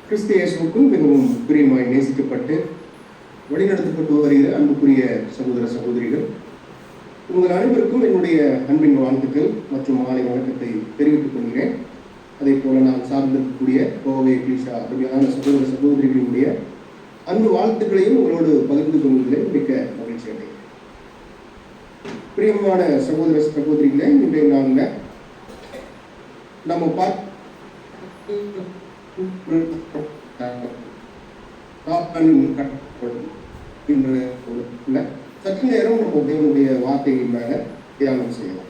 கிறிஸ்து இயேசுவுக்கும் மிகவும் பிரியமாய் நேசிக்கப்பட்டு வழிநடத்தப்பட்டு வருகிற அன்புக்குரிய சகோதர சகோதரிகள், உங்கள் அனைவருக்கும் என்னுடைய அன்பின் வாழ்த்துக்கள் மற்றும் மாலை வணக்கத்தை தெரிவித்துக் கொள்கிறேன். அதே போல நான் சார்ந்திருக்கக்கூடிய கோவை கிருஷா அருமையான சகோதர சகோதரிகளுடைய அன்பு வாழ்த்துக்களையும் உங்களோடு பகிர்ந்து கொள்வதில் மிக்க மகிழ்ச்சி அடைகிறேன். பிரியமான சகோதர சகோதரிகளே, இன்றைய நாளில் நம்ம சற்று நேரம் நம்ம தேவனுடைய வார்த்தையின் மேல தியானம் செய்யலாம்.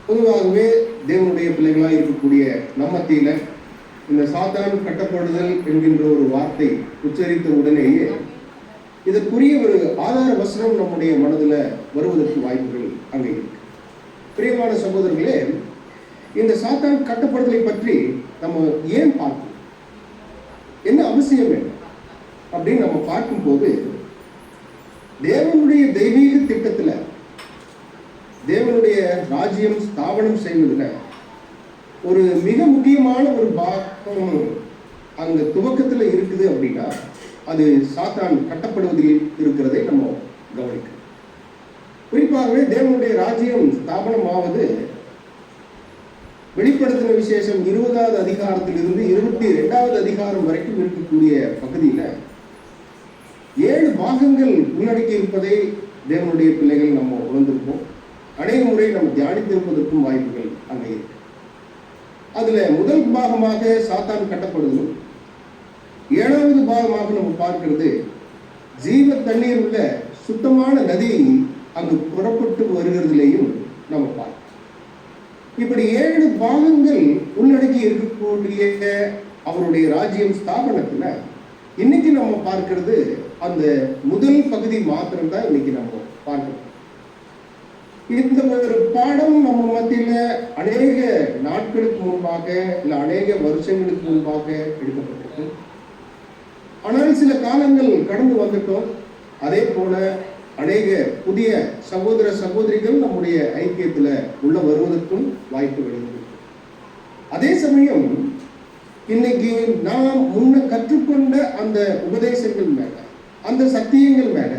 பொதுவாகவே தேவனுடைய பிள்ளைகளாக இருக்கக்கூடிய நம்மத்தில இந்த சாத்தான் கட்டப்படுதல் என்கின்ற ஒரு வார்த்தை உச்சரித்த உடனேயே இதற்குரிய ஒரு ஆதார வசனம் நம்முடைய மனதில் வருவதற்கு வாய்ப்புகள் அங்கே இருக்கு. பிரியமான சகோதரர்களே, இந்த சாத்தான் கட்டப்படுதலை பற்றி நம்ம ஏன் பார்க்கணும், என்ன அவசியம் என்ன அப்படின்னு நம்ம பார்க்கும்போது, தேவனுடைய தெய்வீக திட்டத்துல தேவனுடைய ராஜ்யம் ஸ்தாபனம் செய்வதில் ஒரு மிக முக்கியமான ஒரு பாகம் அங்க துவக்கத்துல இருக்குது அப்படின்னா அது சாத்தான் கட்டப்படுவதில் இருக்கிறதை நம்ம கவனிக்கணும். குறிப்பாகவே தேவனுடைய ராஜ்யம் ஸ்தாபனம் ஆவது வெளிப்படுத்தின விசேஷம் 20வது அதிகாரத்திலிருந்து 22வது அதிகாரம் வரைக்கும் இருக்கக்கூடிய பகுதியில 7 பாகங்கள் உள்ளடக்கி இருப்பதை தேவனுடைய பிள்ளைகள் நம்ம உணர்ந்திருப்போம். அநேக முறை நம்ம தியானித்திருப்பதற்கும் வாய்ப்புகள் அங்கே இருக்கு. அதுல முதல் பாகமாக சாத்தான் கட்டப்படுவதும், 7வது பாகமாக நம்ம பார்க்கிறது ஜீவ தண்ணீர் உள்ள சுத்தமான நதி அங்கு புறப்பட்டு வருகிறதுலேயும் நம்ம பார்க்கிறோம். இப்படி 7 பாகங்கள் உள்ளடக்கி இருக்கக்கூடிய அவருடைய ராஜ்யம் ஸ்தாபனத்துல இன்னைக்கு நம்ம பார்க்கிறது அந்த முதல் பகுதி மாத்திரம்தான் இன்னைக்கு நம்ம பார்க்கிறோம். இந்த ஒரு பாடம் நம்ம மத்தியில அநேக நாட்களுக்கு முன்பாக இல்ல அநேக வருஷங்களுக்கு முன்பாக எடுக்கப்பட்டிருக்கு. ஆனால் சில காலங்கள் கடந்து வந்துட்டோம். அதே போல அநேக புதிய சகோதர சகோதரிகள் நம்முடைய ஐக்கியத்துல உள்ள வருவதற்கும் வாய்ப்புகள் இருக்கு. அதே சமயம் இன்னைக்கு நாம் முன்ன கற்றுக்கொண்ட அந்த உபதேசங்கள் மேல, அந்த சத்தியங்கள் மேல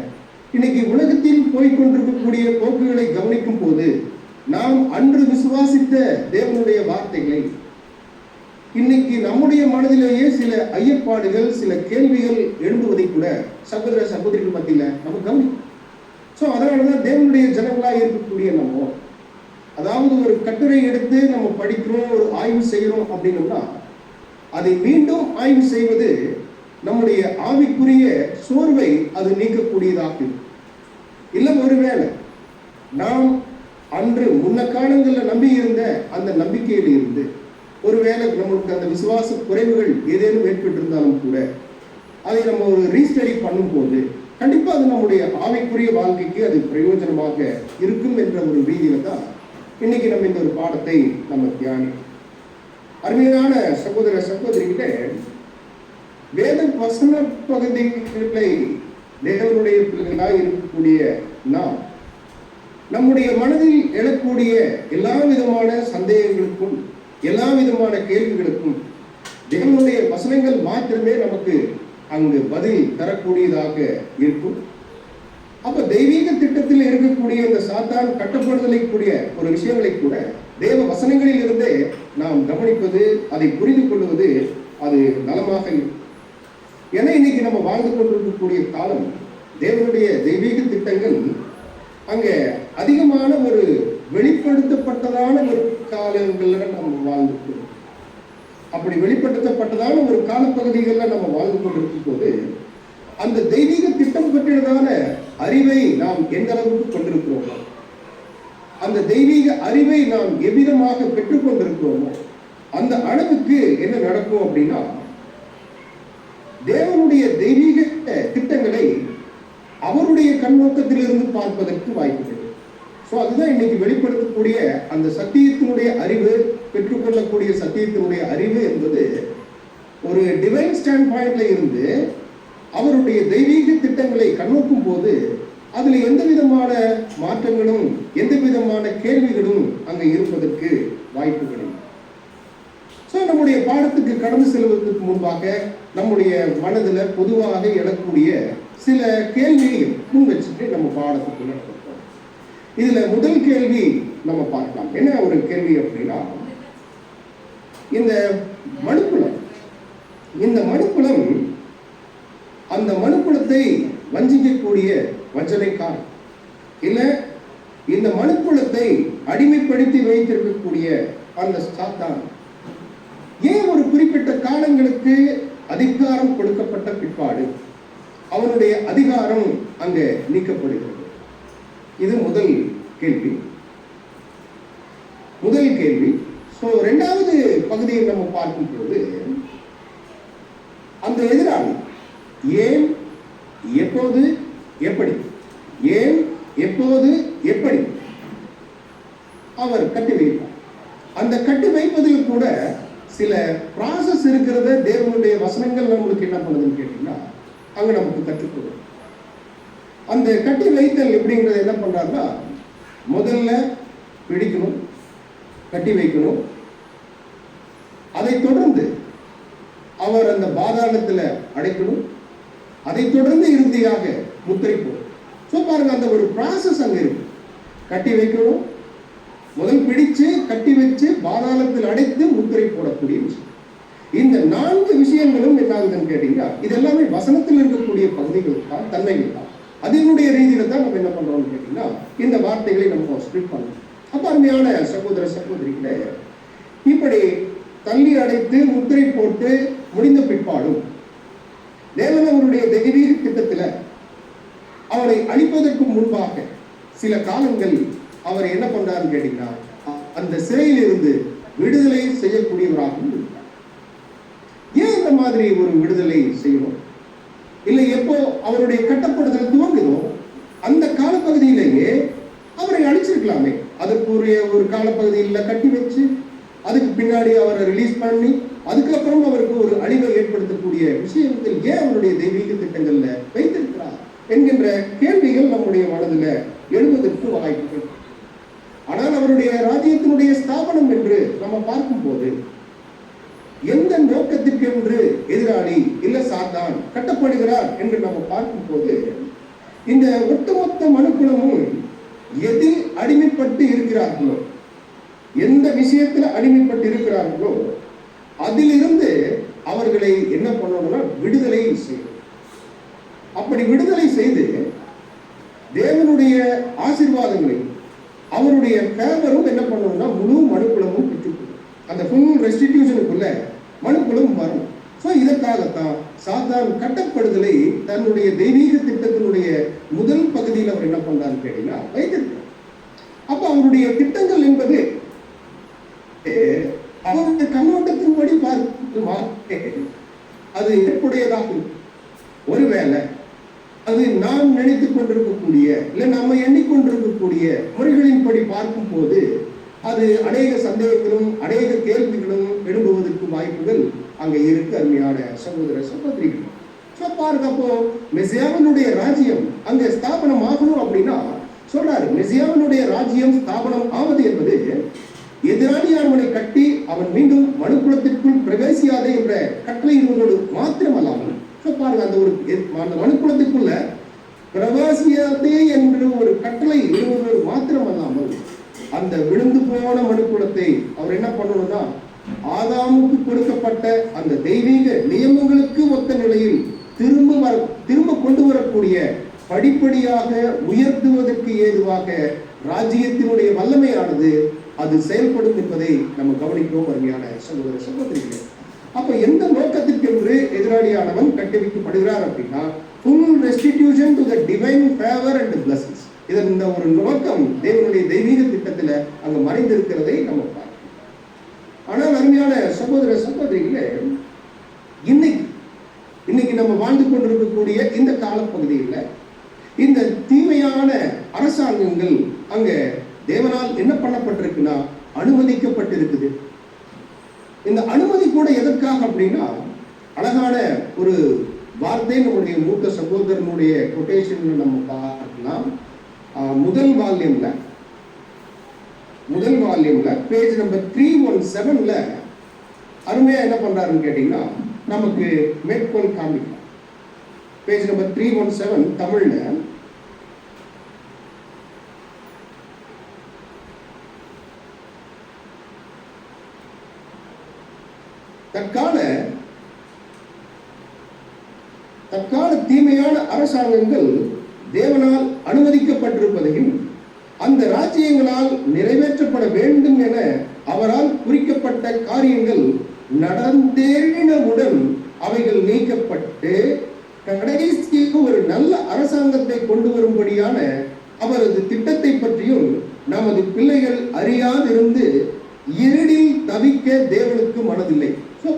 இன்னைக்கு உலகத்தில் போய்கொண்டிருக்கக்கூடிய போக்குகளை கவனிக்கும் போது நாம் அன்று விசுவாசித்த தேவனுடைய வார்த்தைகளை இன்னைக்கு நம்முடைய மனதிலேயே சில ஐயப்பாடுகள், சில கேள்விகள் எழும்புவதை கூட சகோதர சகோதரிகள் மத்தியில நம்ம கவனிக்கும். ஸோ அதனாலதான் தேவனுடைய ஜனங்களா இருக்கக்கூடிய நம்ம, அதாவது ஒரு கட்டுரை எடுத்து நம்ம படிக்கிறோம், ஒரு ஆய்வு செய்யறோம் அப்படின்னோம்னா அதை மீண்டும் ஆய்வு செய்வது நம்முடைய ஆவிக்குரிய சோர்வை அது நீக்கக்கூடியதாக இல்லை. ஒருவேளை நாம் அன்று முன்ன காலங்களில் நம்பி இருந்த அந்த நம்பிக்கையில் இருந்து ஒருவேளை நம்மளுக்கு அந்த விசுவாச குறைவுகள் ஏதேனும் ஏற்பட்டிருந்தாலும் கூட அதை நம்ம ஒரு ரீஸ்டடி பண்ணும் போது கண்டிப்பா அது நம்முடைய ஆவிக்குரிய வாழ்க்கைக்கு அது பிரயோஜனமாக இருக்கும் என்ற ஒரு ரீதியில தான் இன்னைக்கு நம்ம இந்த ஒரு பாடத்தை நம்ம தியானி. அருமையான சகோதர சகோதரிகளே, வேத வசன பகுதிகளை தேவனுடைய பிள்ளைகளாக இருக்கக்கூடிய நாம் நம்முடைய மனதில் எழக்கூடிய எல்லா விதமான சந்தேகங்களுக்கும் எல்லா விதமான கேள்விகளுக்கும் தேவனுடைய வசனங்கள் மாத்திரமே நமக்கு அங்கு பதில் தரக்கூடியதாக இருக்கும். அப்ப தெய்வீக திட்டத்தில் இருக்கக்கூடிய இந்த சாத்தான் கட்டப்படுதலை கூடிய ஒரு விஷயங்களை கூட தேவ வசனங்களில் இருந்தே நாம் கவனிப்பது, அதை புரிந்து கொள்வது அது நலமாக இருக்கும். ஏன்னா இன்னைக்கு நம்ம வாழ்ந்து கொண்டிருக்கக்கூடிய காலம் தேவனுடைய தெய்வீக திட்டங்கள் அங்கே அதிகமான ஒரு வெளிப்படுத்தப்பட்டதான ஒரு காலங்கள்ல நம்ம வாழ்ந்துக்கிறோம். அப்படி வெளிப்படுத்தப்பட்டதான ஒரு காலப்பகுதிகளில் நம்ம வாழ்ந்து கொண்டிருக்கும் போது அந்த தெய்வீக திட்டம் பற்றியதான அறிவை நாம் எந்த அளவுக்கு கொண்டிருக்கிறோமோ, அந்த தெய்வீக அறிவை நாம் எவ்விதமாக பெற்றுக் கொண்டிருக்கிறோமோ அந்த அளவுக்கு என்ன நடக்கும் அப்படின்னா தேவனுடைய தெய்வீக திட்டங்களை அவருடைய கண்ணோக்கத்திலிருந்து பார்ப்பதற்கு வாய்ப்பு. ஸோ அதுதான் இன்னைக்கு வெளிப்படுத்தக்கூடிய அந்த சத்தியத்தினுடைய அறிவு, பெற்றுக்கொள்ளக்கூடிய சத்தியத்தினுடைய அறிவு என்பது ஒரு டிவைன் ஸ்டாண்ட் பாயிண்ட்ல இருந்து அவருடைய தெய்வீக திட்டங்களை கண்ணோக்கும் போது அதுல எந்த விதமான மாற்றங்களும் எந்த விதமான கேள்விகளும் அங்க இருப்பதற்கு வாய்ப்புகள். ஸோ நம்முடைய பாடத்துக்கு கடந்து செல்வதற்கு முன்பாக நம்முடைய மனதில் பொதுவாக எழக்கூடிய சில கேள்வியை முன் வச்சுட்டு நம்ம பாடத்துக்குள்ள நடப்போம். இதுல முதல் கேள்வி நம்ம பார்க்கலாம். என்ன ஒரு கேள்வி அப்படின்னா, இந்த மனுக்குளம், இந்த மனுக்குளம் அந்த மனுக்குளத்தை வஞ்சிக்கக்கூடிய வஞ்சனைக்காரன், இல்ல இந்த மனுக்குளத்தை அடிமைப்படுத்தி வைத்திருக்கக்கூடிய அந்த சாத்தான் ஏன் ஒரு குறிப்பிட்ட காலங்களுக்கு அதிகாரம் கொடுக்கப்பட்ட பிற்பாடு அவனுடைய அதிகாரம் அங்கே நீக்கப்படுகிறது? இது முதல் கேள்வி. ஸோ இரண்டாவது பகுதியை நம்ம பார்க்கும் பொழுது, அந்த எதிராளி ஏன், எப்போது, எப்படி, ஏன், எப்போது, எப்படி அவர் கட்டி வைப்பார். அந்த கட்டி வைப்பதில் கூட சில ப்ராசஸ் இருக்கிறத தேவனுடைய வசனங்கள் நம்மளுக்கு என்ன பண்ணுதுன்னு கேட்டீங்கன்னா அங்க நமக்கு கற்றுக்கொள்ளும். அந்த கட்டி வைத்தல் எப்படிங்கிறது என்ன பண்றாருன்னா, முதல்ல பிடிக்கணும், கட்டி வைக்கணும். அதை தொடர்ந்து அவர் அந்த பாதாளத்தில் அடைக்கணும். அதை தொடர்ந்து இறுதியாக முத்திரை போடும். ஸோ பாருங்க, அந்த ஒரு ப்ராசஸ் அங்க இருக்கு. கட்டி வைக்கணும், முதல் பிடிச்சு கட்டி வச்சு பாதாளத்தில் அடைத்து முத்திரை போடக்கூடிய விஷயம். இந்த 4 விஷயங்களும் என்ன ஆகுதுன்னு கேட்டீங்கன்னா, இது எல்லாமே வசனத்தில் இருக்கக்கூடிய பகுதிகள் தான், தன்மைகள் தான். அதனுடைய ரீதியில தான் நம்ம என்ன பண்றோம்னு கேட்டீங்கன்னா, இந்த வார்த்தைகளை நம்ம ஸ்பிரிட் பண்ணணும். அப்ப அருமையான சகோதர சகோதரிகளே, இப்படி தள்ளி அடைத்து முத்திரை போட்டு முடிந்த பிற்பாடும் தேவன் அவருடைய தெய்வீக திட்டத்தில் அவரை அழிப்பதற்கு முன்பாக சில காலங்கள் அவர் என்ன பண்றாருன்னு கேட்டீங்கன்னா, அந்த சிறையில் இருந்து விடுதலை செய்யக்கூடியவராகவும் இருந்தார். ஏன் இந்த மாதிரி ஒரு விடுதலை செய்யணும்? இல்லை, எப்போ அவருடைய கட்டப்படுதல் துவங்குதோ அந்த காலப்பகுதியிலேயே அவரை அழிச்சிருக்கலாமே. அதற்குரிய ஒரு காலப்பகுதியில் கட்டி வச்சு அதுக்கு பின்னாடி அவரை ரிலீஸ் பண்ணி அதுக்கப்புறம் அவருக்கு ஒரு அழிவை ஏற்படுத்தக்கூடிய விஷயத்தில் ஏன் அவருடைய தெய்வீக திட்டங்கள்ல வைத்திருக்கிறார் என்கின்ற கேள்விகள் நம்முடைய மனதில் எழுவதற்கு வாய்ப்புகள். ஆனால் அவருடைய ராஜ்யத்தினுடைய ஸ்தாபனம் என்று நம்ம பார்க்கும் போது எந்த நோக்கத்திற்கு என்று எதிராளி இல்ல சாத்தான் கட்டப்படுகிறார் என்று நம்ம பார்க்கும் போது, இந்த ஒட்டுமொத்த மனுக்குலமும் எதில் அடிமைப்பட்டு இருக்கிறார்களோ, எந்த விஷயத்தில் அடிமைப்பட்டு இருக்கிறார்களோ அதிலிருந்து அவர்களை என்ன பண்ணணும்னா விடுதலை செய்யணும். அப்படி விடுதலை செய்து தேவனுடைய ஆசீர்வாதங்களை அவருடைய ஃபேவரும் என்ன பண்ணணும்னா முழு மனுக்குலமும் பெற்றுக்கொள்ளும். அந்த ஃபுல் ரெஸ்டிடியூஷனுக்குள்ள மனுக்குலம் வரும். ஸோ இதற்காகத்தான் சாத்தான் கட்டப்படுதலை தன்னுடைய தெய்வீக திட்டத்தினுடைய முதல் பகுதியில் அவர் என்ன பண்றான்னு கேட்டீங்கன்னா வைத்திருக்கிறார். அப்ப அவருடைய திட்டங்கள் என்பது அவருடைய கண்ணோட்டத்தின்படி பார்த்து அது ஏற்புடையதாக ஒருவேளை அது நாம் நினைத்துக் கொண்டிருக்கக்கூடிய இல்லை நம்ம எண்ணிக்கொண்டிருக்கக்கூடிய முறைகளின்படி பார்க்கும் போது அது அநேக சந்தேகங்களும் அநேக கேள்விகளும் எழும்புவதற்கு வாய்ப்புகள் அங்கே இருக்கு. அருமையான சகோதர சகோதரிகள், பாருங்க, அப்போ மெசியாவினுடைய ராஜ்யம் அங்கே ஸ்தாபனம் ஆகணும் அப்படின்னா சொல்றாரு, மெசியாவினுடைய ராஜ்யம் ஸ்தாபனம் ஆவது என்பது எதிராளியானவனை கட்டி அவன் மீண்டும் மனுக்குலத்திற்குள் பிரவேசியாதே என்ற கட்டளை இருவரோடு மாத்திரமல்லாமல், பாருங்க, அந்த ஒரு அந்த மனுக்குலத்திற்குள்ள பிரவேசியாதே என்ற ஒரு கட்டளை இருவரோடு மாத்திரமல்லாமல் அந்த விழுந்து போன மனுக்குலத்தை அவர் என்ன பண்ணணும்னா ஆதாமுக்கு கொடுக்கப்பட்ட அந்த தெய்வீக நியமங்களுக்கு ஒத்த நிலையில் திரும்ப கொண்டு வரக்கூடிய படிப்படியாக உயர்த்துவதற்கு ஏதுவாக ராஜ்யத்தினுடைய வல்லமையானது அது செயல்படும் என்பதை நம்ம கவனிக்கிறோம். அருமையான சகோதர சகோதரிகளே, அப்ப எந்த நோக்கத்திற்கென்று எதிராளியானவன் கட்டுவிக்கப்படுகிறார் அப்படின்னா full restitution to the divine favor and blessings. இதன் இந்த ஒரு நோக்கம் தேவனுடைய தெய்வீக திட்டத்தில் அங்க மறைந்திருக்கிறதை நம்ம பார்க்கிறோம். ஆனால் அருமையான சகோதர சகோதரிகளே, இன்னைக்கு நம்ம வாழ்ந்து கொண்டிருக்கக்கூடிய இந்த காலப்பகுதியில் இந்த தீமையான அரசாங்கங்கள் அங்க தேவனால் என்ன பண்ணப்பட்டிருக்குன்னா அனுமதிக்கப்பட்டிருக்குது. இந்த அனுமதி கூட எதற்காக அப்படின்னா, அழகான ஒரு வார்த்தை நம்முடைய மூத்த சகோதரனுடைய கொட்டேஷன் நம்ம பார்க்கலாம். முதல் வால்யூம்ல பேஜ் நம்பர் 317ல அருமையா என்ன பண்றாருன்னு கேட்டீங்கன்னா நமக்கு மேற்கோள் காமிக்கலாம். பேஜ் நம்பர் 317 தமிழ்ல தற்கால தீமையான அரசாங்கங்கள் தேவனால் அனுமதிக்கப்பட்டிருப்பதையும் அந்த ராஜ்யங்களால் நிறைவேற்றப்பட வேண்டும் என அவரால் குறிக்கப்பட்ட காரியங்கள் நடந்தேறினவுடன் அவைகள் நீக்கப்பட்டு கடைசிக்கு ஒரு நல்ல அரசாங்கத்தை கொண்டு வரும்படியான அவரது திட்டத்தை பற்றியும் நமது பிள்ளைகள் அறியாதிருந்து இருளில் தவிக்க தேவனுக்கு மனதில்லை.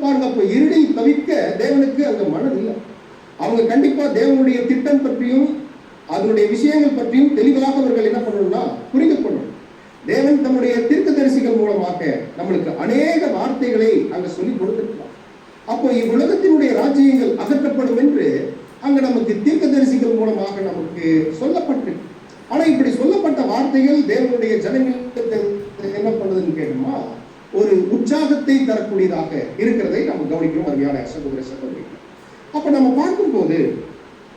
பாருங்க, அப்ப இருளில் தவிக்க தேவனுக்கு அங்க மனதில்லை. அவங்க கண்டிப்பா தேவனுடைய திட்டம் பற்றியும் அதனுடைய விஷயங்கள் பற்றியும் தெளிவாக அவர்கள் என்ன பண்ணணும்னா புரிந்து கொள்ளணும். தேவன் தம்முடைய தீர்க்கதரிசிகள் மூலமாக நம்மளுக்கு அநேக வார்த்தைகளை அங்க சொல்லி கொடுத்திருக்கிறார். அப்போ இவ்வுலகத்தினுடைய ராஜ்யங்கள் அகற்றப்படும் என்று அங்க நமக்கு தீர்க்கதரிசிகள் மூலமாக நமக்கு சொல்லப்பட்டிருக்கு. ஆனா இப்படி சொல்லப்பட்ட வார்த்தைகள் தேவனுடைய ஜனங்களுக்கு என்ன பண்ணுதுன்னு கேட்டோமா, ஒரு உற்சாகத்தை தரக்கூடியதாக இருக்கிறதை நம்ம கவனிக்கிறோம். அருமையான சகோதர சகோதரிகள், அப்ப நம்ம பார்க்கும்போது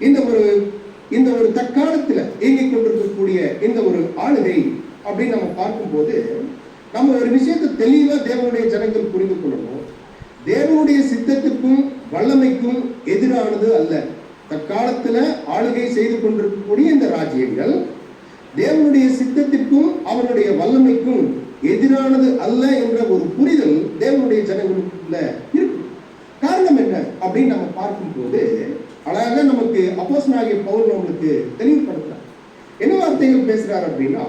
இந்த ஒரு தற்காலத்துல இயங்கிக் கொண்டிருக்கக்கூடிய இந்த ஒரு ஆளுகை அப்படின்னு நம்ம பார்க்கும்போது நம்ம ஒரு விஷயத்தை தெளிவா தேவனுடைய ஜனங்கள் புரிந்து கொள்ளணும். தேவனுடைய சித்தத்துக்கும் வல்லமைக்கும் எதிரானது அல்ல. தற்காலத்துல ஆளுகை செய்து கொண்டிருக்கக்கூடிய இந்த ராஜ்யங்கள் தேவனுடைய சித்தத்திற்கும் அவருடைய வல்லமைக்கும் எதிரானது அல்ல என்ற ஒரு புரிதல் தேவனுடைய ஜனங்களுக்குள்ள இருக்கு. காரணம் என்ன அப்படின்னு நம்ம பார்க்கும்போது அழகாக நமக்கு அப்போஸ்தலனாகிய பவுல் நம்மளுக்கு தெளிவுபடுத்துறார். என்ன வார்த்தைகள் பேசுறார் அப்படின்னா,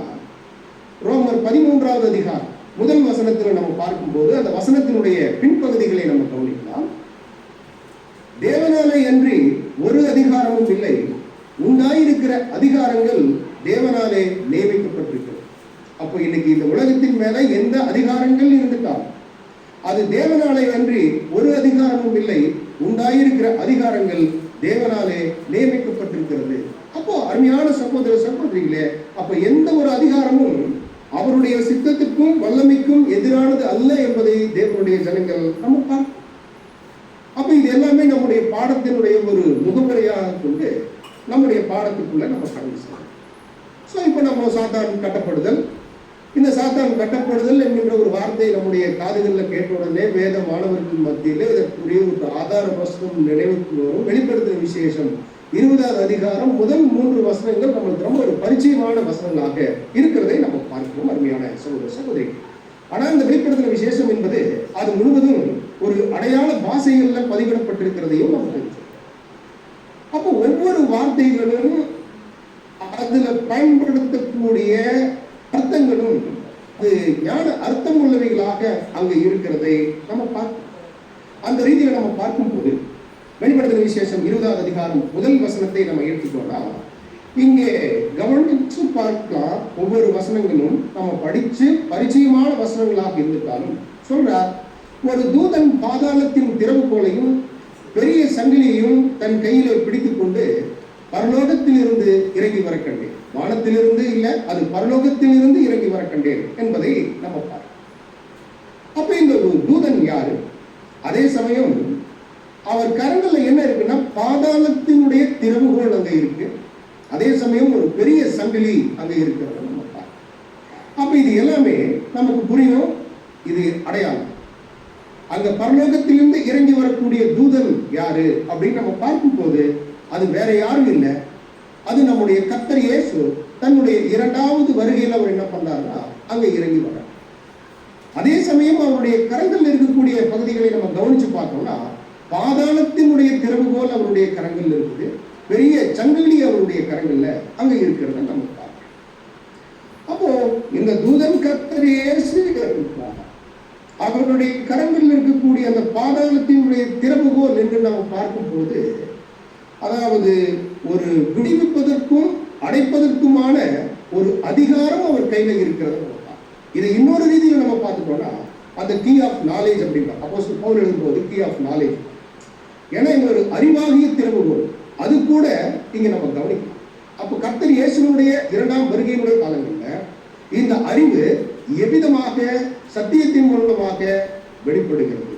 ரோமர் 13வது அதிகாரம் முதல் வசனத்தில் நம்ம பார்க்கும்போது அந்த வசனத்தினுடைய பின்பகுதிகளை நம்ம கவனிக்கலாம். தேவனாலே அன்றி ஒரு அதிகாரமும் இல்லை, உண்டாயிருக்கிற அதிகாரங்கள் தேவனாலே நியமிக்கப்பட்டிருக்கிறது. அப்போ இன்னைக்கு இந்த உலகத்தின் மேல எந்த அதிகாரங்கள் இருந்துட்டால் அது தேவனாலே அன்றி ஒரு அதிகாரமும் இல்லை, உண்டாயிருக்கிற அதிகாரங்கள் தேவனாலே நியமிக்கப்பட்டிருக்கிறது. அப்போ அருமையான சகோதர சகோதரிகளே, அப்ப எந்த ஒரு அதிகாரமும் அவருடைய சித்தத்துக்கும் வல்லமைக்கும் எதிரானது அல்ல என்பதை தேவனுடைய ஜனங்கள் நம்ம பார்க்கணும். அப்ப இது எல்லாமே நம்முடைய பாடத்தினுடைய ஒரு முகமுறையாக கொண்டு நம்முடைய பாடத்துக்குள்ள நம்ம கடந்து செல்றோம். ஸோ இப்போ நம்ம சாத்தான் கட்டப்படுதல், இந்த சாத்தான் கட்டப்படுதல் என்கின்ற ஒரு வார்த்தை நம்முடைய காதுகளில் கேட்ட உடனே வேத மாணவர்கள் மத்தியில் இதற்குரிய ஒரு ஆதார வசனம் நினைவுக்கு வரும். வெளிப்படுத்துகிற விசேஷம் 20வது அதிகாரம் முதல் 3 வசனங்கள் நம்மளுக்கு ரொம்ப ஒரு பரிச்சயமான வசனங்களாக இருக்கிறதை நம்ம பார்க்கிறோம். அருமையான சகோதர சகோதரி, ஆனால் இந்த வெளிப்படுத்துகிற விசேஷம் என்பது அது முழுவதும் ஒரு அடையாள பாஷைகளில் பதிவிடப்பட்டிருக்கிறதையும் நம்ம தெரிஞ்சோம். அப்போ ஒவ்வொரு வார்த்தைகளும் அதுல பயன்படுத்தக்கூடிய அர்த்தங்களும் அது ஞான அர்த்தம் உள்ளவைகளாக அங்க இருக்கிறதை நம்ம பார்க்கணும். அந்த ரீதியில நம்ம பார்க்கும்போது வெளிப்படுத்துகிற விசேஷம் 20வது அதிகாரம் முதல் வசனத்தை நம்ம எடுத்துக்கோனா, இங்கே கவனிச்சு பார்க்கலாம். ஒவ்வொரு வசனங்களும் நம்ம படிச்சு பரிச்சயமான வசனங்களாக இருந்துட்டாலும் சொல்றார், ஒரு தூதன் பாதாளத்தின் திறவுகோலையும் பெரிய சங்கிலியையும் தன் கையில பிடித்துக் கொண்டு பரலோகத்தில் இருந்து இறங்கி வர கண்டேன். வானத்திலிருந்து இல்ல, அது பரலோகத்தில் இருந்து இறங்கி வர கண்டேன் என்பதை நம்ம பார்க்கிறோம். அப்ப இந்த தூதன் யாரு? அதே சமயம் அவர் கரங்கள்ல என்ன இருக்குன்னா பாதாளத்தினுடைய திறவுகோல் அங்க இருக்கு. அதே சமயம் ஒரு பெரிய சங்கிலி அங்க இருக்கிறத நம்ம பார்க்கிறோம். அப்ப இது எல்லாமே நமக்கு புரியும். இது அடையாளம். அங்க பரலோகத்திலிருந்து இறங்கி வரக்கூடிய தூதன் யாரு அப்படின்னு நம்ம பார்க்கும்போது அது வேற யாரும் இல்லை, அது நம்முடைய கர்த்தர் இயேசு தன்னுடைய 2வது வருகையில் அவர் என்ன பண்றாருன்னா அங்க இறங்கி வர. அதே சமயம் அவருடைய கரங்கள் இருக்கக்கூடிய பகுதிகளை நம்ம கவனிச்சு பார்த்தோம்னா பாதாளத்தினுடைய திறவுகோல் அவருடைய கரங்கள் இருக்குது, பெரிய சங்கிலி அவருடைய கரங்கள்ல அங்க இருக்கிறத நம்ம பார்க்கிறோம். அப்போ இந்த தூதன் கர்த்தர் இயேசு அவருடைய கரங்களில் இருக்கக்கூடிய அந்த பாதாளத்தினுடைய திறவுகோல் என்று நாம் பார்க்கும்போது அதாவது ஒரு விடுவிப்பதற்கும் அடைப்பதற்குமான ஒரு அதிகாரம் அவர் கையில் இருக்கிறது. இதை இன்னொரு ரீதியில் நம்ம பார்த்துட்டோம்னா அந்த கீ ஆஃப் நாலேஜ் அப்படின்னா அப்போஸ்தலன் பவுல் எழுதும்போது கீ ஆஃப் நாலேஜ், ஏன்னா இந்த ஒரு அறிவாகிய திறவுகோல் அது கூட இங்க நம்ம கவனிக்கலாம். அப்போ கர்த்தர் இயேசுனுடைய 2ஆம் வருகையினுடைய காலங்களில் இந்த அறிவு எவ்விதமாக சத்தியத்தின் மூலமாக வெளிப்படுகிறது.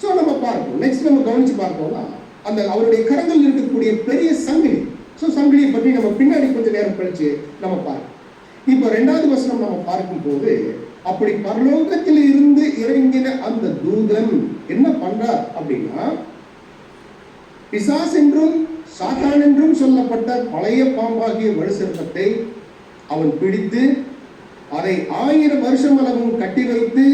ஸோ நம்ம பார்ப்போம். நெக்ஸ்ட் நம்ம கவனிச்சு பார்ப்போம்னா அந்த அவருடைய கரங்கள் இருக்கக்கூடிய பெரிய சங்கிலி. ஸோ சங்கிலியை பற்றி நம்ம பின்னாடி கொஞ்சம் நேரம் கழிச்சு நம்ம பார்ப்போம். இப்போ 2வது வசனம் நம்ம பார்க்கும் போது, அப்படி பரலோகத்தில் இருந்து இறங்கின அந்த தூதன் என்ன பண்றார் அப்படின்னா, பிசாஸ் என்றும் சாத்தான் என்றும் சொல்லப்பட்ட பழைய பாம்பாகிய வலுசர்ப்பத்தை அவன் பிடித்து அதை 1000 வருஷம் அளவும் கட்டி வைத்து,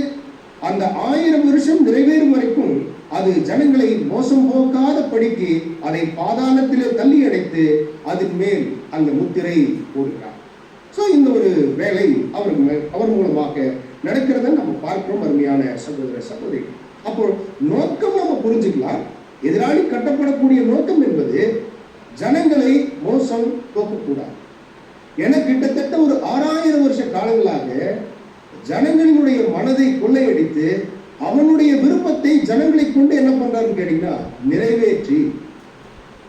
அந்த 1000 வருஷம் நிறைவேறும் வரைக்கும் அது ஜனங்களை மோசம் போக்காத படிக்கு அதை பாதாளத்திலே தள்ளி அடைத்து அதன் மேல் அந்த முத்திரை போடுகிறார். ஸோ இந்த ஒரு வேலை அவர் மூலமாக நடக்கிறத நம்ம பார்க்கிறோம் அருமையான சகோதர சகோதரி. அப்போ நோக்கம் நம்ம புரிஞ்சுக்கலாம். எதிராளி கட்டப்படக்கூடிய நோக்கம் என்பது ஜனங்களை மோசம் போக்கக்கூடாது. என கிட்டத்தட்ட ஒரு 6000 வருஷ காலங்களாக ஜனங்களினுடைய மனதை கொள்ளையடித்து அவனுடைய விருப்பத்தை ஜனங்களை கொண்டு என்ன பண்றாருன்னு கேட்டீங்கன்னா நிறைவேற்றி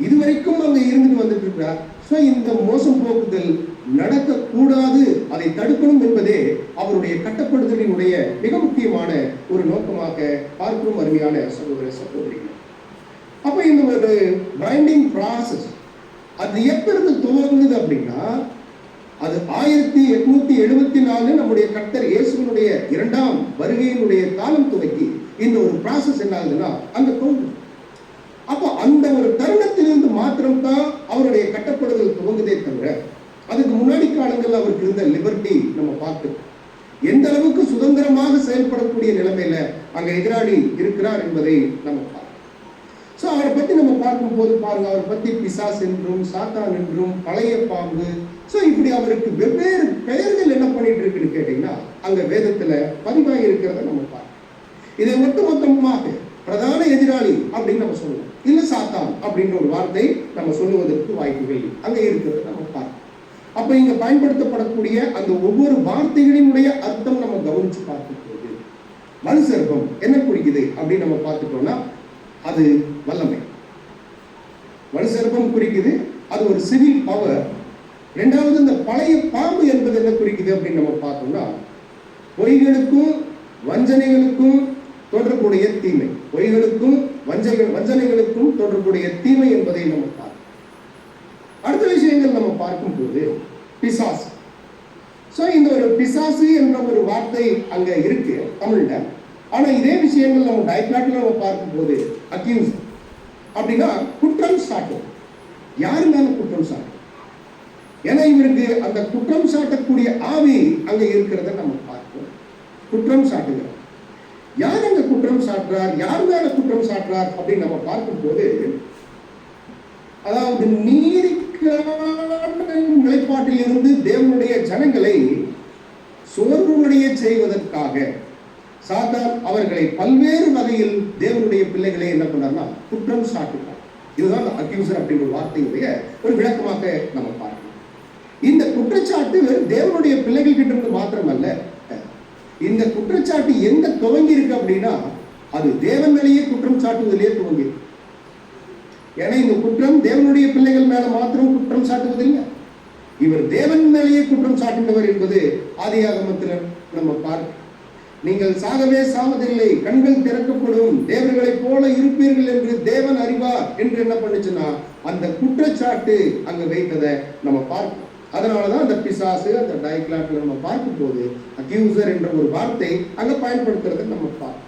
இதுவரைக்கும் அங்க இருந்துட்டு வந்துட்டு இருக்கிறார். ஸோ இந்த மோசம் போக்குதல் நடக்கக்கூடாது, அதை தடுக்கணும் என்பதே அவருடைய கட்டப்படுதலினுடைய மிக முக்கியமான ஒரு நோக்கமாக பார்க்கிறோம் அருமையான சகோதர சகோதரிகள். அப்ப இந்த ஒரு பைண்டிங் ப்ராசஸ் அது எப்பொழுது துவங்குது அப்படின்னா, அது 1874 நம்முடைய கர்த்தர் இயேசுவினுடைய 2ஆம் வருகையினுடைய காலம் துவக்கி இந்த ஒரு ப்ராசஸ் என்ன ஆகுதுன்னா அங்க தோன்றும். அப்போ அந்த ஒரு தருணத்திலிருந்து மாத்திரம்தான் அவருடைய கட்டப்படுதல் துவங்குதே தவிர, அதுக்கு முன்னாடி காலங்களில் அவருக்கு இருந்த லிபர்ட்டி நம்ம பார்த்து எந்த அளவுக்கு சுதந்திரமாக செயல்படக்கூடிய நிலைமையில அங்க எதிராளி இருக்கிறார் என்பதை நம்ம பார்க்கணும். ஸோ அவரை பத்தி நம்ம பார்க்கும் போது பாருங்க, அவரை பத்தி பிசாஸ் என்றும் சாத்தான் என்றும் பழைய பாம்பு, ஸோ இப்படி அவருக்கு வெவ்வேறு பெயர்கள் என்ன பண்ணிட்டு இருக்குன்னு கேட்டீங்கன்னா அங்க வேதத்துல பதிவாகி இருக்கிறத நம்ம பார்க்கணும். இதை ஒட்டுமொத்தமாக பிரதான எதிராளி அப்படின்னு நம்ம சொல்லுவோம், இல்ல சாத்தான் அப்படின்ற ஒரு வார்த்தை நம்ம சொல்லுவதற்கு வாய்ப்புகள் அங்க இருக்கிறத நம்ம பார்க்கணும். அப்ப இங்க பயன்படுத்தப்படக்கூடிய அந்த ஒவ்வொரு வார்த்தைகளினுடைய அர்த்தம் நம்ம கவனிச்சு பார்க்கும் போது, வலுசர்ப்பம் என்ன குறிக்குது அப்படின்னு நம்ம பார்த்துட்டோம்னா அது வல்லமை. வலுசர்ப்பம் குறிக்குது, அது ஒரு சிவில் பவர். 2வது இந்த பழைய பாம்பு என்பது என்ன குறிக்குது அப்படின்னு நம்ம பார்த்தோம்னா பொய்களுக்கும் வஞ்சனைகளுக்கும் தொடர்புடைய தீமை, பொய்களுக்கும் வஞ்சனைகளுக்கும் தொடர்புடைய தீமை என்பதை நம்ம பார்க்கணும். அடுத்த விஷயங்கள் நம்ம பார்க்கும் போது பிசாசு. ஸோ இந்த ஒரு பிசாசு என்ற ஒரு வார்த்தை அங்க இருக்கு தமிழ்ல. ஆனா இதே விஷயங்கள் நம்ம டைப்லாட்ல நம்ம பார்க்கும் போது அக்யூஸ் அப்படின்னா குற்றம் சாட்டும். யாரு மேல குற்றம் சாட்டும்? ஏன்னா இவருக்கு அந்த குற்றம் சாட்டக்கூடிய ஆவி அங்க இருக்கிறத நம்ம பார்க்கிறோம். குற்றம் சாட்டுகிறார். யார் அங்க குற்றம் சாட்டுறார், யார் மேல குற்றம் சாட்டுறார் அப்படின்னு நம்ம பார்க்கும் போது, அதாவது நிலைப்பாட்டில் இருந்து தேவனுடைய ஜனங்களை சோர்வுடைய செய்வதற்காக சாத்தான் அவர்களை பல்வேறு வகையில் தேவனுடைய பிள்ளைகளை என்ன பண்ணார்னா குற்றம் சாட்டுகிறார். இதுதான் அக்யூசர் அப்படின்ற வார்த்தையுடைய ஒரு விளக்கமாக நம்ம பார்க்கணும். இந்த குற்றச்சாட்டு தேவனுடைய பிள்ளைகள் கிட்ட இருந்து மாத்திரமல்ல, இந்த குற்றச்சாட்டு எங்க துவங்கி இருக்கு அப்படின்னா அது தேவன் மேலேயே குற்றம் சாட்டுவதிலேயே துவங்கி இருக்கு. ஏன்னா இந்த குற்றம் தேவனுடைய பிள்ளைகள் மேல மாத்திரம் குற்றம் சாட்டுவதில்லை, இவர் தேவன் மேலேயே குற்றம் சாட்டுகிறவர் என்பது ஆதியாகமத்தில் நம்ம பார்க்க. நீங்கள் சாகவே சாவதில்லை, கண்கள் திறக்கப்படும், தேவர்களைப் போல இருப்பீர்கள் என்று தேவன் அறிவார் என்று என்ன பண்ணுச்சுன்னா அந்த குற்றச்சாட்டு அங்க வைத்ததை நம்ம பார்க்கணும். அதனாலதான் அந்த பிசாசு அந்த டைக்லாட்ல நம்ம பார்க்கும் போது அக்யூசர் என்ற ஒரு வார்த்தை அங்க பயன்படுத்துறதை நம்ம பார்க்கணும்.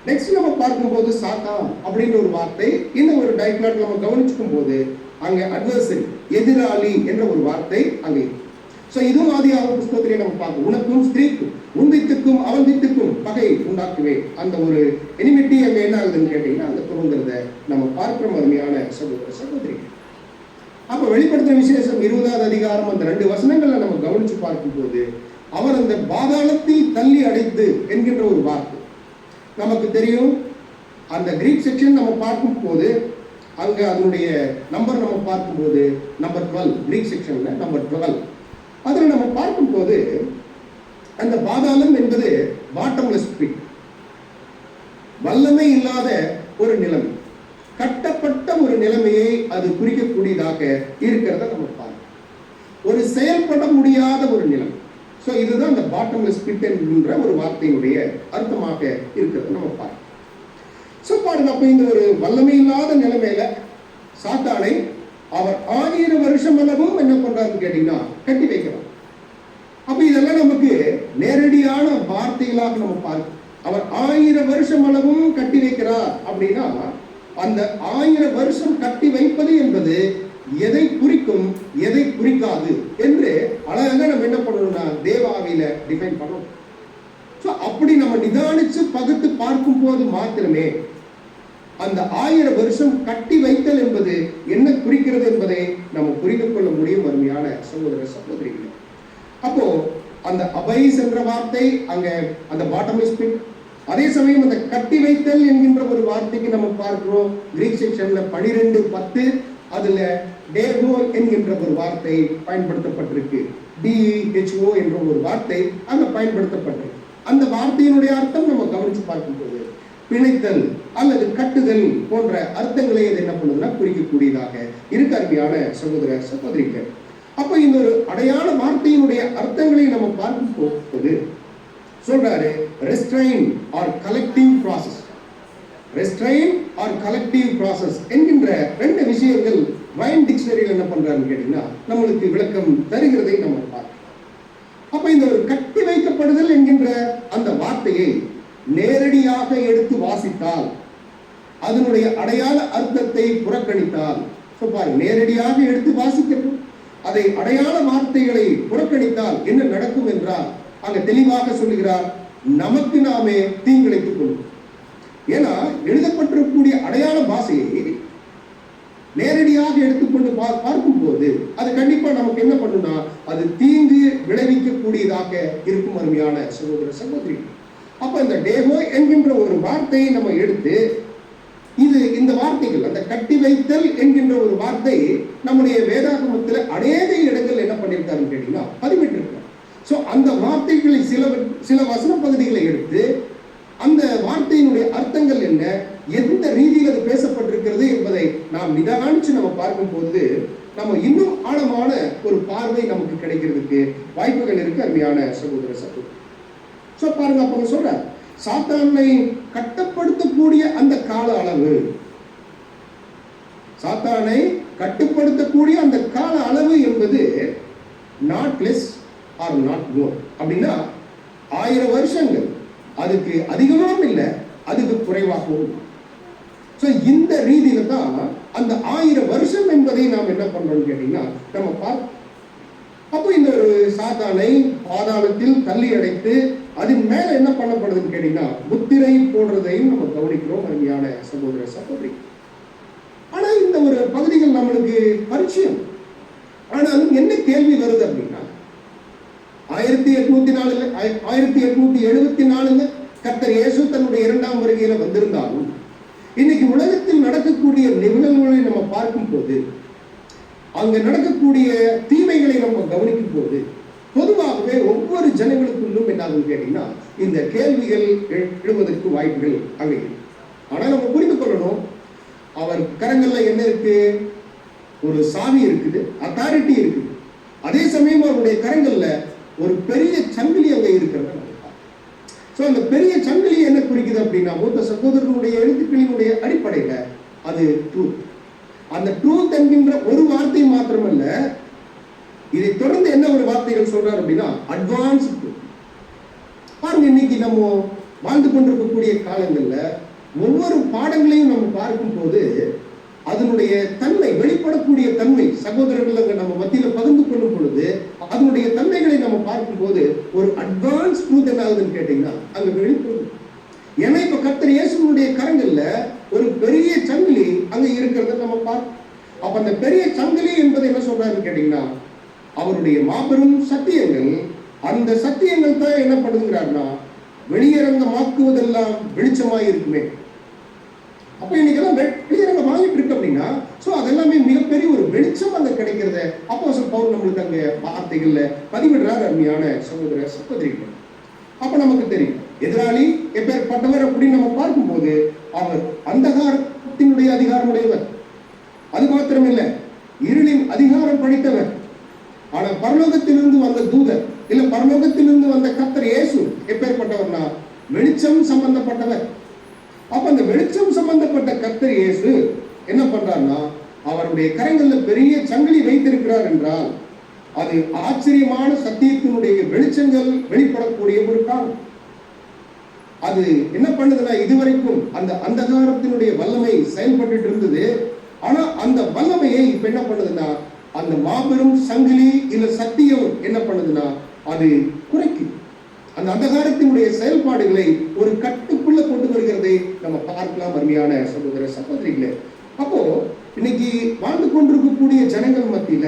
நெக்ஸ்ட் நம்ம பார்க்கும்போது சாத்தான் அப்படின்ற ஒரு வார்த்தை இந்த ஒரு டைக்லாட் நம்ம கவனிச்சுக்கும் போது அங்க அட்வர்சரி, எதிராளி என்ற ஒரு வார்த்தை அங்கே. ஸோ இதுவும் ஆதியாகம புஸ்தகத்திலே நம்ம பார்க்கணும். உனக்கும் ஸ்திரீக்கும் உன் வித்துக்கும் அவன் வித்துக்கும் பகை உண்டாக்குவேன். அந்த ஒரு எனிமிட்டி அங்க என்ன ஆகுதுன்னு கேட்டீங்கன்னா அந்த துவங்குறத நம்ம பார்க்கிற அருமையான சகோதர சகோதரி. அப்ப வெளிப்படுத்தின விசேஷம் 20வது அதிகாரம் அந்த 2 வசனங்கள்ல நம்ம கவனிச்சு பார்க்கும் போது அவர் அந்த பாதாளத்தில் தள்ளி அடைத்து என்கின்ற ஒரு வார்த்தை நமக்கு தெரியும். அந்த கிரீக் செக்ஷன் நம்ம பார்க்கும் போது அங்க அதனுடைய நம்பர் நம்ம பார்க்கும்போது நம்பர் 12, கிரீக் செக்ஷன்ல நம்பர் 12. அதில் நம்ம பார்க்கும் போது அந்த பாதாளம் என்பது பாட்டம்லெஸ் பிட், வல்லமை இல்லாத ஒரு நிலைமை, கட்டப்பட்ட ஒரு நிலைமையை அது குறிக்கக்கூடியதாக இருக்கிறத நம்ம பார்க்கணும். ஒரு செயல்பட முடியாத ஒரு நிலைமை. ஸோ இதுதான் அந்த பாட்டம்லெஸ் பிட் என்கின்ற ஒரு வார்த்தையினுடைய அர்த்தமாக இருக்கிறத நம்ம பார்க்கணும். ஸோ பாருங்க, அப்ப இந்த ஒரு வல்லமை இல்லாத நிலைமையில சாத்தானை அவர் 1000 வருஷம் அளவும் என்ன பண்றாருன்னு கேட்டீங்கன்னா கட்டி வைக்கிறார். அப்ப இதெல்லாம் நமக்கு நேரடியான வார்த்தைகளாக நம்ம பார்க்கிறோம். அவர் 1000 வருஷம் அளவும் கட்டி வைக்கிறார் அப்படின்னா அந்த 1000 வருஷம் கட்டி வைப்பது என்பது எதை குறிக்கும், எதை குறிக்காது என்று அழகாக நம்ம என்ன பண்ணணும்னா தேவாவியில டிஃபைன் பண்ணணும். அப்படி நம்ம நிதானிச்சு பகுத்து பார்க்கும் போது மாத்திரமே அந்த 1000 வருஷம் கட்டி வைத்தல் என்பது என்ன குறிக்கிறது என்பதை நம்ம புரிந்து கொள்ள முடியும். அருமையான சகோதர சகோதரிகளே, அப்போ அந்த அபைஸ் என்ற வார்த்தை அங்க அந்த பாட்டம்லெஸ் பிட், அதே சமயம் அந்த கட்டி வைத்தல் என்கின்ற ஒரு வார்த்தைக்கு நம்ம பார்க்கிறோம் கிரீக் செக்ஷன்ல 12:10 அதுல டேகோ என்கின்ற ஒரு வார்த்தை பயன்படுத்தப்பட்டிருக்கு. DEHO என்ற ஒரு வார்த்தை அங்க பயன்படுத்தப்பட்டிருக்கு. அந்த வார்த்தையினுடைய அர்த்தம் நம்ம கவனிச்சு பார்க்கும்போது பிணைத்தல் அல்லது கட்டுதல் போன்ற அர்த்தங்களை இது என்ன பண்ணுதுன்னா குறிக்கக்கூடியதாக இருக்கு. அருமையான சகோதர சகோதரிகள், அப்ப இந்த ஒரு அடையாள வார்த்தையினுடைய அர்த்தங்களை நம்ம பார்க்கும் போது சொல்றாரு restrain or collective process. Restrain or collective process என்கின்ற 2 விஷயங்கள் வைன் டிக்ஷனரியில் என்ன பண்றாருன்னு கேட்டீங்கன்னா நம்மளுக்கு விளக்கம் தருகிறதை நம்ம பார்க்கலாம். அப்ப இந்த ஒரு கட்டி வைக்கப்படுதல் என்கின்ற அந்த வார்த்தையை நேரடியாக எடுத்து வாசித்தால், அதனுடைய அடையாள அர்த்தத்தை புறக்கணித்தால், பாருங்க, நேரடியாக எடுத்து வாசிக்கிறது, அதை அடையாள வார்த்தைகளை புறக்கணித்தால் என்ன நடக்கும் என்றால் அங்க தெளிவாக சொல்லுகிறார், நமக்கு நாமே தீங்கிழைத்துக் கொள்ளும். ஏன்னா எழுதப்பட்டிருக்கக்கூடிய அடையாள பாஷையை நேரடியாக எடுத்துக்கொண்டு பார்க்கும் போது அது கண்டிப்பா நமக்கு என்ன பண்ணுனா அது தீங்கு விளைவிக்கக்கூடியதாக இருக்கும். அருமையான சகோதர சகோதரி, அப்ப இந்த டேகோ என்கின்ற ஒரு வார்த்தையை நம்ம எடுத்து இந்த வார்த்தைகள் அந்த கட்டி வைத்தல் என்கின்ற ஒரு வார்த்தை நம்முடைய வேதாகமத்தில் அநேக இடங்கள் என்ன பண்ணியிருக்காருன்னு கேட்டீங்கன்னா பதிவிட்டிருக்காரு. அந்த வார்த்தைகளை சில வசன பகுதிகளை எடுத்து அந்த வார்த்தையினுடைய அர்த்தங்கள் என்ன, எந்த ரீதியில் அது பேசப்பட்டிருக்கிறது என்பதை நாம் நிதானிச்சு நம்ம பார்க்கும் போது நம்ம இன்னும் ஆழமான ஒரு பார்வை நமக்கு கிடைக்கிறதுக்கு வாய்ப்புகள் இருக்கு. அருமையான சகோதர சகோதரி, பாருங்க, அப்ப சொல்ற சாத்தானை கட்டுப்படுத்தக்கூடிய அந்த கால அளவு, சாத்தானை கட்டுப்படுத்தக்கூடிய அந்த கால அளவு என்பது not less or not more. அப்படின்னா 1000 வருஷங்கள், அதுக்கு அதிகமாகவும் இல்லை, அதுக்கு குறைவாகவும். இந்த ரீதியில தான் அந்த 1000 வருஷம் என்பதை நாம் என்ன பண்றோம்னு கேட்டீங்கன்னா நம்ம பார்ப்போம். அப்போ இந்த ஒரு சாத்தானை பாதாளத்தில் தள்ளி அடைத்து அதன் மேல என்ன பண்ணப்படுதுன்னு கேட்டீங்கன்னா முத்திரை போடுறதையும் நம்ம கவனிக்கிறோம். அருமையான சகோதர சகோதரி, ஆனா இந்த ஒரு பகுதிகள் நம்மளுக்கு பரிச்சயம். ஆனாலும் என்ன கேள்வி வருது அப்படின்னா 1874 கர்த்தர் இயேசு தன்னுடைய 2ஆம் வருகையில வந்திருந்தாலும் இன்னைக்கு உலகத்தில் நடக்கக்கூடிய நிகழ்வுகளை நம்ம பார்க்கும் போது, அங்க நடக்கக்கூடிய தீமைகளை நம்ம கவனிக்கும் போது பொதுவாகவே ஒவ்வொரு ஜனங்களுக்குள்ளும் என்ன ஆகும் கேட்டீங்கன்னா இந்த கேள்விகள் எழுவதற்கு வாய்ப்புகள் அங்கே இருக்கு. ஆனா நம்ம புரிந்து கொள்ளணும், அவர் கரங்கள்ல என்ன இருக்கு, ஒரு சாவி இருக்குது, அத்தாரிட்டி இருக்குது. அதே சமயம் அவருடைய கரங்கள்ல ஒரு பெரிய சங்கிலி அங்க இருக்கிறது. அந்த பெரிய சங்கிலி என்ன குறிக்குது அப்படின்னா மூத்த சகோதரனுடைய எழுத்துக்களினுடைய அடிப்படையில அது ட்ரூத். அந்த ட்ரூத் என்கின்ற ஒரு வார்த்தை மாத்திரமல்ல, இதை தொடர்ந்து என்ன ஒரு வார்த்தைகள் சொல்றாரு அப்படின்னா அட்வான்ஸ் ட்ரூத். பாருங்க, இன்னைக்கு நம்ம வாழ்ந்து கொண்டிருக்கக்கூடிய காலங்கள்ல ஒவ்வொரு பாடங்களையும் நம்ம பார்க்கும் போது அதனுடைய தன்மை, வெளிப்படக்கூடிய தன்மை சகோதரர்கள் நம்ம மத்தியில பகிர்ந்து கொள்ளும் பொழுது அதனுடைய தன்மைகளை நம்ம பார்க்கும் போது ஒரு அட்வான்ஸ் ட்ரூத் என்ன ஆகுதுன்னு கேட்டீங்கன்னா அங்க வெளிப்படும். ஏன்னா இப்ப கர்த்தர் இயேசுவினுடைய கரங்கள்ல ஒரு பெரிய சங்கிலி அங்க இருக்கிறத நம்ம பார்ப்போம். அப்ப அந்த பெரிய சங்கிலி என்பதை என்ன சொல்றாருன்னு கேட்டீங்கன்னா அவருடைய மாபெரும் சத்தியங்கள், அந்த சத்தியங்கள் தான் என்ன பண்ணுங்கிறாருன்னா வெளியரங்கமாக்குவதெல்லாம் வெளிச்சமாய் இருக்குமே. அப்ப இன்னைக்கெல்லாம் வெளியரங்கம் வாங்கிட்டு இருக்கு அப்படின்னா அதெல்லாமே மிகப்பெரிய ஒரு வெளிச்சம் அங்க கிடைக்கிறத அப்போஸ்தலன் பவுல் நம்மளுக்கு அங்க வார்த்தைகள்ல பதிவிடுறார். அருமையான சகோதர சகோதரிகள், அப்ப நமக்கு தெரியும் எதிராளி எப்பேற்பட்டவர் அப்படின்னு நம்ம பார்க்கும்போது அவர் அந்தகாரத்தினுடைய அதிகாரம் உடையவர். அது மாத்திரமில்லை, இருளின் அதிகாரம் படைத்தவர். ஆனா பரலோகத்திலிருந்து வந்த தூதர் இல்ல பரலோகத்திலிருந்து வந்த கர்த்தர் இயேசு எப்பேற்பட்டவர்னா வெளிச்சம் சம்பந்தப்பட்டவர். அப்ப அந்த வெளிச்சம் சம்பந்தப்பட்ட கர்த்தர் இயேசு என்ன பண்றாருன்னா, அவருடைய கரங்கள்ல பெரிய சங்கிலி வைத்திருக்கிறார் என்றால் அது ஆச்சரியமான சத்தியத்தினுடைய வெளிச்சங்கள் வெளிப்படக்கூடிய ஒரு காலம். அது என்ன பண்ணுதுன்னா, இதுவரைக்கும் அந்த அந்தகாரத்தினுடைய வல்லமை செயல்பட்டு இருந்தது. ஆனா அந்த வல்லமையை இப்ப என்ன பண்ணுதுன்னா, அந்த மாபெரும் சங்கிலி இல்ல சத்தியம் என்ன பண்ணுதுன்னா, அது குறைக்கும். அந்த அந்தகாரத்தினுடைய செயல்பாடுகளை ஒரு கட்டுக்குள்ள கொண்டு வருகிறதை நம்ம பார்க்கலாம் அருமையான சகோதர சகோதரிகளே. அப்போ இன்னைக்கு வாழ்ந்து கொண்டிருக்கக்கூடிய ஜனங்கள் மத்தியில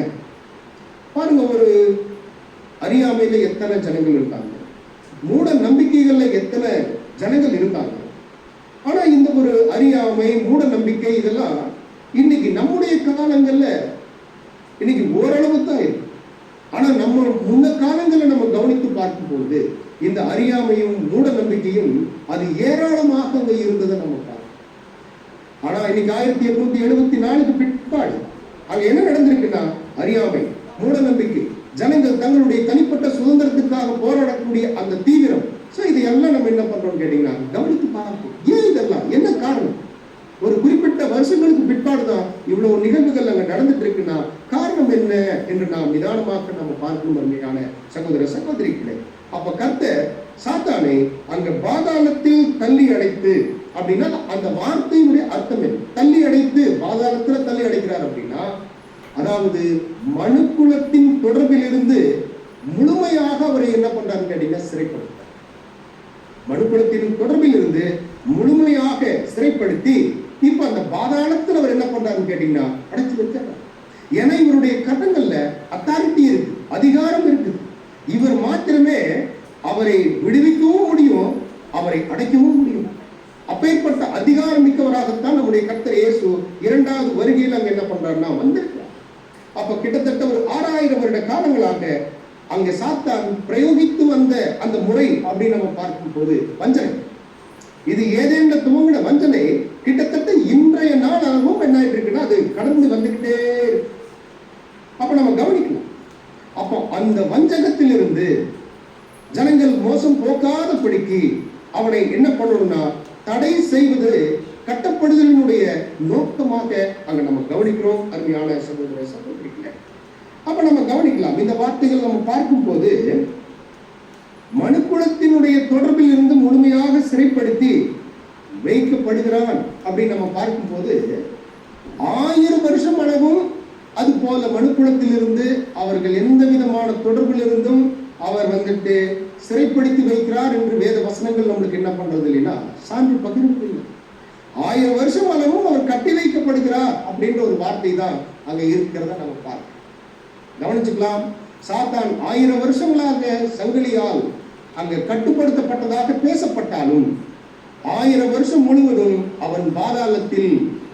பாருங்க, ஒரு அறியாமையில எத்தனை ஜனங்கள் இருக்காங்க, மூட நம்பிக்கைகள்ல எத்தனை ஜனங்கள் இருக்காங்க. ஆனா இந்த ஒரு அறியாமை, மூட நம்பிக்கை இதெல்லாம் இன்னைக்கு நம்முடைய காலங்கள்ல இன்னைக்கு ஓரளவு தான் இருக்கு. ஆனா நம்ம முன்ன காலங்களில் நம்ம கவனித்து பார்க்கும் பொழுது இந்த அறியாமையும் மூட நம்பிக்கையும் அது ஏராளமாக அங்க இருந்ததை நம்ம பார்க்கணும். ஆனா இன்னைக்கு 1874 பிற்பாடு அங்க என்ன நடந்திருக்குன்னா, அறியாமை, மூட நம்பிக்கை, ஜனங்கள் தங்களுடைய தனிப்பட்ட சுதந்திரத்துக்காக போராடக்கூடிய அந்த தீவிரம். இதையெல்லாம் நம்ம என்ன பண்றோம் கேட்டீங்கன்னா, கவனித்து பார்ப்போம். ஏன் இதெல்லாம் என்ன காரணம்? ஒரு குறிப்பிட்ட வருஷங்களுக்கு பிற்பாடுதான் இவ்வளவு நிகழ்வுகள் அங்க நடந்துட்டு இருக்குன்னா காரணம் என்ன என்று நாம் நிதானமாக நம்ம பார்க்கணும் அருமையான சகோதர சகோதரிகளே. அப்ப கர்த்தர் சாத்தானை அங்க பாதாளத்தில் தள்ளி அடைத்து, அப்படின்னா அந்த வார்த்தையினுடைய அர்த்தம் என்ன? தள்ளி அடைத்து, பாதாளத்துல தள்ளி அடைக்கிறார் அப்படின்னா, அதாவது மனுக்குலத்தின் தொடர்பில் இருந்து முழுமையாக அவரை என்ன பண்றாருன்னு கேட்டீங்கன்னா சிறைப்படுத்த, மனுக்குலத்தின் தொடர்பில் இருந்து முழுமையாக சிறைப்படுத்தி இப்ப அந்த பாதாளத்தில் அவர் என்ன பண்றாருன்னு கேட்டீங்கன்னா அடைச்சு வச்சார். ஏன்னா இவருடைய கட்டங்கள்ல அத்தாரிட்டி இருக்கு, அதிகாரம் இருக்குது. இவர் மாத்திரமே அவரை விடுவிக்கவும் முடியும், அவரை அடைக்கவும் முடியும். அப்பேற்பட்ட அதிகாரம் மிக்கவராகத்தான் நம்முடைய கர்த்தர் இயேசு இரண்டாவது வருகையில் அங்க என்ன பண்றாருன்னா வந்திருக்கிறார். அப்ப கிட்டத்தட்ட ஒரு 6000 வருட காலங்களாக அங்க சாத்தான் பிரயோகித்து வந்த அந்த முறை அப்படின்னு நம்ம பார்க்கும் போது வஞ்சனை, இது ஏதேன்ற துவங்கின வஞ்சனை கிட்டத்தட்ட இன்றைய நாள் அளவும் என்ன இருக்குன்னா அது கடந்து வந்துகிட்டே இருக்கு. அப்ப நம்ம கவனிக்கலாம். அப்போ அந்த வஞ்சகத்திலிருந்து ஜனங்கள் மோசம் போக்காதபடிக்கு அவனை என்ன பண்ணணும்னா தடை செய்வது கட்டப்படுதலினுடைய நோக்கமாக அங்க நம்ம கவனிக்கிறோம் அருமையான சகோதர சகோதரிகளே. அப்ப நம்ம கவனிக்கலாம், இந்த வார்த்தைகள் நம்ம பார்க்கும் போது மனுக்குலத்தினுடைய தொடர்பில் இருந்து முழுமையாக சிறைப்படுத்தி வைக்கப்படுகிறான் அப்படின்னு நம்ம பார்க்கும் போது 1000 வருஷம் அளவும் அது போல மனுக்குலத்தில் இருந்து அவர்கள் எந்த விதமான தொடர்பில் இருந்தும் அவர் வந்துட்டு சிறைப்படுத்தி வைக்கிறார் என்று வேத வசனங்கள் நம்மளுக்கு என்ன பண்றது இல்லைன்னா சான்று பகிர்ந்து இல்லை. 1000 வருஷம் அளவும் அவர் கட்டி வைக்கப்படுகிறார் அப்படின்ற ஒரு வார்த்தை தான் அங்க இருக்கிறத நம்ம பார்க்கலாம், கவனிச்சுக்கலாம். சாத்தான் 1000 வருஷங்களாக சங்கிலியால் அங்க கட்டுப்படுத்தப்பட்டதாக பேசப்பட்டாலும் 1000 வருஷம் முழுவதும் அவன் பாதாளத்தில்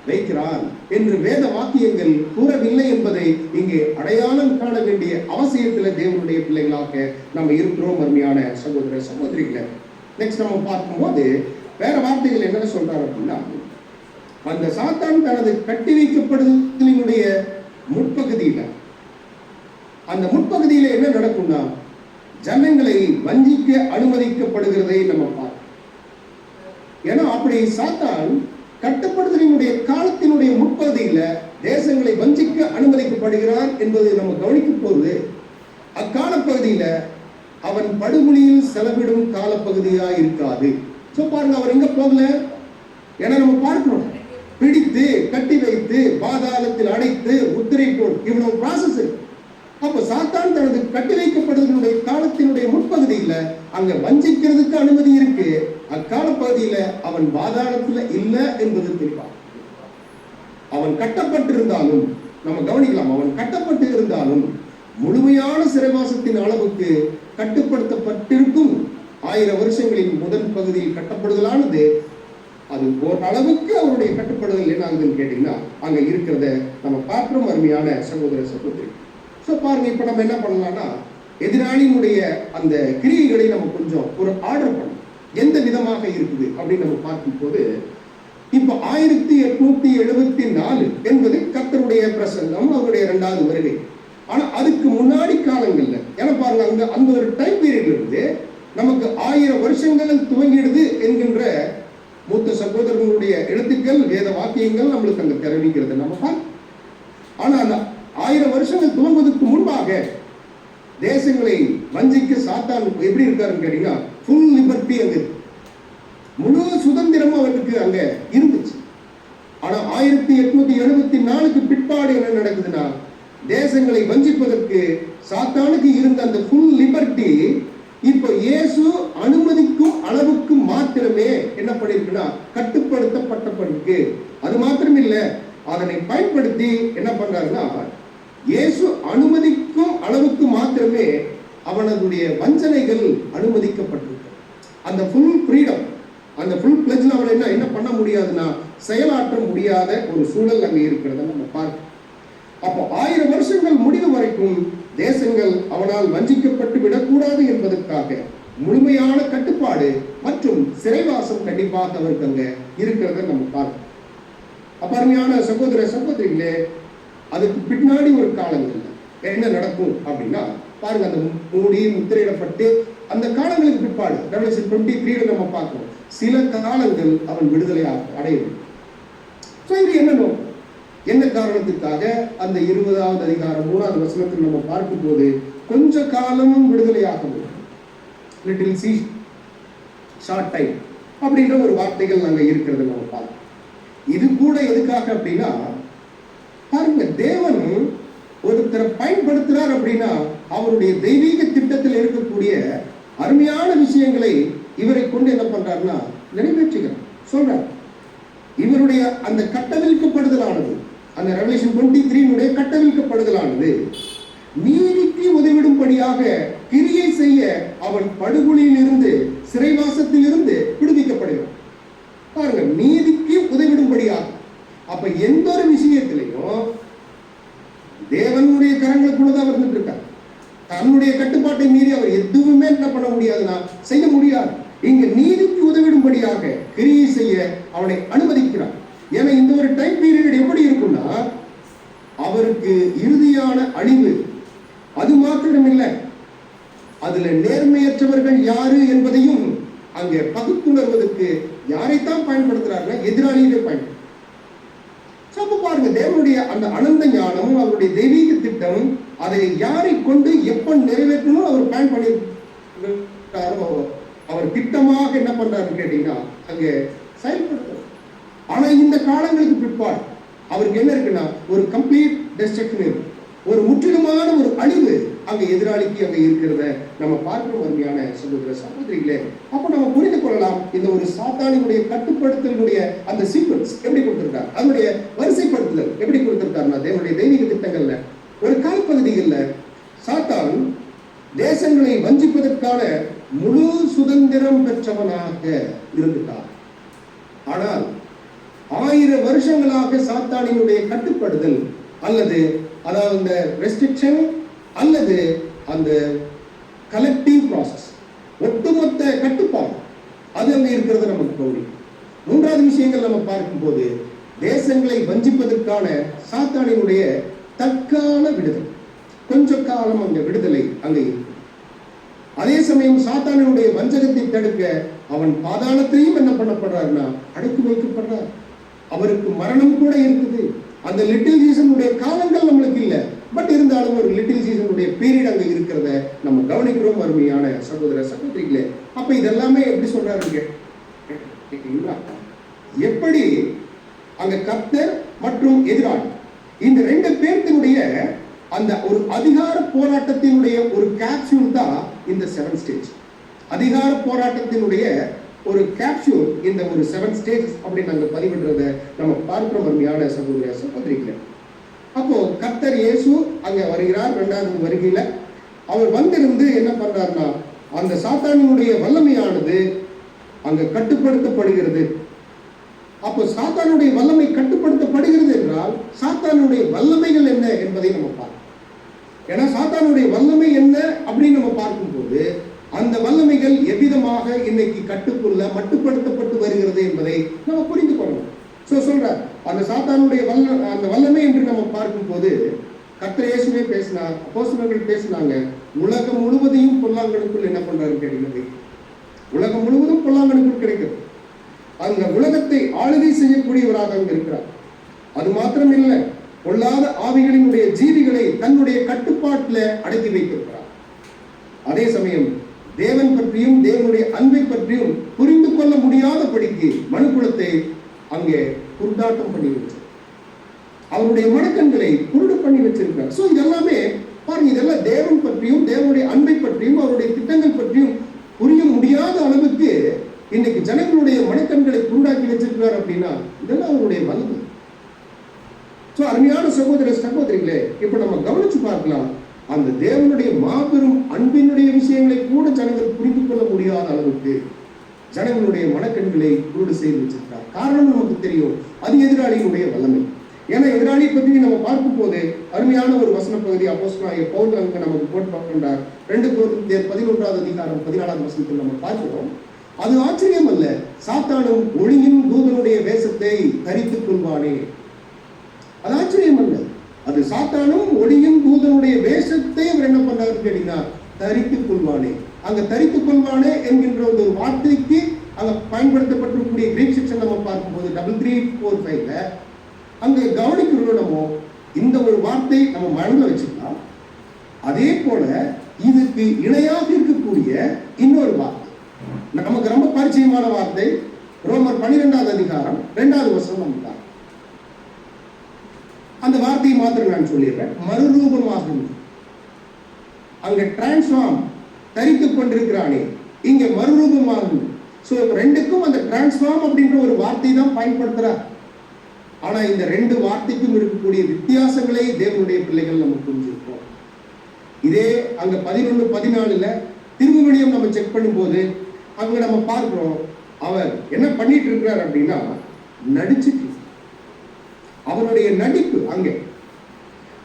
வைக்கிறான் என்று வேத வாக்கியங்கள் கூறவில்லை என்பதை இங்கே அடையாளம் காண வேண்டிய அவசியத்தில் தேவனுடைய பிள்ளைகளாக நம்ம இருக்கிறோம் அருமையான சகோதர சகோதரிகளை. நெக்ஸ்ட் நம்ம பார்க்கும்போது வேற வார்த்தைகள் என்ன சொல்றாரு அப்படின்னா, அந்த சாத்தான் தனது கட்டி வைக்கப்படுதலினுடைய முற்பகுதியில, அந்த முற்பகுதியில என்ன நடக்கும்னா ஜனங்களை வஞ்சிக்க அனுமதிக்கப்படுகிறதை நம்ம பார்க்கிறோம். ஏன்னா அப்படி சாத்தான் கட்டுப்படுதலினுடைய காலத்தினுடைய முற்பகுதியில தேசங்களை வஞ்சிக்க அனுமதிக்கப்படுகிறான் என்பதை நம்ம கவனிக்கும் போது அக்கால பகுதியில அவன் படுகொலியில் செலவிடும் காலப்பகுதியா இருக்காது. பாருங்க, அவர் எங்க போகல, ஏன்னா நம்ம பார்க்கிறோம், பிடித்து கட்டி வைத்து பாதாளத்தில் அடைத்து முத்திரை போல் இவ்வளவு ப்ராசஸ் இருக்கு. அப்ப சாத்தான் தனது கட்டி வைக்கப்படுவதனுடைய காலத்தினுடைய முற்பகுதியில அங்க வஞ்சிக்கிறதுக்கு அனுமதி இருக்கு. அக்கால பகுதியில அவன் பாதாளத்துல இல்ல என்பது தெரியும். அவன் கட்டப்பட்டிருந்தாலும் நம்ம கவனிக்கலாம், அவன் கட்டப்பட்டு இருந்தாலும் முழுமையான சிறைவாசத்தின் அளவுக்கு கட்டுப்படுத்தப்பட்டிருக்கும் 1000 வருஷங்களின் முதல் பகுதியில் கட்டப்படுதலானது அது ஓரளவுக்கு அவருடைய கட்டுப்படுதல் என்ன ஆகுதுன்னு கேட்டீங்கன்னா அங்க இருக்கிறத நம்ம பார்க்கிறோம் அருமையான சகோதர சகோதரி. பாருங்க, இப்ப நம்ம என்ன பண்ணலாம்னா எதிராளியினுடைய அந்த கிரியைகளை நம்ம கொஞ்சம் ஒரு ஆர்டர் பண்ணணும், எந்த விதமாக இருக்குது அப்படின்னு நம்ம பார்க்கும் போது இப்ப 1874 என்பது கர்த்தருடைய பிரசங்கம், அவருடைய 2வது வருகை. ஆனா அதுக்கு முன்னாடி காலங்கள்ல ஏன்னா பாருங்க அந்த ஒரு டைம் பீரியட்ல இருந்து நமக்கு 1000 வருஷங்கள் துவங்கிடுது என்கின்ற மூத்த சகோதரர்களுடைய எழுத்துக்கள், வேத வாக்கியங்கள் நம்மளுக்கு அங்க தெரிவிக்கிறது நம்ம பார்க்க. ஆனா அந்த 1000 வருஷங்கள் துவங்குவதற்கு முன்பாக தேசங்களை வஞ்சிக்க சாத்தான் எப்படி இருக்காருன்னு கேட்டீங்கன்னா, ஃபுல் லிபர்ட்டி அங்க இருக்கு. முழு சுதந்திரமும் அவருக்கு அங்க இருந்துச்சு. ஆனா 1874க்கு பிற்பாடு என்ன நடக்குதுன்னா, தேசங்களை வஞ்சிப்பதற்கு சாத்தானுக்கு இருந்த அந்த ஃபுல் லிபர்ட்டி இப்ப இயேசு அனுமதிக்கும் அளவுக்கு மாத்திரமே என்ன பண்ணிருக்குன்னா கட்டுப்படுத்தப்பட்டப்பட்டிருக்கு. அது மாத்திரம் இல்ல, அதனை பயன்படுத்தி என்ன பண்றாருன்னா, இயேசு அனுமதிக்கும் அளவுக்கு மாத்திரமே அவனுடைய வஞ்சனைகள் அனுமதிக்கப்பட்டிருக்கு. அந்த ஃபுல் ஃப்ரீடம், அந்த ஃபுல் பிளட்ஜ்ல அவன் என்ன பண்ண முடியாதுன்னா செயலாற்ற முடியாத ஒரு சூழல் அங்க இருக்கிறத நம்ம பார்க்கிறோம். அப்போ 1000 வருஷங்கள் முடிவு வரைக்கும் தேசங்கள் அவனால் வஞ்சிக்கப்பட்டு விடக்கூடாது என்பதற்காக முழுமையான கட்டுப்பாடு மற்றும் சிறைவாசம் கண்டிப்பாக அவருக்கு அங்க இருக்கிறத நம்ம பார்க்கிறோம். அருமையான சகோதர சகோதரிகளே, அதுக்கு பின்னாடி ஒரு காலங்கள் என்ன நடக்கும் அப்படின்னா பாருங்க, அந்த மூடி முத்திரையிடப்பட்டு அந்த காலங்களுக்கு பிற்பாடு ரெவலேஷன் 23 நம்ம பார்க்கிறோம், சில காலங்கள் அவன் விடுதலை அடையும். இது என்ன என்ன காரணத்துக்காக அந்த 20வது அதிகாரம் 3வது வசனத்தில் நம்ம பார்க்கும் போது கொஞ்ச காலமும் விடுதலையாக லிட்டில் சி ஷார்ட் டைம் அப்படின்ற ஒரு வார்த்தைகள் அங்க இருக்கிறது நம்ம பார்க்கிறோம். இது கூட எதுக்காக அப்படின்னா பாருங்க, தேவன் ஒருத்தரை பயன்படுத்துறார் அப்படின்னா அவருடைய தெய்வீக திட்டத்தில் இருக்கக்கூடிய அருமையான விஷயங்களை இவரை கொண்டு என்ன பண்றாருன்னா நிறைவேற்றுகிறார். சொல்றார், இவருடைய அந்த கட்டவிழ்க்கப்படுதலானது, அந்த ரெவலேஷன் 23 கட்டவிழ்க்கப்படுதலானது நீதிக்கு உதவிடும்படியாக கிரியை செய்ய அவன் படுகொலியில் இருந்து சிறைவாசத்தில் இருந்து விடுவிக்கப்படுகிறான். பாருங்க, நீதிக்கு உதவிடும்படியாக. அப்ப எந்த ஒரு விஷயத்திலையும் தேவனுடைய கரங்களுக்குள்ளதான் வந்துட்டு இருக்கார். தன்னுடைய கட்டுப்பாட்டை மீறி அவர் எதுவுமே என்ன பண்ண முடியாதுன்னா செய்ய முடியாது. இங்க நீதிக்கு உதவிடும்படியாக கிரியை செய்ய அவனை அனுமதிக்கிறார். ஏன்னா இந்த ஒரு டைம் பீரியட் எப்படி இருக்கும்னா அவருக்கு இறுதியான அழிவு. அது மாத்திரம் இல்லை, அதுல நேர்மையற்றவர்கள் யாரு என்பதையும் அங்கே பகுத்துணர்வதற்கு யாரைத்தான் பயன்படுத்துறாருன்னா எதிராளியை பயன்படுத்த. பாருங்க, தேவனுடைய அந்த அனந்த ஞானம், அவருடைய தெய்வீக திட்டம், அதை யாரை கொண்டு எப்ப நிறைவேற்றணும் அவர் பிளான் பண்ணிருக்காரோ அவர் திட்டமாக என்ன பண்றாருன்னு கேட்டீங்கன்னா அங்கே செயல்படுத்த. ஆனா இந்த காலங்களுக்கு பிற்பாடு அவருக்கு என்ன இருக்குன்னா ஒரு கம்ப்ளீட் டெஸ்ட்ரக்ஷன் இருக்கு, ஒரு முற்றிலுமான ஒரு அழிவு அங்க எதிராளிக்கு அங்க இருக்கிறத நம்ம பார்க்கிறோம். அருமையான சகோதர சகோதரிகளே, அப்ப நம்ம புரிந்து கொள்ளலாம் இந்த ஒரு சாத்தானினுடைய கட்டுப்படுத்தலுடைய அந்த சீக்வன்ஸ் எப்படி கொடுத்திருக்காரு, அதனுடைய வரிசைப்படுத்தல் எப்படி கொடுத்திருக்காருன்னா தேவனுடைய தெய்வீக திட்டங்கள்ல ஒரு காலப்பகுதிகளில் சாத்தான் தேசங்களை வஞ்சிப்பதற்கான முழு சுதந்திரம் பெற்றவனாக இருந்துட்டார். ஆனால் 1000 வருஷங்களாக சாத்தானினுடைய கட்டுப்படுதல் அல்லது அதாவது இந்த ரெஸ்ட்ரிக்ஷன் அல்லது அந்த கலெக்டிவ் ப்ராசஸ், ஒட்டுமொத்த கட்டுப்பாடு அது அங்க இருக்கிறது நமக்கு கவனிக்கும். 3வது விஷயங்கள் நம்ம பார்க்கும்போது தேசங்களை வஞ்சிப்பதற்கான சாத்தானினுடைய தற்கால விடுதலை, கொஞ்ச காலம் அந்த விடுதலை அங்கே இருக்கு. அதே சமயம் சாத்தானினுடைய வஞ்சகத்தை தடுக்க அவன் பாதாளத்தையும் என்ன பண்ணப்படுறாருன்னா அடக்கி வைக்கப்படுறார். அவருக்கு மரணம் கூட இருக்குது. அந்த லிட்டில் சீசனுடைய காலங்கள் நம்மளுக்கு இல்லை, பட் இருந்தாலும் ஒரு லிட்டில் சீசனுடைய பீரியட் அங்க இருக்கிறத நம்ம கவனிக்கிறோம். அருமையான சகோதர சகோதரிகளே, அப்ப இதெல்லாமே எப்படி சொல்றாரு, எப்படி அங்க கர்த்தர் மற்றும் எதிராளி இந்த 2 பேர்த்தினுடைய அந்த ஒரு அதிகார போராட்டத்தினுடைய ஒரு கேப்சூல் தான் இந்த 7 ஸ்டேஜ். அதிகார போராட்டத்தினுடைய ஒரு கேப்சூல் இந்த ஒரு 7 ஸ்டேஜ் அப்படின்னு நாங்கள் பதிவிடுறத நம்ம பார்க்கிறோம். அருமையான சகோதர சகோதரிகளே, அப்போ கர்த்தர் இயேசு அங்க வருகிறார். 2வது வருகையில அவர் வந்திருந்து என்ன பண்றாருன்னா அந்த சாத்தானினுடைய வல்லமையானது அங்க கட்டுப்படுத்தப்படுகிறது. அப்போ சாத்தானுடைய வல்லமை கட்டுப்படுத்தப்படுகிறது என்றால் சாத்தானுடைய வல்லமைகள் என்ன என்பதை நம்ம பார்க்கணும். ஏன்னா சாத்தானுடைய வல்லமை என்ன அப்படின்னு நம்ம பார்க்கும்போது அந்த வல்லமைகள் எவ்விதமாக இன்னைக்கு கட்டுக்குள்ள மட்டுப்படுத்தப்பட்டு வருகிறது என்பதை நம்ம புரிந்து கொள்ளணும். சொல்ற அந்த சாத்தானுடைய அந்த வல்லமை என்று நம்ம பார்க்கும்போது கர்த்தர் இயேசுவே பேசினார், அப்போஸ்தலர்கள் பேசினாங்க, உலகம் முழுவதையும் பொல்லாங்கனுக்குள் என்ன பண்றாரு கிடைக்கிறது, உலகம் முழுவதும் பொல்லாங்கனுக்குள் கிடைக்கிறது. அந்த உலகத்தை ஆளுகை செய்யக்கூடியவராக அங்கு இருக்கிறார். அது மாத்திரம் இல்லை, பொல்லாத ஆவிகளினுடைய ஜீவிகளை தன்னுடைய கட்டுப்பாட்டில் அடக்கி வைத்திருக்கிறார். அதே சமயம் தேவன் பற்றியும் தேவனுடைய அன்பை பற்றியும் புரிந்து கொள்ள முடியாதபடிக்கு மனுக்குலத்தை அங்கே குருடாட்டம் பண்ணி வச்சிருக்கிறார். அவருடைய மனக்கண்களை குருடு பண்ணி வச்சிருக்கிறார். சோ இதெல்லாமே பாருங்க, இதெல்லாம் தேவன் பற்றியும் தேவனுடைய அன்பை பற்றியும் அவருடைய திட்டங்கள் பற்றியும் புரிய முடியாத அளவுக்கு இன்னைக்கு ஜனங்களுடைய மனக்கண்களை குருடாக்கி வச்சிருக்கிறார். அப்படின்னா இதெல்லாம் அவருடைய வல்லமை. சோ அருமையான சகோதர சகோதரிகளே, இப்ப நம்ம கவனிச்சு பார்க்கலாம், அந்த தேவனுடைய மாபெரும் அன்பினுடைய விஷயங்களை கூட ஜனங்கள் புரிந்து கொள்ள முடியாத அளவுக்கு ஜனங்களுடைய மனக்கண்களை குருடு செய்து வச்சிருக்கிறார். காரணம் நமக்கு தெரியும், அது எதிராளியினுடைய வல்லமை. ஏன்னா எதிராளி பற்றி நம்ம பார்க்கும் போது அருமையான ஒரு வசன பகுதி அப்போஸ்தலனாகிய பவுல் அங்க நமக்கு போட்டு பார்க்கின்றார். 2 கொரிந்தியர் 11வது அதிகாரம் 14வது வசனத்தில் நம்ம பார்க்கிறோம். அது ஆச்சரியம் அல்ல, சாத்தானும் ஒளியின் தூதனுடைய வேஷத்தை தரித்துக் கொள்வானே. அது ஆச்சரியம் அல்ல, அது சாத்தானும் ஒளியின் தூதனுடைய வேஷத்தை அவர் என்ன பண்ணாரு கேட்டீங்கன்னா தரித்துக் கொள்வானே. அங்க தரித்துக் கொள்வானே என்கின்ற ஒரு வார்த்தைக்கு அங்க பயன்படுத்தப்பட்டிருக்கக்கூடிய கிரீக் செக்ஷன் நம்ம பார்க்கும்போது 3345ல அங்க கவனிக்கிறோம். நம்ம இந்த ஒரு வார்த்தை நம்ம மனதில் வச்சுக்கலாம். அதே போல இதுக்கு இணையாக இருக்கக்கூடிய இன்னொரு வார்த்தை நமக்கு ரொம்ப பரிச்சயமான வார்த்தை, ரோமர் 12வது அதிகாரம் 2வது வசனம். நம்ம அந்த வார்த்தையை மாத்திரம் நான் சொல்லிடுறேன். மறுரூபமாகும். அங்க டிரான்ஸ்ஃபார்ம் தரித்துக் கொண்டிருக்கிறானே, இங்க மறுரூபமாகும். சோ ரெண்டுக்கும் அந்த டிரான்ஸ்ஃபார்ம் அப்படின்ற ஒரு வார்த்தை தான் பயன்படுத்துறார். ஆனா இந்த 2 வார்த்தைக்கும் இருக்கக்கூடிய வித்தியாசங்களை தேவனுடைய பிள்ளைகள் நம்ம புரிஞ்சிருக்கோம். இதே அங்க 11-14ல திருவிவிலியம் நம்ம செக் பண்ணும்போது அங்க நம்ம பார்க்கிறோம், அவர் என்ன பண்ணிட்டு இருக்கிறார் அப்படின்னா நடிச்சுட்டு அவருடைய நடிப்பு அங்கே.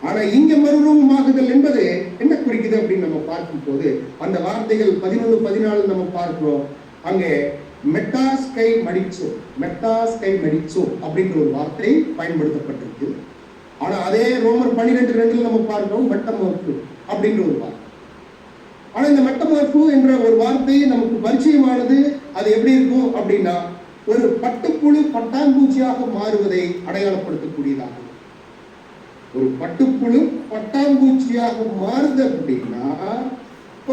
ஆனா இங்க மறுரூபமாகுதல் என்பது என்ன குறிக்குது அப்படின்னு நம்ம பார்க்கும் போது அந்த வார்த்தைகள் 11-14 நம்ம பார்க்கிறோம். அங்கே மெட்டாஸ்கை மடிச்சோ, மெட்டாஸ்கை மடிச்சோ அப்படின்ற ஒரு வார்த்தை பயன்படுத்தப்பட்டிருக்கு. ஆனா அதே ரோமர் 12:2 நம்ம பார்க்கிறோம் மெட்டமார்பு அப்படின்ற ஒரு வார்த்தை. ஆனா இந்த மெட்டமார்பு என்ற ஒரு வார்த்தை நமக்கு பரிச்சயமானது. அது எப்படி இருக்கும் அப்படின்னா ஒரு பட்டுப்புழு பட்டாம்பூச்சியாக மாறுவதை அடையாளப்படுத்தக்கூடியதாக. ஒரு பட்டுப்புழு பட்டாம்பூச்சியாக மாறுது அப்படின்னா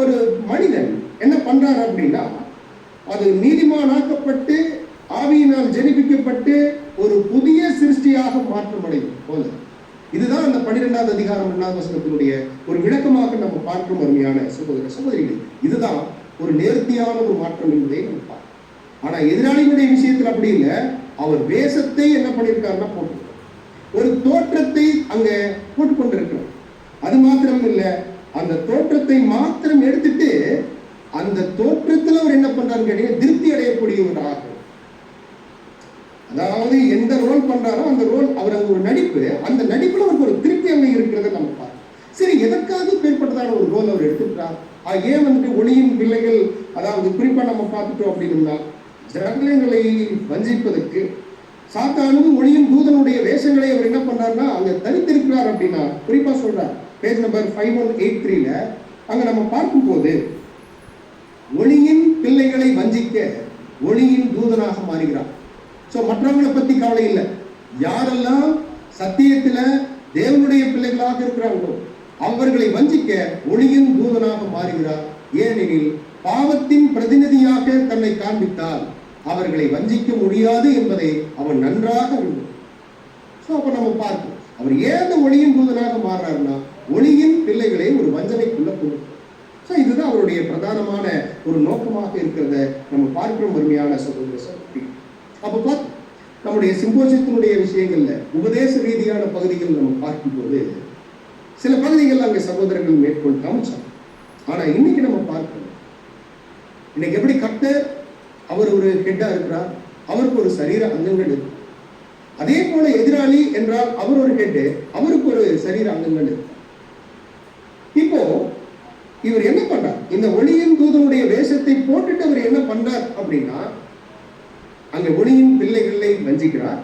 ஒரு மனிதன் என்ன பண்றாரு அப்படின்னா அது நீதிமானாக்கப்பட்டு ஆவியினால் ஜெனிப்பிக்கப்பட்டு ஒரு புதிய சிருஷ்டியாக மாற்றமடையும் போல. இதுதான் அந்த 12வது அதிகாரம் 2வது வசனத்தினுடைய ஒரு விளக்கமாக நம்ம பார்க்கும் அருமையான சகோதர சகோதரிகள். இதுதான் ஒரு நேர்த்தியான ஒரு மாற்றம் என்பதை நம்ம பார்க்கிறோம். ஆனா எதிராளிகளுடைய விஷயத்தில் அப்படி இல்லை. அவர் வேஷத்தை என்ன பண்ணியிருக்காருன்னா போட்டு ஒரு தோற்றத்தை அங்க போட்டுக்கொண்டிருக்கிறார். அது மாத்திரம் இல்லை, அந்த தோற்றத்தை மாத்திரம் எடுத்துட்டு அந்த தோற்றத்தில் அவர் என்ன பண்றாரு கேட்டீங்கன்னா திருப்தி அடையக்கூடியவராக. அதாவது எந்த ரோல் பண்றாரோ அந்த ரோல் அவர் அங்க ஒரு நடிப்பு, அந்த நடிப்புல அவருக்கு ஒரு திருப்தி அங்க இருக்கிறத நம்ம பார்க்கிறோம். சரி, எதற்காக பேர்பட்டதான ஒரு ரோல் அவர் எடுத்துக்கிறார்? ஏன் வந்துட்டு ஒளியின் பிள்ளைகள், அதாவது குறிப்பா நம்ம பார்த்துட்டோம் அப்படின்னா ஜனங்களை வஞ்சிப்பதற்கு சாத்தானும் ஒளியின் தூதனுடைய வேஷங்களை அவர் என்ன பண்றாருன்னா அங்க தனித்திருக்கிறார் அப்படின்னா குறிப்பா சொல்றார். பேஜ் நம்பர் 5183ல அங்க நம்ம பார்க்கும்போது ஒளியின் பிள்ளைகளை வஞ்சிக்க ஒளியின் தூதனாக மாறுகிறார். சோ மற்றவங்களை பத்தி கவலை இல்லை. யாரெல்லாம் சத்தியத்துல தேவனுடைய பிள்ளைகளாக இருக்கிறார்களோ அவர்களை வஞ்சிக்க ஒளியின் தூதனாக மாறுகிறார். ஏனெனில் பாவத்தின் பிரதிநிதியாக தன்னை காண்பித்தால் அவர்களை வஞ்சிக்க முடியாது என்பதை அவன் நன்றாக அறிந்தார். சோ அப்ப நம்ம பார்ப்போம் அவர் ஏன் ஒளியின் தூதனாக மாறுறாருன்னா ஒளியின் பிள்ளைகளை ஒரு வஞ்சனைக்குள்ள கொண்டு. சோ இதுதான் அவருடைய பிரதானமான ஒரு நோக்கமாக இருக்கிறத நம்ம பார்க்கிறோம் அருமையான சகோதர சகோதரி. அப்ப பார்த்து நம்முடைய சிம்போசியத்தினுடைய விஷயங்கள்ல உபதேச ரீதியான பகுதிகள் நம்ம பார்க்கும்போது சில பகுதிகள் அங்கே சகோதரர்கள் மேற்கொள் காமிச்சாங்க. ஆனா இன்னைக்கு நம்ம பார்க்கணும், இன்னைக்கு எப்படி கர்த்தர் அவர் ஒரு ஹெட்டா இருக்கிறார், அவருக்கு ஒரு சரீர அங்கங்கள் இருக்கு. அதே போல எதிராளி என்றால் அவர் ஒரு ஹெட், அவருக்கு ஒரு சரீர அங்கங்கள் இருக்கு. இப்போ இவர் என்ன பண்றார்? இந்த ஒளியின் தூதனுடைய வேஷத்தை போட்டுட்டு அவர் என்ன பண்றார் அப்படின்னா அங்க ஒளியின் பிள்ளைகளை வஞ்சிக்கிறார்.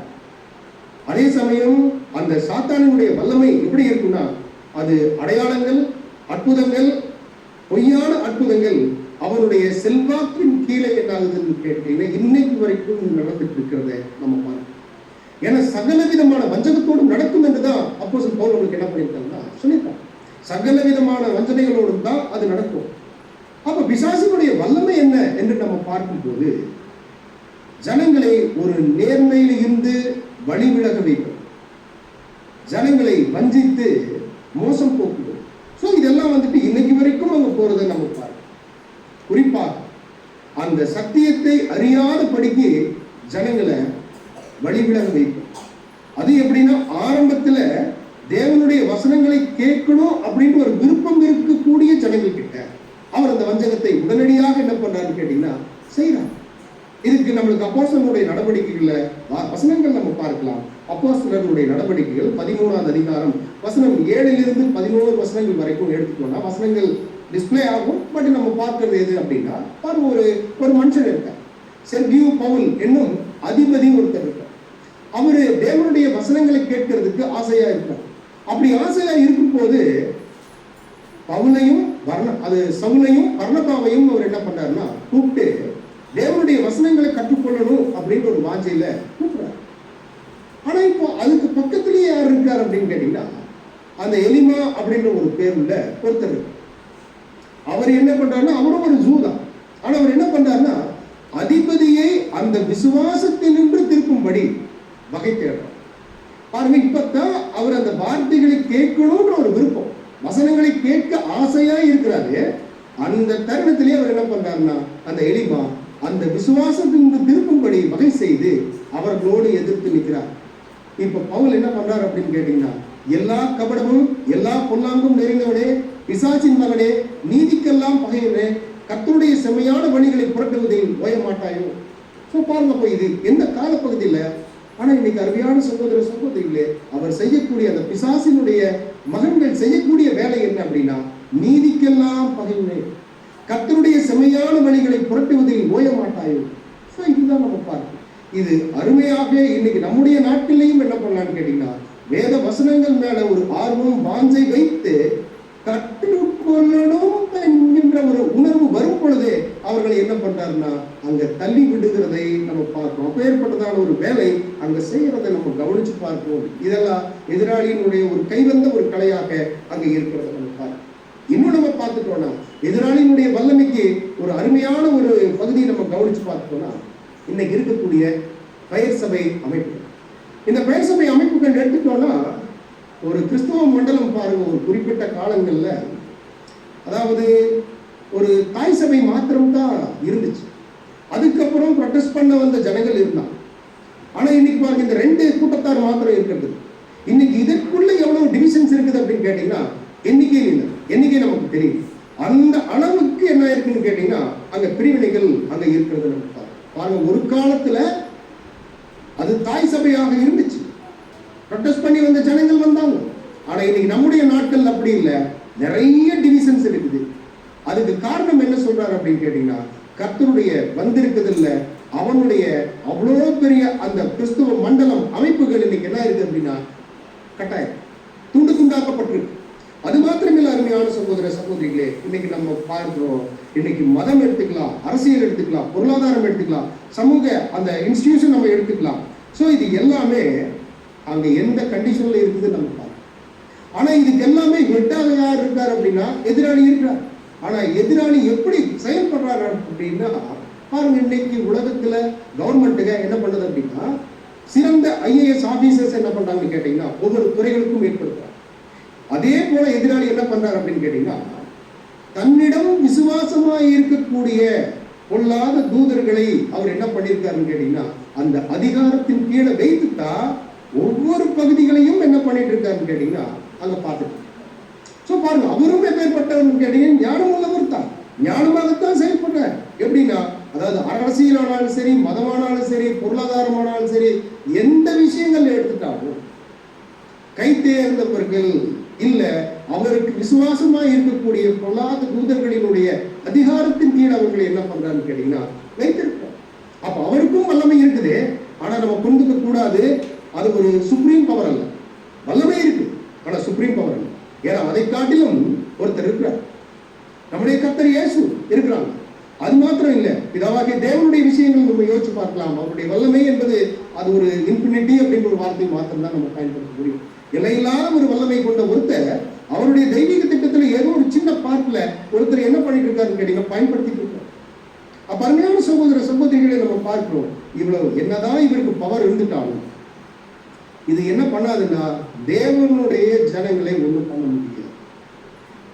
அதே சமயம் அந்த சாத்தானினுடைய வல்லமை எப்படி இருக்குன்னா அது அடையாளங்கள், அற்புதங்கள், பொய்யான அற்புதங்கள் அவனுடைய செல்வாக்கின் கீழே என்ன ஆகுதுன்னு கேட்டீங்கன்னா இன்னைக்கு வரைக்கும் நடந்துட்டு இருக்கிறத நம்ம பார்க்கணும். ஏன்னா சகல விதமான வஞ்சகத்தோடும் நடக்கும் என்றுதான் அப்போஸ்தலன் பவுல் உங்களுக்கு என்ன பண்ணியிருக்காங்கன்னா சொல்லியிருக்காங்க. சகல விதமான வஞ்சனைகளோடும் தான் அது நடக்கும். அப்ப பிசாசினுடைய வல்லமை என்ன என்று நம்ம பார்க்கும்போது ஜனங்களை ஒரு நேர்மையில் இருந்து வழி விலக வைக்கும், ஜனங்களை வஞ்சித்து மோசம் போக்குவோம். ஸோ இதெல்லாம் வந்துட்டு இன்னைக்கு வரைக்கும் அங்க போறதை நம்ம பார்க்கணும். குறிப்பாக அந்த சத்தியத்தை அறியாதபடிக்கு ஜனங்களை வழிவிலக வைக்கும். அது எப்படின்னா ஆரம்பத்துல தேவனுடைய வசனங்களை கேட்கணும் அப்படின்னு ஒரு விருப்பம் இருக்கக்கூடிய ஜனங்கள் கிட்ட அவர் அந்த வஞ்சகத்தை உடனடியாக என்ன பண்றாருன்னு கேட்டீங்கன்னா செய்யறாங்க. இதுக்கு நம்மளுக்கு அப்போஸ்தலனுடைய நடவடிக்கைகள்ல வசனங்கள் நம்ம பார்க்கலாம். அப்போஸ்தலனுடைய நடவடிக்கைகள் 13ஆம் அதிகாரம் வசனம் 7 11 வசனங்கள் வரைக்கும் எடுத்துக்கோனா வசனங்கள் டிஸ்பிளே ஆகும். பட் நம்ம பார்க்கிறது எது அப்படின்னா பாருங்க, ஒரு மனுஷன் இருக்கார், செர்கியு பவுல் என்னும் அதிபதி ஒருத்தர் இருக்கார். அவரு தேவனுடைய வசனங்களை கேட்கறதுக்கு ஆசையா இருக்கார். அப்படி ஆசையா இருக்கும் போது சவுலையும் பர்னபாவையும் அவர் என்ன பண்றாருன்னா கூப்பிட்டு தேவனுடைய வசனங்களை கற்றுக்கொள்ளணும் அப்படின்ற ஒரு வாஞ்சையில கூப்பிடுறாரு. ஆனா இப்போ அதுக்கு பக்கத்திலேயே யார் இருக்கார் அப்படின்னு கேட்டீங்கன்னா அந்த எலிமா அப்படின்ற ஒரு பேர் உள்ள ஒருத்தர். அவர் என்ன பண்றாருன்னா அவரும் ஒரு ஜூ தான். ஆனா அவர் என்ன பண்றாருன்னா அதிபதியை அந்த விசுவாசத்தினின்று திருப்பும்படி வகை தேடுறார். பாருங்க, இப்பதான் அவர் அந்த வார்த்தைகளை கேட்கணும்ன்ற ஒரு விருப்பம், வசனங்களை கேட்க ஆசையா இருக்கிறாரு. அந்த தருணத்திலே அவர் என்ன பண்றாருன்னா அந்த எலிமா அந்த விசுவாசத்திலிருந்து திருப்பும்படி வகை செய்து அவர்களோடு எதிர்த்து நிற்கிறார். இப்ப பவுல் என்ன பண்றாரு அப்படின்னு கேட்டீங்கன்னா எல்லா கபடமும் எல்லா பொல்லாங்கும் நிறைந்தவனே, பிசாசின் மகனே, நீதிக்கெல்லாம் பகையனே, கர்த்தருடைய செம்மையான வழிகளை புரட்டுவதில் ஓய மாட்டாயோ. ஸோ பாருங்க, போய் இது எந்த காலப்பகுதியில். ஆனா இன்னைக்கு அருமையான சகோதர சகோதரிகளே, அவர் செய்யக்கூடிய அந்த பிசாசினுடைய மகன்கள் செய்யக்கூடிய வேலை என்ன அப்படின்னா நீதிக்கெல்லாம் பகையனே, கர்த்தருடைய செம்மையான வழிகளை புரட்டுவதில் ஓய மாட்டாயோ. ஸோ இதுதான் நம்ம பார்க்கணும். இது அருமையாக இன்னைக்கு நம்முடைய நாட்டிலையும் என்ன பண்ணலான்னு கேட்டீங்கன்னா வேத வசனங்கள் மேல ஒரு ஆர்வம் வாஞ்சை வைத்து கற்றுக்கொள்ளணும் என்கின்ற ஒரு உணர்வு வரும் பொழுதே அவர்களை என்ன பண்றாருன்னா அங்க தள்ளி விடுகிறதை நம்ம பார்க்கிறோம். அப்பேற்பட்டதான ஒரு வேலை அங்க செய்யறதை நம்ம கவனிச்சு பார்க்கிறோம். இதெல்லாம் எதிராளியினுடைய ஒரு கைவந்த ஒரு கலையாக அங்க இருக்கிறத நம்ம பார்க்கிறோம். இன்னும் நம்ம பார்த்துட்டோம்னா எதிராளியினுடைய வல்லமைக்கு ஒரு அருமையான ஒரு பகுதியை நம்ம கவனிச்சு பார்த்துட்டோம்னா இன்னைக்கு இருக்கக்கூடிய பெயர் சபை அமைப்பு. இந்த பெயர் சபை அமைப்புகள் எடுத்துட்டோம்னா ஒரு கிறிஸ்தவ மண்டலம் பாருங்க, ஒரு குறிப்பிட்ட காலங்கள்ல அதாவது ஒரு தாய் சபை மாத்திரம் தான் இருந்துச்சு. அதுக்கப்புறம் ப்ரொடெஸ்ட் பண்ண வந்த ஜனங்கள் இருந்தாங்க. ஆனா இன்னைக்கு பாருங்க இந்த 2 கூட்டத்தார் மாத்திரம் இருக்கிறது. இன்னைக்கு இதற்குள்ள எவ்வளவு டிவிஷன்ஸ் இருக்குது அப்படின்னு கேட்டீங்கன்னா எண்ணிக்கையில் இல்லை, எண்ணிக்கை நமக்கு தெரியும். அந்த அளவுக்கு என்ன இருக்குன்னு கேட்டீங்கன்னா அங்க பிரிவினைகள் அங்க இருக்கிறது நம்ம பாருங்க. ஒரு காலத்துல அது தாய் சபையாக இருந்துச்சு, ப்ரொடெஸ்ட் பண்ணி வந்த ஜனங்கள் வந்தாங்க. ஆனா இன்னைக்கு நம்முடைய நாட்கள் அப்படி இல்லை, நிறைய டிவிஷன்ஸ் இருக்குது. அதுக்கு காரணம் என்ன சொல்றாரு அப்படின்னு கேட்டீங்கன்னா கர்த்தருடைய வந்திருக்குது இல்ல, அவனுடைய அவ்வளோ பெரிய அந்த கிறிஸ்துவ மண்டலம் அமைப்புகள் இன்னைக்கு என்ன இருக்கு அப்படின்னா கட்டாயம் துண்டு துண்டாக்கப்பட்டிருக்கு. அது மாத்திரமில்ல அருமையான சகோதர சகோதரிகளே, இன்னைக்கு நம்ம பார்க்கிறோம். இன்னைக்கு மதம் எடுத்துக்கலாம், அரசியல் எடுத்துக்கலாம், பொருளாதாரம் எடுத்துக்கலாம், சமூக அந்த இன்ஸ்டிடியூஷன் நம்ம எடுத்துக்கலாம். ஸோ இது எல்லாமே அங்க எந்த கண்டிஷன்ல இருக்குது நம்ம பார்க்கணும். ஆனா இதுக்கு எல்லாமே ஹெட்டாக யார் இருக்கார் அப்படின்னா எதிராளி இருக்கிறார். ஆனா எதிராளி எப்படி செயல்படுறாரு அப்படின்னா பாருங்க, இன்னைக்கு உலகத்துல கவர்மெண்ட்டுக என்ன பண்ணுது அப்படின்னா சிறந்த ஐஏஎஸ் ஆபீசர்ஸ் என்ன பண்றாங்கன்னு கேட்டீங்கன்னா ஒவ்வொரு துறைகளுக்கும் ஏற்படுத்துறாங்க. அதே போல எதிராளி என்ன பண்றாரு அப்படின்னு கேட்டீங்கன்னா தன்னிடம் விசுவாசமாய் இருக்கக்கூடிய பொல்லாத தூதர்களை அவர் என்ன பண்ணியிருக்காருன்னு கேட்டீங்கன்னா அந்த அதிகாரத்தின் கீழே வைத்துட்டா ஒவ்வொரு பகுதிகளையும் என்ன பண்ணிட்டு இருக்காருன்னு கேட்டீங்கன்னா அங்க பார்த்துட்டு. ஸோ பாருங்க, அவரும் எப்பேற்பட்டவர்னு கேட்டீங்கன்னா ஞானம் உள்ளவர் தான், ஞானமாகத்தான் செயல்படுறார். எப்படின்னா அதாவது அரசியலானாலும் சரி, மதமானாலும் சரி, பொருளாதாரமானாலும் சரி, எந்த விஷயங்கள் எடுத்துட்டாலும் கை தேர்ந்தவர்கள் இல்ல அவருக்கு விசுவாசமா இருக்கக்கூடிய பொல்லாத தூதர்களினுடைய அதிகாரத்தின் கீழ் அவர்களை என்ன பண்றான்னு கேட்டீங்கன்னா வைத்திருக்கோம். அப்ப அவருக்கும் வல்லமை இருக்குது. ஆனா நம்ம புரிந்துக்க கூடாது, அது ஒரு சுப்ரீம் பவர் அல்ல. வல்லமை இருக்கு, ஆனா சுப்ரீம் பவர் அல்ல. ஏன்னா அதை காட்டிலும் ஒருத்தர் இருக்கிறார், நம்முடைய கர்த்தர் இயேசு இருக்கிறாங்க. அது மாத்திரம் இல்லை, பிதாவாகிய தேவனுடைய விஷயங்கள் நம்ம யோசிச்சு பார்க்கலாம். அவருடைய வல்லமை என்பது அது ஒரு இன்ஃபினிட்டி அப்படின்ற ஒரு வார்த்தை மாத்திரம் தான் நம்ம பயன்படுத்த முடியும். எல்லையில்லாத ஒரு வல்லமை கொண்ட ஒருத்தர் அவருடைய தெய்வீக திட்டத்துல ஏதோ ஒரு சின்ன பார்ட்ல ஒருத்தர் என்ன பண்ணிட்டு இருக்காருன்னு கேட்டீங்கன்னா பயன்படுத்திட்டு இருக்காரு. அப்ப அருமையான சகோதர சகோதரிகளை நம்ம பார்க்கிறோம். இவ்வளவு என்னதான் இவருக்கு பவர் இருந்துட்டாலும் இது என்ன பண்ணாதுன்னா தேவனுடைய ஜனங்களை ஒண்ணும் பண்ண முடியாது.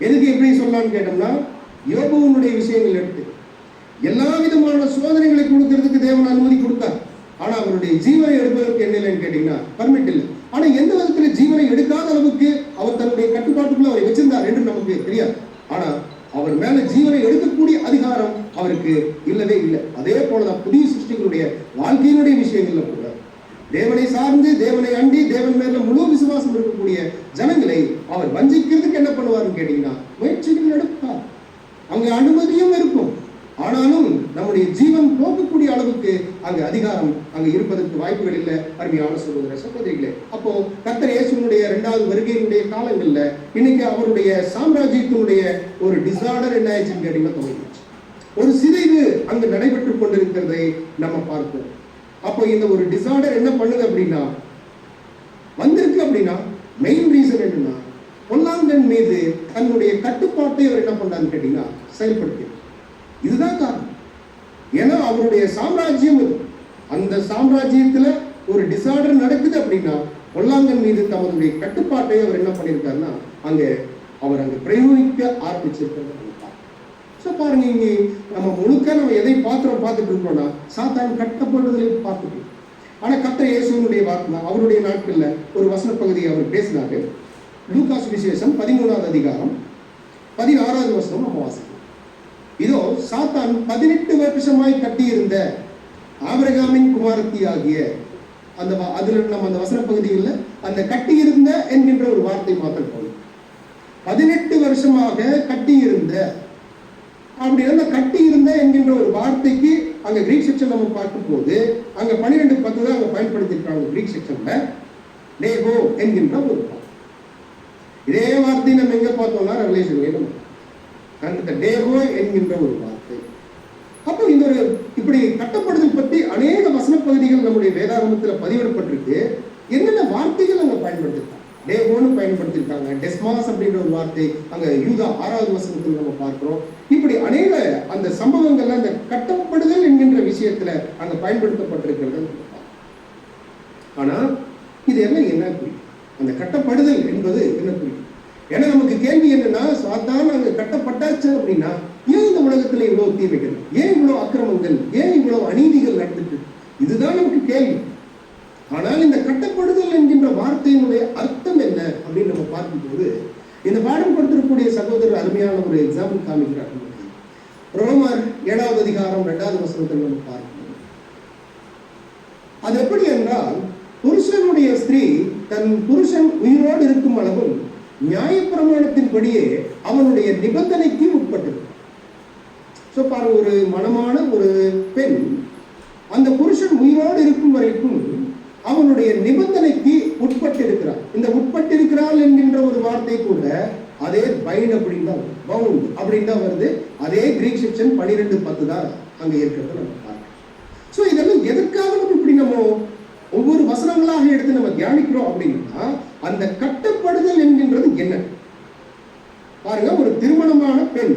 எதுக்கு எப்படி சொல்லலாம்னு கேட்டோம்னா, யோபுவனுடைய விஷயங்கள் எடுத்து எல்லா விதமான சோதனைகளை கொடுக்கறதுக்கு தேவன் அனுமதி கொடுத்தார். ஆனா அவருடைய ஜீவனை எடுப்பதற்கு என்ன இல்லைன்னு கேட்டீங்கன்னா பர்மிட் இல்லை. ஆனா எந்த விதத்துல ஜீவனை எடுக்காத அளவுக்கு அவர் தன்னுடைய கட்டுப்பாட்டுக்குள்ள அவரை வச்சிருந்தார் என்று நமக்கு தெரியாது. ஆனா அவர் மேல ஜீவனை எடுக்கக்கூடிய அதிகாரம் அவருக்கு இல்லவே இல்லை. அதே போலதான் புதிய சிருஷ்டிகளுடைய வாழ்க்கையினுடைய விஷயங்கள்ல கூட தேவனை சார்ந்து தேவனை அண்டி தேவன் மேல முழு விசுவாசம் இருக்கக்கூடிய ஜனங்களை அவர் வஞ்சிக்கிறதுக்கு என்ன பண்ணுவார்னு கேட்டீங்கன்னா முயற்சிகள் எடுப்பார். அங்க அனுமதியும் இருக்கும். ஆனாலும் நம்முடைய ஜீவன் போகக்கூடிய அளவுக்கு அங்கு அதிகாரம் அங்கு இருப்பதற்கு வாய்ப்புகள் இல்லை. அருமையான சகோதர சகோதரிகளே, அப்போ கர்த்தர் இயேசுவினுடைய 2வது வருகையினுடைய காலங்கள்ல இன்னைக்கு அவருடைய சாம்ராஜ்யத்தினுடைய ஒரு டிசார்டர் என்ன ஆயிடுச்சுன்னு கேட்டீங்கன்னா தொடங்கிடுச்சு. ஒரு சிதைவு அங்கு நடைபெற்றுக் கொண்டிருக்கிறதை நம்ம பார்ப்போம். அப்போ இந்த ஒரு டிசார்டர் என்ன பண்ணுது அப்படின்னா வந்திருக்கு அப்படின்னா மெயின் ரீசன் என்னன்னா பொல்லாங்கன் மீது தன்னுடைய கட்டுப்பாட்டை அவர் என்ன பண்ணான்னு கேட்டீங்கன்னா செயல்படுத்தி. இதுதான் காரணம். ஏன்னா அவருடைய சாம்ராஜ்யம் அந்த சாம்ராஜ்யத்துல ஒரு டிசார்டர் நடக்குது அப்படின்னா பொல்லாங்கன் மீது தன்னுடைய கட்டுப்பாட்டை அவர் என்ன பண்ணியிருக்காருன்னா அவர் அங்க பிரயோகிக்க ஆரம்பிச்சிருக்கிறது. பாருங்க, இங்க நம்ம முழுக்க நம்ம எதை பார்த்துட்டு இருக்கோம்னா சாத்தான் கட்டப்படுவதை பார்த்துட்டு. ஆனா கர்த்தர் இயேசுவினுடைய வார்த்தை அவருடைய நாட்கள்ல ஒரு வசன பகுதியை அவர் பேசினாரு. லூகாஸ் விசேஷம் 13வது அதிகாரம் 16வது வசனம் நம்ம வாசிக்கிறோம். இதோ சாத்தான் 18 வருஷமாய் கட்டியிருந்த ஆபிரகாமின் குமாரத்தி ஆகிய அதுல நம்ம அந்த வசன பகுதியில் அந்த கட்டியிருந்த என்கின்ற ஒரு வார்த்தை மாத்திரம் போதும். 18 வருஷமாக கட்டியிருந்த அப்படி இருந்த கட்டியிருந்த என்கின்ற ஒரு வார்த்தைக்கு அங்க கிரீக் செக்ஷன் நம்ம பார்க்கும் போது அங்க 12:10 தான் அங்க பயன்படுத்தியிருக்காங்க. கிரீக் செக்ஷன்ல டேகோ என்கின்ற ஒரு வார்த்தை. இதே வார்த்தை நம்ம எங்க பார்த்தோம்னா ரெவலேஷன் அந்த டேகோ என்கின்ற ஒரு வார்த்தை. அப்போ இந்த ஒரு இப்படி கட்டப்படுதல் பற்றி அநேக வசன பகுதிகள் நம்முடைய வேதாகமத்தில் பதிவிடப்பட்டிருக்கு. என்னென்ன வார்த்தைகள் அங்க பயன்படுத்திருக்காங்க? டேகோன்னு பயன்படுத்தியிருக்காங்க. டெஸ்மாஸ் அப்படின்ற ஒரு வார்த்தை அங்க யூதா 6வது வசனத்தில் நம்ம பார்க்கிறோம். இப்படி அநேக அந்த சம்பவங்கள்ல அந்த கட்டப்படுதல் என்கின்ற விஷயத்துல அங்க பயன்படுத்தப்பட்டிருக்கிறது. ஆனா இது எல்லாம் என்ன குறிக்கும்? அந்த கட்டப்படுதல் என்பது என்ன குறிக்கும்? ஏன்னா நமக்கு கேள்வி என்னன்னா, சாத்தான் அங்க கட்டப்பட்டாச்சு அப்படின்னா ஏன் இந்த உலகத்துல இவ்வளவு தீமைகள், ஏன் இவ்வளவு அக்கிரமங்கள், ஏன் இவ்வளவு அநீதிகள் நடந்துட்டு? இதுதான் நமக்கு கேள்வி. ஆனால் இந்த கட்டப்படுதல் என்கின்ற வார்த்தையினுடைய அர்த்தம் என்ன அப்படின்னு நம்ம பார்க்கும்போது இந்த பாடம் கொடுத்திருக்கக்கூடிய சகோதரர் அருமையான ஒரு எக்ஸாம்பிள் காமிக்கிறார். ரோமர் 7வது அதிகாரம் 2வது வசனத்தில் நம்ம பார்க்கணும். அது எப்படி என்றால், புருஷனுடைய ஸ்திரீ தன் புருஷன் உயிரோடு இருக்கும் அளவும் நியாயப்பிரமாணத்தின்படியே அவனுடைய நிபந்தனைக்கு உட்பட்டது. பாருங்க, ஒரு மனமான ஒரு பெண் அந்த புருஷன் உயிரோடு இருக்கும் வரைக்கும் அவனுடைய நிபந்தனைக்கு உட்பட்டிருக்கிறார். இந்த உட்பட்டிருக்கிறாள் என்கின்ற ஒரு வார்த்தை கூட அதே பைண்ட் அப்படின்னு தான் பவுண்ட் அப்படின்னு தான் வருது. அதே கிரீக் செக்ஷன் 12:10 தான் அங்க இருக்கிறத நம்ம பார்க்கிறோம். இதெல்லாம் எதற்காக நம்ம இப்படி நம்ம ஒவ்வொரு வசனங்களாக எடுத்து நம்ம தியானிக்கிறோம் அப்படின்னா, அந்த கட்டப்படுதல் என்கின்றது என்ன பாருங்க. ஒரு திருமணமான பெண்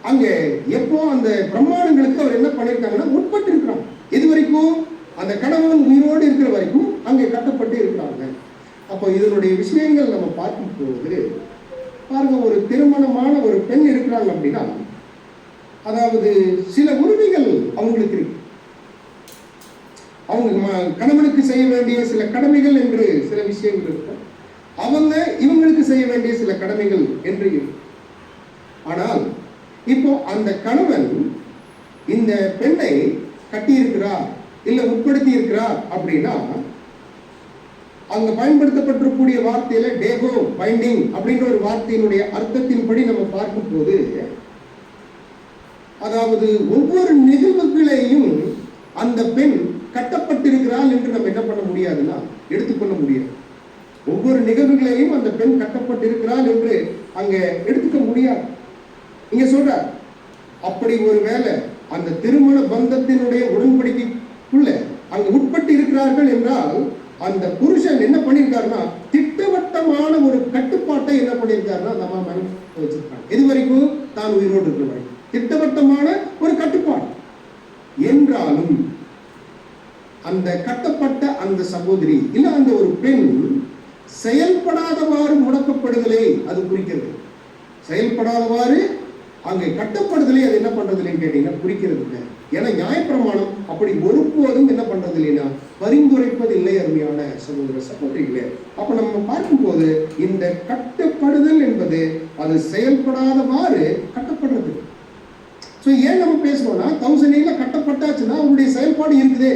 அங்க எப்போ அந்த பிரமாணங்களுக்கு அவர் என்ன பண்ணிருக்காங்கன்னா உட்பட்டு இருக்கிறாங்க. இது வரைக்கும் அந்த கணவன் உயிரோடு இருக்கிற வரைக்கும் அங்கே கட்டப்பட்டு இருக்கிறாங்க. அப்போ இதனுடைய விஷயங்கள் நம்ம பார்க்கும் போது பாருங்க, ஒரு திருமணமான ஒரு பெண் இருக்கிறாங்க அப்படின்னா அதாவது சில உரிமைகள் அவங்களுக்கு இருக்கு. அவங்க கணவனுக்கு செய்ய வேண்டிய சில கடமைகள் என்று சில விஷயங்கள் இருக்கு. அவங்க இவங்களுக்கு செய்ய வேண்டிய சில கடமைகள் என்று இருக்கு. ஆனால் இப்போ அந்த கணவன் இந்த பெண்ணை கட்டியிருக்கிறார் இல்ல உட்படுத்தி இருக்கிறார் அப்படின்னா அங்க பயன்படுத்தப்பட்டிருக்கூடிய வார்த்தையில டேகோ பைண்டிங் அப்படின்ற ஒரு வார்த்தையினுடைய அர்த்தத்தின்படி நம்ம பார்க்கும் போது அதாவது ஒவ்வொரு நிகழ்வுகளையும் அந்த பெண் கட்டப்பட்டிருக்கிறாள் என்று நம்ம என்ன பண்ண முடியாதுன்னா எடுத்துக்கொள்ள முடியாது. ஒவ்வொரு நிகழ்வுகளையும் அந்த பெண் கட்டப்பட்டிருக்கிறாள் என்று அங்க எடுத்துக்க முடியாது. இங்க சொல்ற அப்படி ஒரு வேலை அந்த திருமண பந்தத்தினுடைய உடன்படிக்கைக்குள்ள அங்க உட்பட்டு இருக்கிறார்கள் என்றால் அந்த புருஷன் என்ன பண்ணியிருக்காருன்னா திட்டவட்டமான ஒரு கட்டுப்பாட்டை என்ன பண்ணியிருக்காருன்னா நம்ம மனசு வச்சிருக்காங்க. இது வரைக்கும் தான் உயிரோடு இருக்கிற திட்டவட்டமான ஒரு கட்டுப்பாடு என்றாலும் அந்த கட்டப்பட்ட அந்த சகோதரி இல்ல அந்த ஒரு பெண் செயல்படாதவாறு முடக்கப்படுதலை அது குறிக்கிறது. செயல்படாதவாறு அங்கே கட்டப்படுதலை அது என்ன பண்றது இல்லைன்னு கேட்டீங்கன்னா குறிக்கிறது இல்லை. ஏன்னா நியாயப்பிரமாணம் அப்படி ஒருபோதும் என்ன பண்றது இல்லைன்னா பரிந்துரைப்பதில்லை. அருமையான சகோதர சகோதரிகளே, அப்ப நம்ம பார்க்கும்போது இந்த கட்டப்படுதல் என்பது அது செயல்படாதவாறு கட்டப்படுறது. ஏன் நம்ம பேசுறோம்னா 1008 கட்டப்பட்டாச்சுன்னா அவருடைய செயல்பாடு இருக்குதே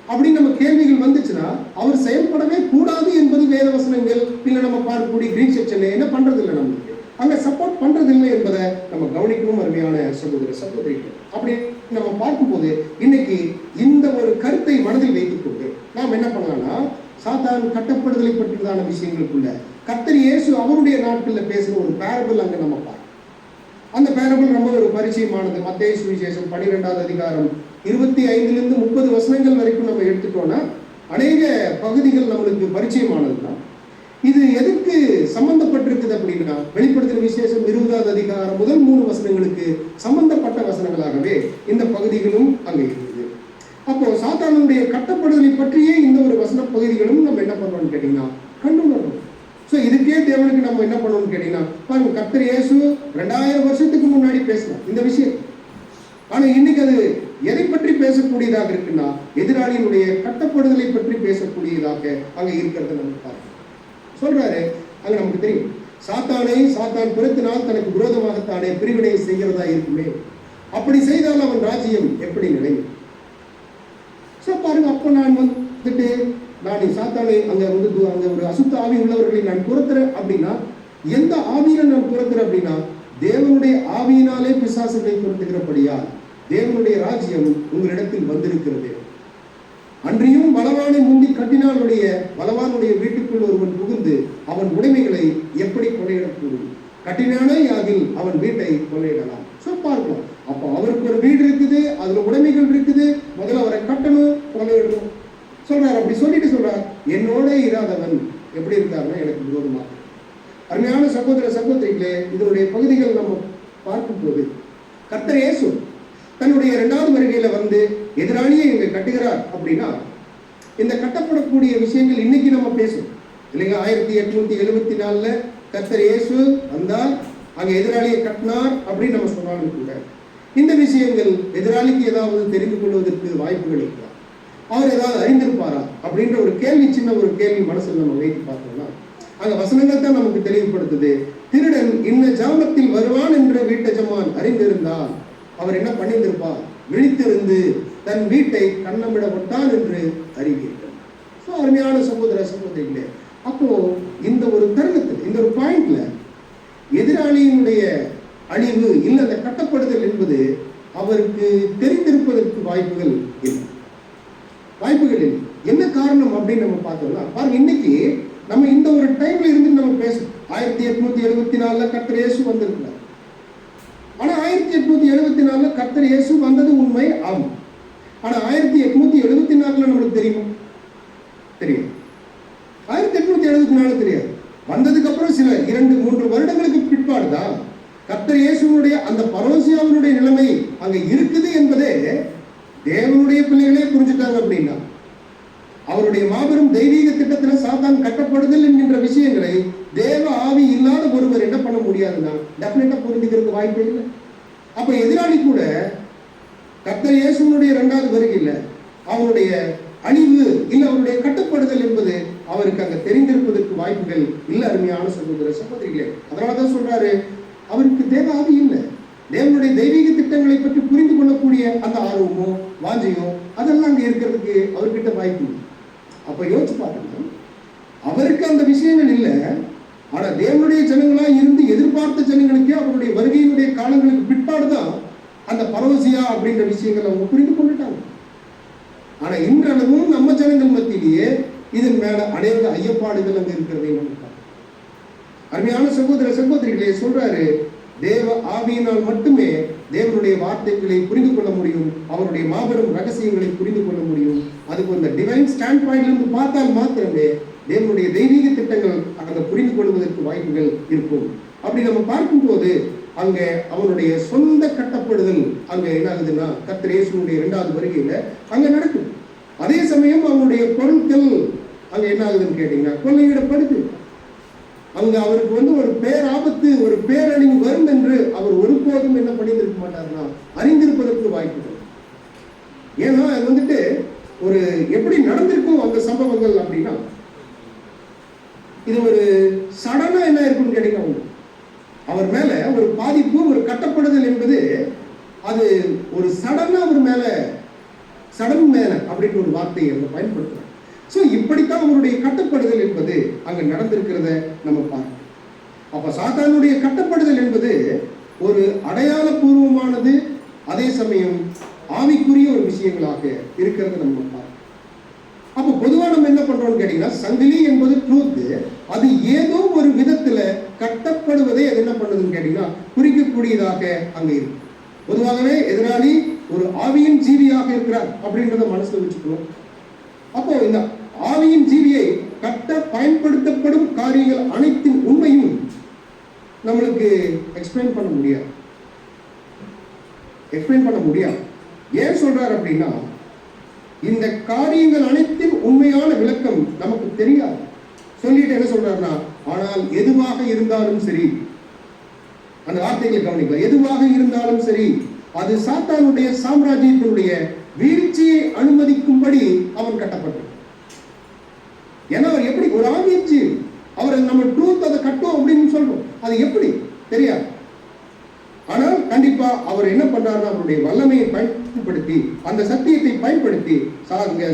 அப்படின்னு நம்ம கேள்விகள் வந்துச்சுன்னா அவர் செயல்படவே கூடாது என்பது வேத வசனங்கள் இல்ல நம்ம பார்க்கக்கூடிய கிரீக் செக்ஷன்ல என்ன பண்றது இல்லை, நமக்கு அங்க சப்போர்ட் பண்றது இல்லை என்பதை நம்ம கவனிக்கணும். அருமையான சகோதர சகோதரிகள், அப்படி நம்ம பார்க்கும்போது இன்னைக்கு இந்த ஒரு கருத்தை மனதில் வைத்துக் கொண்டு நாம் என்ன பண்ணலாம்னா சாத்தான் கட்டப்படுதலை பற்றியதான விஷயங்களுக்குள்ள கர்த்தர் இயேசு அவருடைய நாட்களில் பேசுற ஒரு பேரபிள் அங்க நம்ம பார்க்கணும். அந்த பேரபிள் ரொம்ப ஒரு பரிச்சயமானது. மத்தேயு சுவிசேஷம் 12வது அதிகாரம் 25 to 30 வசனங்கள் வரைக்கும் நம்ம எடுத்துட்டோம்னா அநேக பகுதிகள் நம்மளுக்கு பரிச்சயமானதுதான். இது எதுக்கு சம்பந்தப்பட்டிருக்குது அப்படின்னா வெளிப்படுத்தின விசேஷம் 20வது அதிகாரம் முதல் 3 வசனங்களுக்கு சம்பந்தப்பட்ட வசனங்களாகவே இந்த பகுதிகளும் அங்கே இருக்குது. அப்போ சாத்தானுடைய கட்டப்படுதலை பற்றியே இந்த ஒரு வசன பகுதிகளும் நம்ம என்ன பண்றோம்னு கேட்டீங்கன்னா கண்டுணரணும். இதுக்கே தேவனுக்கு நம்ம என்ன பண்ணணும்னு கேட்டீங்கன்னா பாருங்க, கர்த்தர் இயேசு 2000 வருஷத்துக்கு முன்னாடி பேசலாம் இந்த விஷயம். ஆனா இன்னைக்கு அது எதை பற்றி பேசக்கூடியதாக இருக்குன்னா எதிராளியினுடைய கட்டப்படுதலை பற்றி பேசக்கூடியதாக அங்க இருக்கிறத நம்ம பார்க்கணும். சொல்றாரு அங்க நமக்கு தெரியும், சாத்தான் பிறத்தினால் தனக்கு விரோதமாகத்தானே பிரிவினை செய்கிறதா இருக்குமே, அப்படி செய்தால் அவன் ராஜ்யம் எப்படி நிலையும். பாருங்க, அப்ப நான் வந்துட்டு நான் சாத்தானை அங்க ஒரு அசுத்த ஆவி உள்ளவர்களை நான் துரத்துறேன் அப்படின்னா எந்த ஆவியில நான் துரத்துறேன் அப்படின்னா தேவனுடைய ஆவியினாலே பிசாசுகளை துரத்துகிறபடியா தேவனுடைய ராஜ்யம் உங்களிடத்தில் வந்திருக்கிறது. அன்றியும் பலவானை முந்தி கட்டினாலுடைய பலவானுடைய வீட்டுக்குள் ஒருவன் புகுந்து அவன் உடைமைகளை எப்படி கொள்ளையிடக்கூடும்? கட்டினானே யாகில் அவன் வீட்டை கொள்ளையிடலாம். பார்க்கலாம். அப்போ அவருக்கு ஒரு வீடு இருக்குது, அதுல உடைமைகள் இருக்குது, முதல்ல அவரை கட்டணும், கொள்ளையிடணும் சொல்றாரு. அப்படி சொல்லிட்டு சொல்றார், என்னோட இராதவன் எப்படி இருக்காருன்னா எனக்கு விரோதமாக. அருமையான சகோதர சகோதரிகளே, இதனுடைய பகுதிகள் நம்ம பார்க்கும் போது கர்த்தர் இயேசு தன்னுடைய 2வது வருகையில வந்து எதிராளியை இங்க கட்டுகிறார் அப்படின்னா இந்த கட்டப்படக்கூடிய விஷயங்கள் இன்னைக்கு நம்ம பேசும் இல்லைங்க. 1874 கர்த்தர் இயேசு வந்தால் அங்க எதிராளியை கட்டினார் அப்படின்னு நம்ம சொன்னாலும் கூட இந்த விஷயங்கள் எதிராளிக்கு ஏதாவது தெரிந்து கொள்வதற்கு வாய்ப்புகள் இருக்கா, அவர் ஏதாவது அறிந்திருப்பாரா அப்படின்ற ஒரு கேள்வி, சின்ன ஒரு கேள்வி மனசில் நம்ம வைத்து பார்த்தோம்னா அங்க வசனங்கள் தான் நமக்கு தெளிவுபடுத்துது. திருடன் இன்ன ஜாமத்தில் வருவான் என்று வீட்டஜமான் அறிந்திருந்தால் அவர் என்ன பண்ணியிருந்திருப்பார், விழித்திருந்து தன் வீட்டை கண்ணமிடப்பட்டான் என்று அறிவீர்கள். அருமையான சகோதர சகோதரிகளே, அப்போ இந்த ஒரு தருணத்தில் இந்த ஒரு பாயிண்ட்ல எதிராளியினுடைய அழிவு இல்லை அந்த கட்டப்படுதல் என்பது அவருக்கு தெரிந்திருப்பதற்கு வாய்ப்புகள் இல்லை. என்ன காரணம் அப்படின்னு நம்ம பார்த்தோம்னா பாருங்க, இன்னைக்கு நம்ம இந்த ஒரு டைம்ல இருந்து நம்ம பேசும் 1874 கர்த்தர் இயேசு வந்திருக்கிறார். ஆனா 1874 கர்த்தர் இயேசு வந்தது உண்மை, ஆகும். ஆனா 1874 நம்மளுக்கு தெரியுமா? தெரியும். 1874 தெரியாது. வந்ததுக்கு அப்புறம் சில 2-3 வருடங்களுக்கு பிற்பாடுதான் கர்த்தர் இயேசுனுடைய அந்த பரோசியாவினுடைய நிலைமை அங்க இருக்குது என்பதே தேவனுடைய பிள்ளைகளே புரிஞ்சுட்டாங்க. அப்படின்னா அவருடைய மாபெரும் தெய்வீக திட்டத்தில் சாத்தான் கட்டப்படுதல் என்கின்ற விஷயங்களை தேவ ஆவி இல்லாத ஒருவர் என்ன பண்ண முடியாதுன்னா டெஃபினட்டா புரிஞ்சுக்கிறதுக்கு வாய்ப்பே இல்லை. அப்ப எதிராளி கூட கர்த்தர் இயேசுனுடைய 2வது வருகையில் அவருடைய அழிவு இல்லை அவருடைய கட்டப்படுதல் என்பது அவருக்கு அங்க தெரிந்திருப்பதற்கு வாய்ப்புகள் இல்லை. அருமையான சகோதர சகோதரிகளே, அதனாலதான் சொல்றாரு அவருக்கு தேவ ஆவி இல்லை. தேவனுடைய தெய்வீக திட்டங்களை பற்றி புரிந்து கொள்ளக்கூடிய அந்த ஆர்வமோ வாஞ்சையோ அதெல்லாம் அங்க இருக்கிறதுக்கு அவர்கிட்ட வாய்ப்பு. அப்ப யோசிச்சு பார்க்கணும், அவருக்கு அந்த விஷயங்கள் இல்லை. ஆனா தேவனுடைய ஜனங்களா இருந்து எதிர்பார்த்த ஜனங்களுக்கே அவருடைய வருகையினுடைய காலங்களுக்கு பிற்பாடுதான் அந்த பரோசியா அப்படின்ற விஷயங்கள் அவங்க புரிந்து கொண்டுட்டாங்க. ஆனா இன்றளவும் நம்ம ஜனங்கள் மத்தியிலேயே இதன் மேல அநேக ஐயப்பாடுகள் அங்க இருக்கிறதை நம்ம. அருமையான சகோதர சகோதரிகளே, சொல்றாரு தேவ ஆவியினால் மட்டுமே தேவனுடைய வார்த்தைகளை புரிந்து கொள்ள முடியும், அவருடைய மாபெரும் ரகசியங்களை புரிந்து கொள்ள முடியும். அதுக்கு அந்த டிவைன் ஸ்டாண்ட் பாயிண்ட்ல இருந்து பார்த்தால் மாத்திரமே தேவனுடைய தெய்வீக திட்டங்கள் அங்க புரிந்து கொள்வதற்கு வாய்ப்புகள் இருக்கும். அப்படி நம்ம பார்க்கும்போது அங்க அவனுடைய சொந்த கட்டப்படுதல் அங்க என்ன ஆகுதுன்னா கர்த்தர் இயேசுவுடைய 2வது வருகையில அங்க நடக்கும். அதே சமயம் அவனுடைய பொருட்கள் அங்க என்ன ஆகுதுன்னு கேட்டீங்கன்னா கொள்ளையிடப்படுது. அங்க அவருக்கு ஒரு பேராபத்து, ஒரு பேரழிவு வரும் என்று அவர் ஒருபோதும் என்ன பண்ணியிருக்க மாட்டார்னா அறிந்திருப்பதற்கு வாய்ப்புகள். ஏன்னா அது ஒரு எப்படி நடந்திருக்கும் அந்த சம்பவங்கள் அப்படின்னா, இது ஒரு சடனா என்ன இருக்குன்னு கேட்டீங்கன்னா அவர் மேல ஒரு பாதிப்பு, ஒரு கட்டப்படுதல் என்பது அது ஒரு சடனா அவர் மேல சடன் மேல அப்படின்ற ஒரு வார்த்தையை அவங்க பயன்படுத்துறாங்க. ஸோ இப்படித்தான் அவருடைய கட்டப்படுதல் என்பது அங்க நடந்திருக்கிறத நம்ம பார்க்கணும். அப்ப சாத்தானுடைய கட்டப்படுதல் என்பது ஒரு அடையாளபூர்வமானது, அதே சமயம் ஆவிக்குரிய ஒரு விஷயங்களாக இருக்கிறத நம்ம பார்க்கணும். அப்போ பொதுவா நம்ம என்ன பண்றோம்னு கேட்டீங்கன்னா, சங்கிலி என்பது ட்ரூத், அது ஏதோ ஒரு விதத்துல கட்டப்படுவதை அது என்ன பண்ணுதுன்னு கேட்டீங்கன்னா குறிக்கக்கூடியதாக அங்க இருக்கு. பொதுவாகவே எதிராளி ஒரு ஆவியின் ஜீவியாக இருக்கிறார் அப்படின்றத மனசுல வச்சுக்கணும். அப்போ இந்த ஆவியின் ஜீவியை கட்ட பயன்படுத்தப்படும் காரியங்கள் அனைத்தின் உண்மையும் நம்மளுக்கு எக்ஸ்பிளைன் பண்ண முடியாது. ஏன் சொல்றாரு அப்படின்னா, இந்த காரியங்கள் அனைத்தின் உண்மையான விளக்கம் நமக்கு தெரியாது. சொல்லிட்டு என்ன சொல்றாருன்னா, ஆனால் எதுவாக இருந்தாலும் சரி, அந்த வார்த்தைகளை கவனிக்க, எதுவாக இருந்தாலும் சரி அது சாத்தானுடைய சாம்ராஜ்யத்தினுடைய வீழ்ச்சியை அனுமதிக்கும்படி அவன் கட்டப்பட்டான். ஏன்னா அவர் எப்படி ஒரு ஆவியச்சு அவர் நம்ம ட்ரூத் அதை கட்டும் அப்படின்னு சொல்றோம், அது எப்படி தெரியாது. ஆனால் கண்டிப்பா அவர் என்ன பண்றாருன்னா அவருடைய வல்லமையை பயன்படுத்தி, அந்த சத்தியத்தை பயன்படுத்தி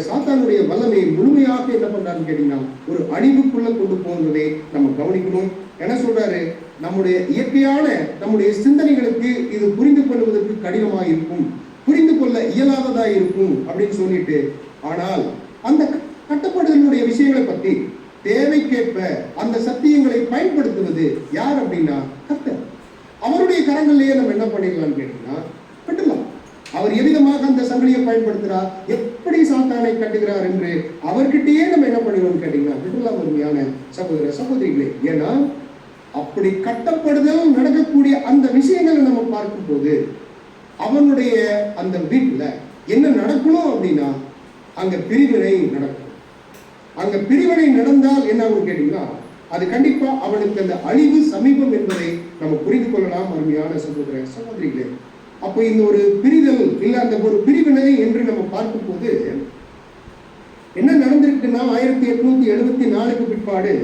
சாத்தானுடைய வல்லமையை முழுமையாக என்ன பண்றாருன்னு கேட்டீங்கன்னா ஒரு அழிவுக்குள்ள கொண்டு போகிறதை நம்ம கவனிக்கணும். என்ன சொல்றாரு, நம்முடைய இயற்கையான நம்முடைய சிந்தனைகளுக்கு இது புரிந்து கொள்வதற்கு கடினமாக இருக்கும், புரிந்து கொள்ள இயலாததா இருக்கும் அப்படின்னு சொல்லிட்டு, ஆனால் அந்த கட்டப்படுதலுடைய விஷயங்களை பற்றி தேவைக்கேற்ப அந்த சத்தியங்களை பயன்படுத்துவது யார் அப்படின்னா கர்த்தர். அவருடைய கரங்களிலேயே நம்ம என்ன பண்ணிடலாம்னு கேட்டீங்கன்னா கட்டலாம். அவர் எவ்விதமாக அந்த சங்கிலியை பயன்படுத்துகிறார், எப்படி சாத்தானை கட்டுகிறார் என்று அவர்கிட்டயே நம்ம என்ன பண்ணிடுவோம்னு கேட்டீங்கன்னா விடலாம். உண்மையான சகோதர சகோதரிகளே, ஏன்னா அப்படி கட்டப்படுதல் நடக்கக்கூடிய அந்த விஷயங்களை நம்ம பார்க்கும் போது அவனுடைய அந்த வீட்டுல என்ன நடக்கணும் அப்படின்னா அங்க பிரிவினை நடக்கும். அங்க பிரிவினை நடந்தால் என்ன ஆகும் கேட்டீங்கன்னா அது கண்டிப்பா அவனுக்கு அந்த அழிவு சமீபம் என்பதை நம்ம புரிந்து கொள்ளலாம். அருமையான சகோதர சகோதரிகளே, அப்போ இந்த ஒரு பிரிதல் இல்ல அந்த ஒரு பிரிவினை என்று நம்ம பார்க்கும் போது என்ன நடந்திருக்குன்னா 1874 பிற்பாடு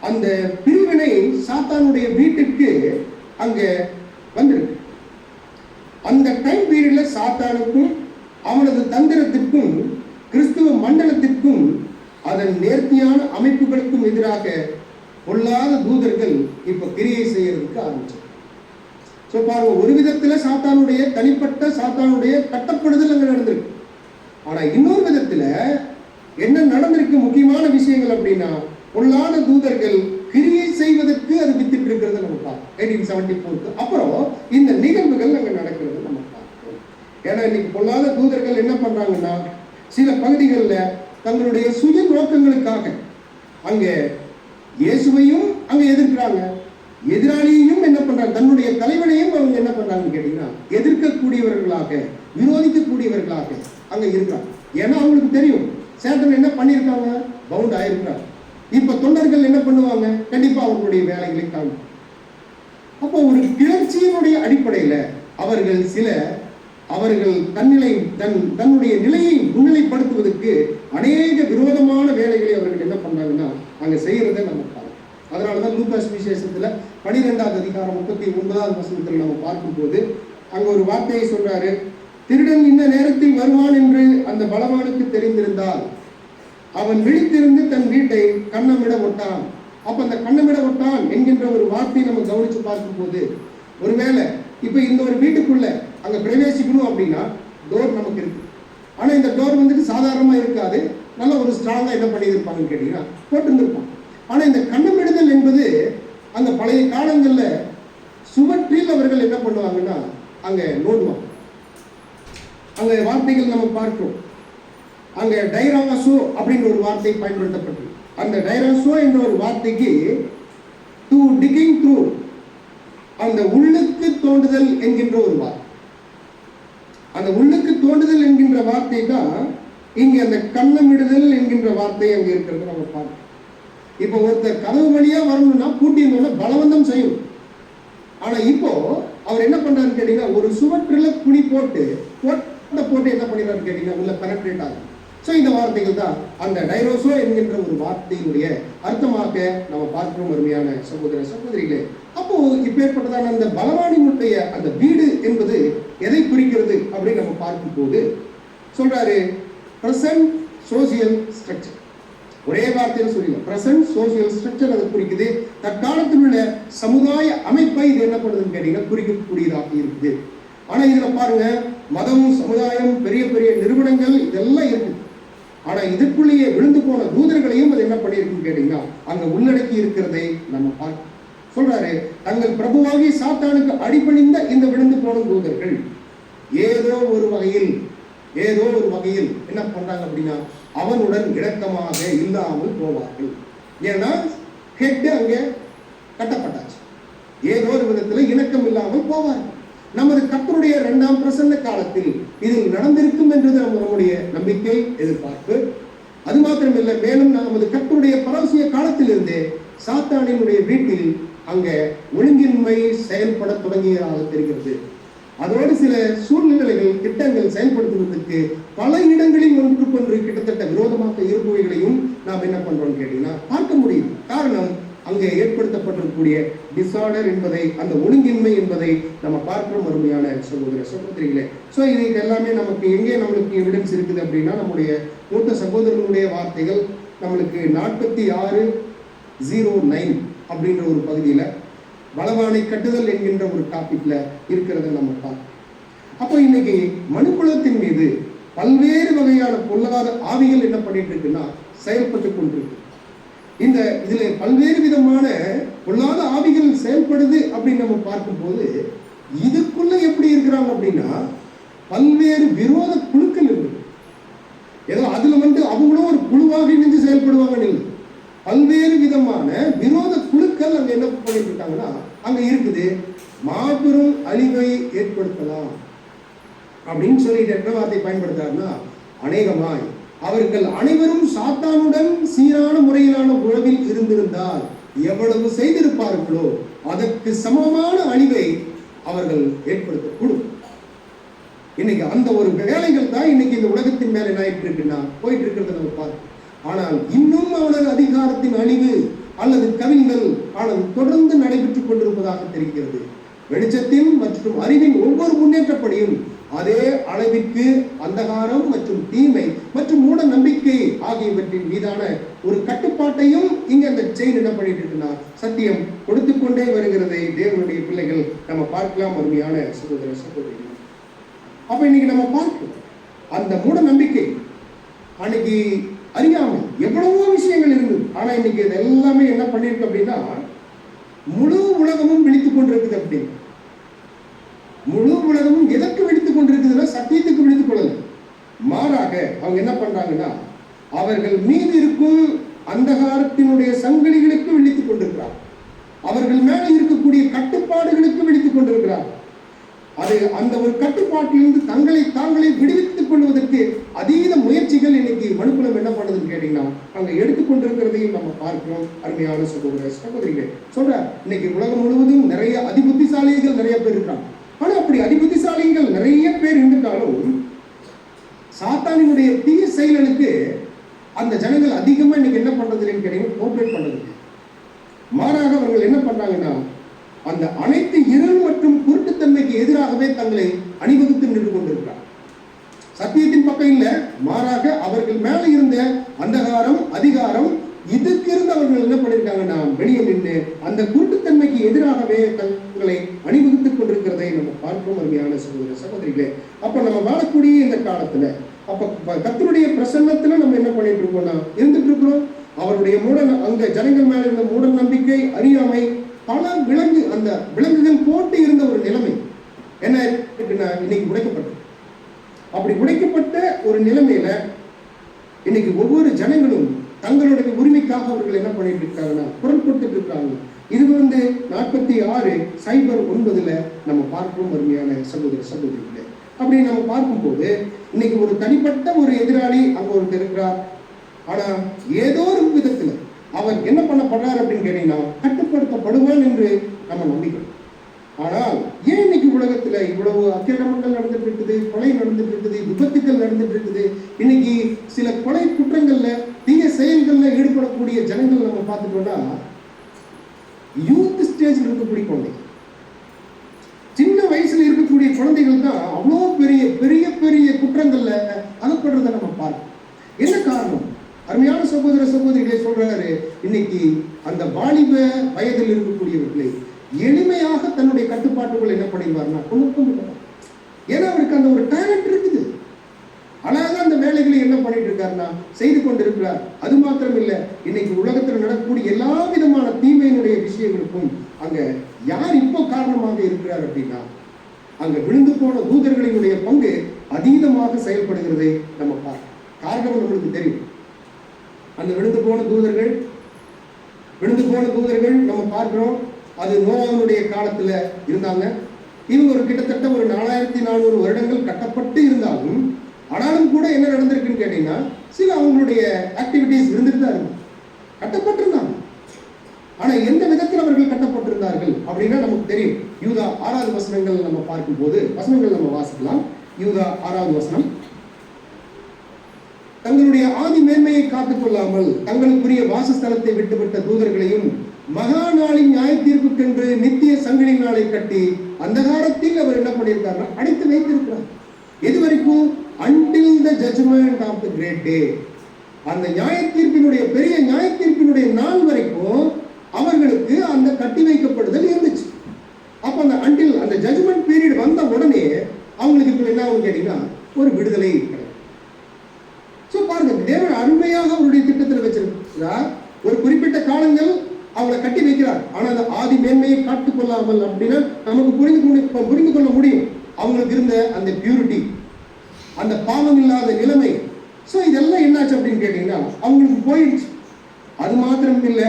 அந்த பிரிவினை சாத்தானுடைய வீட்டுக்கு அங்க வந்திருக்கு. அந்த டைம் பீரியட்ல சாத்தானுக்கும் அவனது தந்திரத்திற்கும் கிறிஸ்துவ மண்டலத்திற்கும் அதன் நேர்த்தியான அமைப்புகளுக்கும் எதிராக பொல்லாத தூதர்கள் இப்ப கிரியை செய்யறதுக்கு ஆரம்பிச்சாங்க. சோ பாருங்க, ஒரு விதத்துல சாத்தானுடைய தனிப்பட்ட சாத்தானுடைய கட்டப்படுதல் அங்க நடந்திருக்கு. ஆனா இன்னொரு விதத்துல என்ன நடந்திருக்கு முக்கியமான விஷயங்கள் அப்படின்னா பொல்லாத தூதர்கள் கிரியை செய்வதற்கு அது வித்திட்டு இருக்கிறத நம்ம பார்ப்போம். 1874 அப்புறம் இந்த நிகழ்வுகள் அங்க நடக்கிறது நம்ம பார்ப்போம். ஏன்னா இன்னைக்கு பொல்லாத தூதர்கள் என்ன பண்றாங்கன்னா சில பகுதிகளில் தங்களுடைய சுய நோக்கங்களுக்காக அங்க இயேசுவையும் அங்க எதிர்க்கிறாங்க, எதிராளியையும் என்ன பண்றாங்க, தன்னுடைய தலைவனையும் அவங்க என்ன பண்றாங்கன்னு கேட்டீங்கன்னா எதிர்க்கக்கூடியவர்களாக விரோதிக்கக்கூடியவர்களாக அங்க இருக்கிறாங்க. ஏன்னா அவங்களுக்கு தெரியும் சேட்டன் என்ன பண்ணியிருக்காங்க, பவுண்ட் ஆயிருக்கிறாங்க. இப்ப தொண்டர்கள் என்ன பண்ணுவாங்க, கண்டிப்பா அவர்களுடைய வேலைகளை காணும். அப்போ ஒரு கிளர்ச்சியினுடைய அடிப்படையில அவர்கள் தன்னுடைய நிலையை முன்னிலைப்படுத்துவதற்கு அநேக விரோதமான வேலைகளை அவர்கள் என்ன பண்றாங்கன்னா அங்க செய்யறதை நம்ம பார்க்கணும். அதனாலதான் லூக்கா சுவிசேஷத்துல 12வது அதிகாரம் 39வது வசனத்தில் நம்ம பார்க்கும்போது அங்க ஒரு வார்த்தையை சொல்றாரு, திருடன் இந்த நேரத்தில் வருவான் என்று அந்த பலவானுக்கு தெரிந்திருந்தால் அவன் விழித்திருந்து தன் வீட்டை கண்ணமிட ஒட்டான். அப்ப அந்த கண்ணமிட ஒட்டான் என்கின்ற ஒரு வார்த்தையை நம்ம கவனிச்சு பார்க்கும் போது, ஒருவேளை இப்ப இந்த ஒரு வீட்டுக்குள்ள அங்க பிரவேசிக்கணும் அப்படின்னா டோர் நமக்கு இருக்கு. ஆனா இந்த டோர் சாதாரணமா இருக்காது, நல்ல ஒரு ஸ்ட்ராங்கா என்ன பண்ணியிருப்பாங்கன்னு கேட்டீங்கன்னா போட்டு இருந்திருப்பாங்க. ஆனா இந்த கண்ணமிடுதல் என்பது அந்த பழைய காலங்கள்ல சுவற்றில் அவர்கள் என்ன பண்ணுவாங்கன்னா அங்க நோண்டுவாங்க. அங்க வார்த்தைகள் நம்ம பார்க்கிறோம். அங்க டைராசோ அப்படின்ற ஒரு வார்த்தை பயன்படுத்தப்பட்டது. அந்த டைராசோ என்ற ஒரு வார்த்தைக்கு டு டிகிங் த்ரூ, அந்த உள்ளுக்கு தோண்டுதல் என்கின்ற ஒரு வார்த்தை. அந்த உள்ளுக்கு தோண்டுதல் என்கின்ற வார்த்தை தான் இங்க அந்த கண்ணமிடுதல் என்கின்ற வார்த்தை அங்க இருக்கிறது நம்ம பார்க்கிறோம். இப்போ ஒருத்தர் கதவு வழியா வரணும்னா பூட்டியிருந்தோம்னா பலவந்தம் செய்யும். ஆனா இப்போ அவர் என்ன பண்றாருன்னு கேட்டீங்கன்னா, ஒரு சுவற்றில் குழி போட்டு என்ன பண்ணிடுறாரு கேட்டீங்கன்னா உள்ள பெனட்ரேட் ஆகும். ஸோ இந்த வார்த்தைகள் தான் அந்த டைரோசோ என்கின்ற ஒரு வார்த்தையினுடைய அர்த்தமாக நம்ம பார்க்கிறோம் அருமையான சகோதர சகோதரிகளே. அப்போ இப்பேற்பட்டதான அந்த பலவானினுடைய அந்த வீடு என்பது எதை குறிக்கிறது அப்படின்னு நம்ம பார்க்கும் போது சொல்றாரு, பிரசன்ட் சோசியல் ஸ்ட்ரக்சர். ஒரே வார்த்தையில சொல்லிடலாம், பிரசன்ட் சோசியல் ஸ்ட்ரக்சர் அதை குறிக்குது. தற்காலத்தில் உள்ள சமுதாய அமைப்பை இது என்ன பண்ணுதுன்னு கேட்டீங்கன்னா குறிக்கக்கூடியதாக இருக்குது. ஆனா இதுல பாருங்க, மதம், சமுதாயம், பெரிய பெரிய நிறுவனங்கள் இதெல்லாம் இருக்குது. ஆனா இதுக்குள்ளேயே விழுந்து போன தூதர்களையும் அது என்ன பண்ணியிருக்குன்னு கேட்டீங்கன்னா அங்க உள்ளடக்கி இருக்கிறதை நம்ம பார்க்க சொல்றாரு. தங்கள் பிரபுவாகி சாத்தானுக்கு அடிபணிந்த இந்த விழுந்து போன தூதர்கள் ஏதோ ஒரு வகையில் என்ன பண்றாங்க அப்படின்னா அவனுடன் இணக்கமாக இல்லாமல் போவார்கள். ஏன்னா ஹெட் அங்க கட்டப்பட்டாச்சு. ஏதோ ஒரு விதத்துல இணக்கம் இல்லாமல் போவார்கள். நமது கர்த்தருடைய 2ஆம் பிரசன்ன காலத்தில் இதில் நடந்திருக்கும் என்றது நம்முடைய நம்பிக்கை, எதிர்பார்ப்பு. அது மாத்திரமில்லை, மேலும் நமது கர்த்தருடைய பரவசிய காலத்திலிருந்தே சாத்தானினுடைய வீட்டில் அங்க ஒழுங்கின்மை செயல்பட தொடங்கியதாக தெரிகிறது. அதோடு சில சூழ்நிலைகள், திட்டங்கள் செயல்படுத்துவதற்கு பல இடங்களில் ஒன்றுக்கொன்று கிட்டத்தட்ட விரோதமாக இருப்பவைகளையும் நாம் என்ன பண்றோம் கேட்டீங்கன்னா பார்க்க முடியும். காரணம், அங்கே ஏற்படுத்தப்பட்டிருக்கக்கூடிய டிசார்டர் என்பதை, அந்த ஒழுங்கின்மை என்பதை நம்ம பார்க்கிறோம் அருமையான சகோதர சகோதரிகளே. ஸோ இது எல்லாமே நமக்கு எங்கே நம்மளுக்கு எவிடன்ஸ் இருக்குது அப்படின்னா நம்முடைய மூத்த சகோதரனுடைய வார்த்தைகள் நம்மளுக்கு 46:09 அப்படின்ற ஒரு பகுதியில் பலவானை கட்டுதல் என்கின்ற ஒரு டாபிக்ல இருக்கிறத நம்ம பார்க்கணும். அப்போ இன்னைக்கு மனுக்குலத்தின் மீது பல்வேறு வகையான பொல்லாத ஆவிகள் என்ன பண்ணிட்டு இருக்குன்னா செயல்பட்டு கொண்டிருக்கு. இதுல பல்வேறு விதமான பொல்லாத ஆவிகள் செயல்படுது அப்படின்னு நம்ம பார்க்கும்போது இதுக்குள்ள எப்படி இருக்கிறாங்க அப்படின்னா பல்வேறு விரோத குழுக்கள் இருக்கு. ஏதோ அதுல அவங்களும் ஒரு குழுவாக இணைந்து செயல்படுவாங்கன்னு இல்லை, பல்வேறு விதமான விரோத குழுக்கள் அங்க என்ன பண்ணிட்டு இருக்காங்கன்னா அங்க இருக்குது. மாபெரும் அழிவை ஏற்படுத்தலாம் அப்படின்னு சொல்லிட்டு என்ன வார்த்தை பயன்படுத்தாருன்னா, அநேகமாய் அவர்கள் அனைவரும் சாத்தானுடன் சீரான முறையிலான உறவில் இருந்திருந்தால் எவ்வளவு செய்திருப்பார்களோ அதற்கு சமமான அழிவை அவர்கள் ஏற்படுத்தக்கூடும். இன்னைக்கு அந்த ஒரு வேலைகள் தான் இன்னைக்கு இந்த உலகத்தின் மேல என்ன ஆயிட்டு இருக்குன்னா போயிட்டு இருக்கிறத நம்ம பார்க்கணும். ஆனால் இன்னும் அவனது அதிகாரத்தின் அழிவு அல்லது கவிழ்கள் ஆனால் தொடர்ந்து நடைபெற்றுக் கொண்டிருப்பதாக தெரிகிறது. வெளிச்சத்தின் மற்றும் அறிவின் ஒவ்வொரு முன்னேற்றப்படியும் அதே அளவிற்கு அந்தகாரம் மற்றும் தீமை மற்றும் மூட நம்பிக்கை ஆகியவற்றின் மீதான ஒரு கட்டுப்பாட்டையும் இங்க அந்த செயின் என்ன பண்ணிட்டு இருக்குன்னா சத்தியம் கொடுத்து கொண்டே வருகிறதை தேவனுடைய பிள்ளைகள் நம்ம பார்க்கலாம் அருமையான சகோதர சகோதரிகள். அப்ப இன்னைக்கு நம்ம பார்க்கிறோம் அந்த மூட நம்பிக்கை, அன்னைக்கு அறியாமல் எவ்வளவோ விஷயங்கள் இருந்தது. ஆனா இன்னைக்கு இது எல்லாமே என்ன பண்ணிருக்கு அப்படின்னா முழு உலகமும் விழித்துக் கொண்டிருக்குது. அப்படி முழு உலகமும் எதற்கு விழித்துக் கொண்டிருக்குதுன்னா சத்தியத்துக்கு விழித்துக் கொள்ளல. மாறாக அவங்க என்ன பண்றாங்கன்னா அவர்கள் மீது இருக்கும் அந்தகாரத்தினுடைய சங்கிலிகளுக்கு விழித்துக் கொண்டிருக்கிறார். அவர்கள் மேல இருக்கக்கூடிய கட்டுப்பாடுகளுக்கு விழித்துக் கொண்டிருக்கிறார். அது அந்த ஒரு கட்டுப்பாட்டிலிருந்து தங்களை தாங்களே விடுவித்துக் கொள்வதற்கு அதீத முயற்சிகள் இன்னைக்கு மனுக்குலம் என்ன பண்ணுதுன்னு கேட்டீங்கன்னா அங்க எடுத்துக்கொண்டிருக்கிறதையும் நம்ம பார்க்கிறோம் அருமையான சகோதர சகோதரிகள். சொல்ற இன்னைக்கு உலகம் முழுவதும் நிறைய அதிபுத்திசாலிகள் நிறைய பேர் இருக்காங்க. ஆனா அப்படி அதிபுத்திசாலிகள் நிறைய பேர் இருந்துட்டாலும் சாத்தானினுடைய தீய செயல்களுக்கு அந்த ஜனங்கள் அதிகமா இன்னைக்கு என்ன பண்றதுன்னு கேட்டீங்கன்னா கோஆபரேட் பண்றது. மாறாக அவர்கள் என்ன பண்றாங்கன்னா அந்த அனைத்து இருள் மற்றும் குருட்டுத்தன்மைக்கு எதிராகவே தங்களை அணிவகுத்து நின்று கொண்டிருக்கிறார். சத்தியத்தின் பக்கம் இல்ல, மாறாக அவர்கள் மேல இருந்த அந்தகாரம் அதிகாரம் இதுக்கு இருந்து அவர்கள் என்ன பண்ணிருக்காங்கன்னா வெளியே நின்று அந்த குருட்டுத்தன்மைக்கு எதிராகவே தங்களை அணிவகுத்துக் கொண்டிருக்கிறதை நம்ம பார்க்கிறோம் அருமையான சகோதர சகோதரிகளே. அப்ப நம்ம வாழக்கூடிய இந்த காலத்துல அப்ப கர்த்தருடைய பிரசன்னத்துல நம்ம என்ன பண்ணிட்டு இருக்கோம்னா இருந்துட்டு இருக்கிறோம். அவருடைய அங்க ஜனங்கள் மேல இருந்த மூட நம்பிக்கை, அறியாமை, பல அந்த விலங்குகள் போட்டு இருந்த ஒரு நிலைமை என்ன இன்னைக்கு உடைக்கப்பட்டது. அப்படி உடைக்கப்பட்ட ஒரு நிலைமையில இன்னைக்கு ஒவ்வொரு ஜனங்களும் தங்களுடைய உரிமைக்காக அவர்கள் என்ன பண்ணிட்டு இருக்காங்கன்னா குரல் கொடுத்துட்டு இருக்காங்க. இது 46:9 நம்ம பார்க்கிறோம் அருமையான சகோதர சகோதரிகளே. அப்படி நம்ம பார்க்கும்போது இன்னைக்கு ஒரு தனிப்பட்ட ஒரு எதிராளி அங்க ஒருத்தர் இருக்கிறார். ஆனா ஏதோ ஒரு விதத்துல அவர் என்ன பண்ணப்படுறார் அப்படின்னு கேட்டீங்கன்னா கட்டுப்படுத்தப்படுவான் என்று நம்ம நம்பிக்கணும். ஆனால் ஏன் இன்னைக்கு உலகத்துல இவ்வளவு அக்கிரமங்கள் நடந்துட்டு இருக்குது, கொலை நடந்துட்டு இருக்குது, விபத்துக்கள் நடந்துட்டு இருக்குது. இன்னைக்கு சில கொலை குற்றங்கள்ல தீய செயல்கள்ல ஈடுபடக்கூடிய ஜனங்கள் நம்ம பார்த்துட்டோம்னா யூத் ஸ்டேஜில் இருக்கக்கூடிய குழந்தைகள், சின்ன வயசுல இருக்கக்கூடிய குழந்தைகள் தான் அவ்வளோ பெரிய பெரிய பெரிய குற்றங்கள்ல அகப்படுறதை நம்ம பார்க்கணும். என்ன காரணம்? அருமையான சகோதர சகோதரிகளை சொல்றாரு, இன்னைக்கு அந்த வாலிப வயதில் இருக்கக்கூடியவர்களை எளிமையாக தன்னுடைய கட்டுப்பாட்டுக்குள் என்ன பண்ணிடுவார்னா கொண்டு. ஏன்னா அவருக்கு அந்த ஒரு டேலண்ட் இருக்குது. அழகாக அந்த வேலைகளை என்ன பண்ணிட்டு இருக்காருன்னா செய்து கொண்டிருக்கிறார். அது மாத்திரம் இல்ல, இன்னைக்கு உலகத்தில் நடக்கக்கூடிய எல்லா விதமான தீமையினுடைய விஷயங்களுக்கும் அங்க யார் இப்போ காரணமாக இருக்கிறார் அப்படின்னா அங்க விழுந்து போன தூதர்களினுடைய பங்கு அதீதமாக செயல்படுகிறதை நம்ம பார்க்கணும். காரணம் நம்மளுக்கு தெரியும். அந்த விழுந்து போன தூதர்கள் நம்ம பார்க்கிறோம். அது நோவாவுடைய காலத்துல இருந்தாங்க. இவங்க ஒரு கிட்டத்தட்ட ஒரு 4400 வருடங்கள் கட்டப்பட்டு இருந்தாலும் ஆனாலும் கூட என்ன நடந்திருக்குன்னு கேட்டீங்கன்னா சில அவங்களுடைய ஆக்டிவிட்டிஸ் இருந்துட்டு தான் இருக்கும். கட்டப்பட்டிருந்தாங்க. ஆனா எந்த விதத்தில் அவர்கள் கட்டப்பட்டிருந்தார்கள் அப்படின்னா நமக்கு தெரியும். யூதா 6வது வசனங்கள் நம்ம பார்க்கும் போது வசனங்கள் நம்ம வாசிக்கலாம். யூதா 6வது வசனம், தங்களுடைய ஆதி மேன்மையை காத்துக் கொள்ளாமல் தங்களுக்குரிய வாசஸ்தலத்தை விட்டுவிட்ட தூதர்களையும் மகா நாளின் நியாய தீர்ப்புக்கென்று நித்திய சங்கிலி நாளை கட்டி அந்தகாரத்தில் அவர் என்ன பண்ணியிருக்காருன்னா அடைத்து வைத்திருக்கிறார். எது வரைக்கும்? until the judgment of the great day. அந்த நியாய தீர்ப்பினுடைய பெரிய நியாய தீர்ப்பினுடைய நாள் வரைக்கும் அவர்களுக்கு அந்த கட்டி வைக்கப்படுதல் இருந்துச்சு. அப்ப அந்த until அந்த ஜட்ஜ்மெண்ட் பீரியட் வந்த உடனே அவங்களுக்கு இப்ப என்ன ஆகும் கேட்டீங்கன்னா ஒரு விடுதலை கிடைக்கும். சோ பாருங்க, தேவன் அருமையாக அவருடைய திட்டத்தில் வச்சிருக்கிறார். ஒரு குறிப்பிட்ட காலங்கள் அவங்களை கட்டி வைக்கிறார். ஆனா அந்த ஆதி மேன்மையை காத்துக் கொள்ளாமல் அப்படின்னா நமக்கு புரிந்து கொள்ள முடியும். அவங்களுக்கு இருந்த அந்த பியூரிட்டி, அந்த பாவம் இல்லாத நிலைமை. ஸோ இதெல்லாம் என்னாச்சு அப்படின்னு கேட்டீங்கன்னா அவங்களுக்கு போயிடுச்சு. அது மாத்திரம் இல்லை,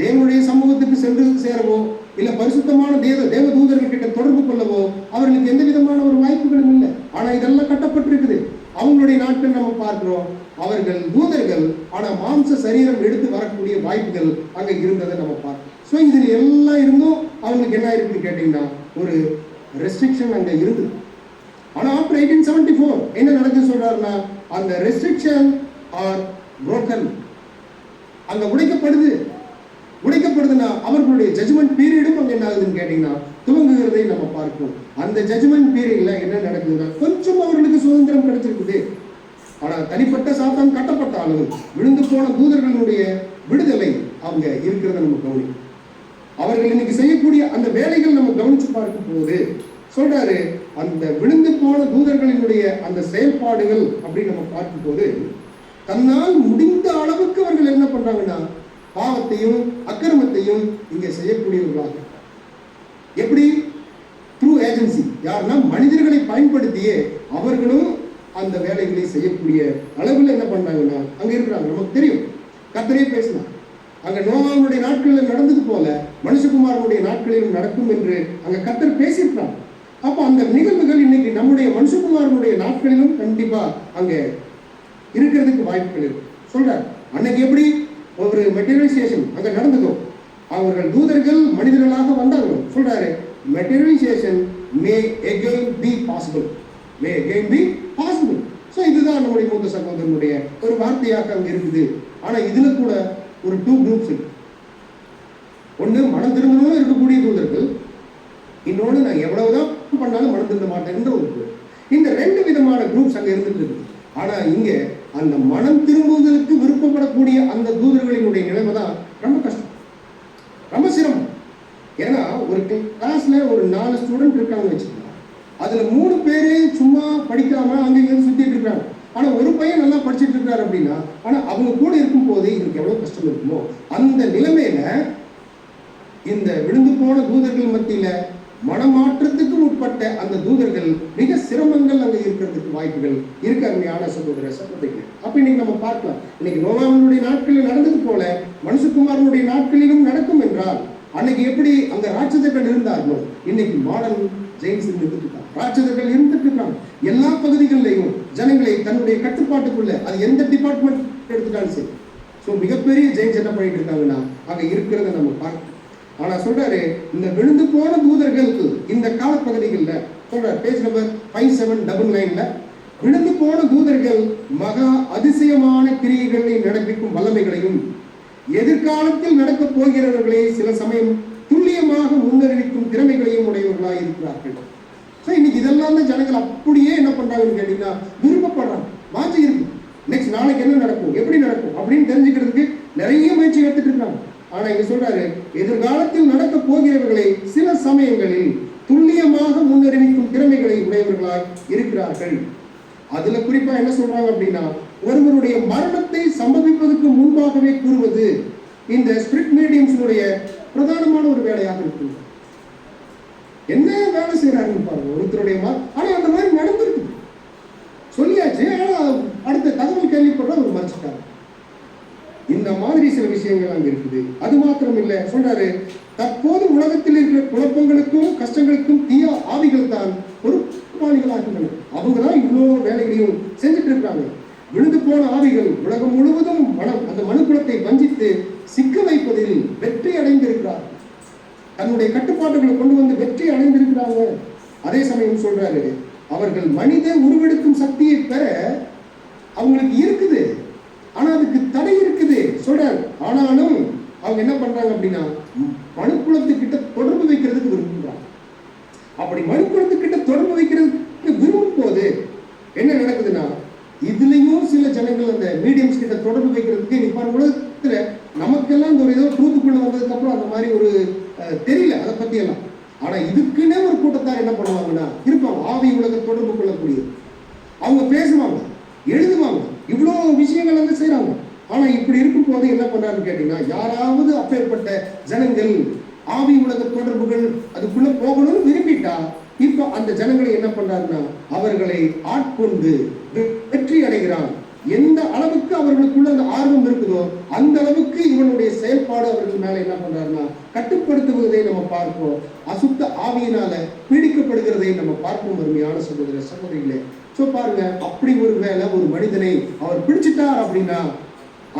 தேவனுடைய சமூகத்துக்கு சென்று சேரவோ இல்லை பரிசுத்தமான தேவ தூதர்கள் கிட்ட தொடர்பு கொள்ளவோ அவர்களுக்கு எந்த விதமான ஒரு வாய்ப்புகளும் இல்லை. ஆனா இதெல்லாம் கட்டப்பட்டிருக்குது. அவங்களுடைய நாட்கள் நம்ம பார்க்கிறோம், அவர்கள் தூதர்கள் ஆனா மாம்ச சரீரம் எடுத்து வரக்கூடிய வாய்ப்புகள் அங்க இருந்ததை நம்ம பார்க்கிறோம். ஸோ இதுல எல்லாம் இருந்தும் அவங்களுக்கு என்ன இருக்குன்னு கேட்டீங்கன்னா ஒரு ரெஸ்ட்ரிக்ஷன் அங்க இருந்தது. ஆனா ஆஃப்டர் 1874 என்ன நடக்குது சொல்றாருன்னா அந்த ரெஸ்ட்ரிக்ஷன் ஆர் broken. அங்க உடைக்கப்படுதுன்னா அவர்களுடைய ஜட்ஜ்மெண்ட் பீரியடும் அங்க என்ன ஆகுதுன்னு கேட்டீங்கன்னா துவங்குகிறதை நம்ம பார்க்கிறோம். அந்த ஜட்ஜ்மெண்ட் பீரியட்ல என்ன நடக்குதுன்னா கொஞ்சம் அவர்களுக்கு சுதந்திரம் கிடைச்சிருக்குது. ஆனா தனிப்பட்ட சாத்தான் கட்டப்பட்டாலும் விழுந்து போன தூதர்களுடைய விடுதலை அவங்க இருக்கிறத நம்ம கவனிக்கும். அவர்கள் இன்னைக்கு செய்யக்கூடிய அந்த வேலைகள் நம்ம கவனிச்சு பார்க்கும் போது சொல்றாரு, அந்த விழுந்து போன தூதர்களினுடைய அந்த செயல்பாடுகள் அப்படின்னு நம்ம பார்க்கும் போது தன்னால் முடிந்த அளவுக்கு அவர்கள் என்ன பண்றாங்கன்னா பாவத்தையும் அக்கிரமத்தையும் இங்க செய்யக்கூடியவர்களாக. எப்படி? Through agency. யாருன்னா மனிதர்களை பயன்படுத்தியே அவர்களும் அந்த வேலைகளை செய்யக்கூடிய அளவில் என்ன பண்றாங்கன்னா அங்க இருக்கிறாங்க. நமக்கு தெரியும், கர்த்தரே பேசினார். அங்க நோவாவுடைய நாட்களில் நடந்தது போல மனுஷகுமாரனுடைய நாட்களிலும் நடக்கும் என்று அங்க கர்த்தர் பேசியிருக்கிறாங்க. அப்போ அந்த நிகழ்வுகள் இன்னைக்கு நம்முடைய மனுஷகுமாரனுடைய நாட்களிலும் கண்டிப்பா அங்க இருக்கிறதுக்கு வாய்ப்புகள் இருக்கு. சொல்றாரு, அன்னைக்கு எப்படி ஒரு மெட்டீரியலைசேஷன் அங்க நடந்ததோ, அவர்கள் தூதர்கள் மனிதர்களாக வந்தாங்க. சொல்றாரு, materialisation May again be possible. So இதுதான் நம்முடைய மூத்த சகோதரனுடைய ஒரு வார்த்தையாக அங்க இருக்குது. ஆனா இதுல கூட ஒரு 2 குரூப்ஸ் இருக்கு. ஒண்ணு மனம் திரும்பணும் இருக்கக்கூடிய தூதர்கள், இன்னொன்று நான் எவ்வளவுதான் பண்ணாலும் மனம் திரும்ப மாட்டேன்ற ஒரு குரூப். இந்த 2 விதமான குரூப்ஸ் அங்க இருந்துட்டு இருக்கு. ஆனா இங்க அந்த மனம் திரும்புவதற்கு விருப்பப்படக்கூடிய அந்த தூதர்களினுடைய நிலைமை தான் ரொம்ப கஷ்டம், ரொம்ப சிரமம். ஏன்னா ஒரு கிளாஸ்ல ஒரு 4 ஸ்டூடெண்ட் இருக்காங்க வச்சுக்கலாம், அதுல 3 பேரு சும்மா படிக்காம அங்க இங்க சுத்திட்டு இருக்காங்க. ஆனா ஒரு பையன் நல்லா படிச்சுட்டு இருக்காரு அப்படின்னா, ஆனா அவங்க கூட இருக்கும் போது இவருக்கு எவ்வளவு கஷ்டம் இருக்குமோ அந்த நிலைமையில இந்த விழுந்து போன தூதர்கள் மத்தியில மனமாற்றத்துக்கு உட்பட்ட அந்த தூதர்கள் மிக சிரமங்கள் அங்க இருக்கிறதுக்கு வாய்ப்புகள் இருக்கு. அருமையான சகோதர சகோதரிகள், அப்ப இன்னைக்கு நம்ம பார்க்கலாம், இன்னைக்கு நோவாவினுடைய நாட்களில் நடந்தது போல மனுஷகுமாரனுடைய நாட்களிலும் நடக்கும் என்றால், அன்னைக்கு எப்படி அங்க ராட்சதர்கள் இருந்தார்களோ இன்னைக்கு மாடல் ஜெயின்ஸ் இருந்துட்டு ராட்சதர்கள் இருந்துட்டு இருக்காங்க. எல்லா பகுதிகளிலையும் ஜனங்களை தன்னுடைய கட்டுப்பாட்டுக்குள்ள, அது எந்த டிபார்ட்மெண்ட் எடுத்துட்டாலும் சரி. ஸோ மிகப்பெரிய ஜெயின்ஸ் என்ன பண்ணிட்டு இருக்காங்கன்னா அங்க இருக்கிறத நம்ம பார்க்கணும். ஆனா சொல்றாரு, இந்த விழுந்து போன தூதர்களுக்கு இந்த காலப்பகுதிகளில் சொல்றாரு, பேஜ் நம்பர் 5799ல, விழுந்து போன தூதர்கள் மகா அதிசயமான கிரியைகளை நடப்பிக்கும் வல்லமைகளையும் எதிர்காலத்தில் நடக்கப் போகிறவர்களை சில சமயம் துல்லியமாக முன்னறிவிக்கும் திறமைகளையும் உடையவர்களாக இருக்கிறார்கள். இன்னைக்கு இதெல்லாம் தான் ஜனங்கள் அப்படியே என்ன பண்றாங்கன்னு கேட்டீங்கன்னா விருப்பப்படுறாங்க, வாஞ்சி இருக்கு. நெக்ஸ்ட் நாளைக்கு என்ன நடக்கும், எப்படி நடக்கும் அப்படின்னு தெரிஞ்சுக்கிறதுக்கு நிறைய முயற்சி எடுத்துட்டு இருக்காங்க. ஆனா இங்க சொல்றாரு, எதிர்காலத்தில் நடக்க போகிறவர்களை சில சமயங்களில் துல்லியமாக முன்னறிவிக்கும் திறமைகளை உடையவர்களாய் இருக்கிறார்கள். அதுல குறிப்பா என்ன சொல்றாங்க அப்படின்னா, ஒருவருடைய மரணத்தை சம்பவிப்பதற்கு முன்பாகவே கூறுவது இந்த ஸ்பிரிட் மீடியம்ஸுடைய பிரதானமான ஒரு வேலையாக இருக்கு. என்ன வேலை செய்யறாருன்னு பாருங்க ஒருத்தருடைய. ஆனா அந்த மாதிரி நடந்திருக்கு, சொல்லியாச்சு, ஆனா அடுத்த தகவல் கேள்விப்படுற ஒரு மறைச்சிட்டாங்க. இந்த மாதிரி சில விஷயங்கள் அங்க இருக்குது. அது மாத்திரம் இல்ல, சொல்றாரு, தற்போது உலகத்தில் இருக்கிற குழப்பங்களுக்கும் கஷ்டங்களுக்கும் தீய ஆவிகள் தான் பொறுப்பாளிகளாகின்றன. அவங்க தான் இவ்வளவு வேலைகளையும் செஞ்சுட்டு இருக்காங்க. விழுந்து போன ஆவிகள் உலகம் முழுவதும் அந்த மனுக்குலத்தை வஞ்சித்து சிக்க வைப்பதில் வெற்றி அடைந்திருக்கிறார். தன்னுடைய கட்டுப்பாடுகளை கொண்டு வந்து வெற்றி அடைந்திருக்கிறாங்க. அதே சமயம் சொல்றாரு, அவர்கள் மனித உருவெடுக்கும் சக்தியை பெற அவங்களுக்கு இருக்குது, ஆனா அதுக்கு தடை இருக்குது சொல்றாரு. ஆனாலும் அவங்க என்ன பண்றாங்க அப்படின்னா, மனுக்குலத்துக்கிட்ட தொடர்பு வைக்கிறதுக்கு விரும்புகிறாங்க. அப்படி மனுக்குலத்துக்கிட்ட தொடர்பு வைக்கிறதுக்கு விரும்பும் போது என்ன நடக்குதுன்னா, இதுலயும் சில ஜனங்கள் அந்த மீடியம்ஸ் கிட்ட தொடர்பு வைக்கிறதுக்கு இப்ப உலகத்துல நமக்கெல்லாம் இந்த ஒரு ஏதோ ட்ரூத்துக்குள்ள வந்ததுக்கு அப்புறம் அந்த மாதிரி ஒரு தெரியல அதை பத்தி எல்லாம். ஆனா இதுக்குன்னே ஒரு கூட்டத்தார் என்ன பண்ணுவாங்கன்னா இருப்பாங்க, ஆவி உலக தொடர்பு கொள்ளக்கூடிய. அவங்க பேசுவாங்க, எழுதுவாங்க, இவ்வளவு விஷயங்கள் வந்து செய்யறாங்க. ஆனா இப்படி இருக்கும் போது என்ன பண்றாருன்னு கேட்டீங்கன்னா, யாராவது அப்பேற்பட்ட ஜனங்கள் ஆவி உலக தொடர்புகள் அதுக்குள்ள போகணும்னு விரும்பிட்டா, இப்ப அந்த ஜனங்களை என்ன பண்றாருன்னா அவர்களை ஆட்கொண்டு வெற்றி அடைகிறான். எந்த அளவுக்கு அவர்களுக்குள்ள அந்த ஆர்வம் இருக்குதோ அந்த அளவுக்கு இவனுடைய செயல்பாடு அவர்கள் மேல என்ன பண்றாருன்னா கட்டுப்படுத்துவதை நம்ம பார்ப்போம். அசுத்த ஆவியினால பீடிக்கப்படுகிறதை நம்ம பார்ப்போம். அருமையான சகோதர சகோதரிகளே, சோ பாருங்க, அப்படி ஒரு வேலை ஒரு மனிதனை அவர் பிடிச்சிட்டார் அப்படின்னா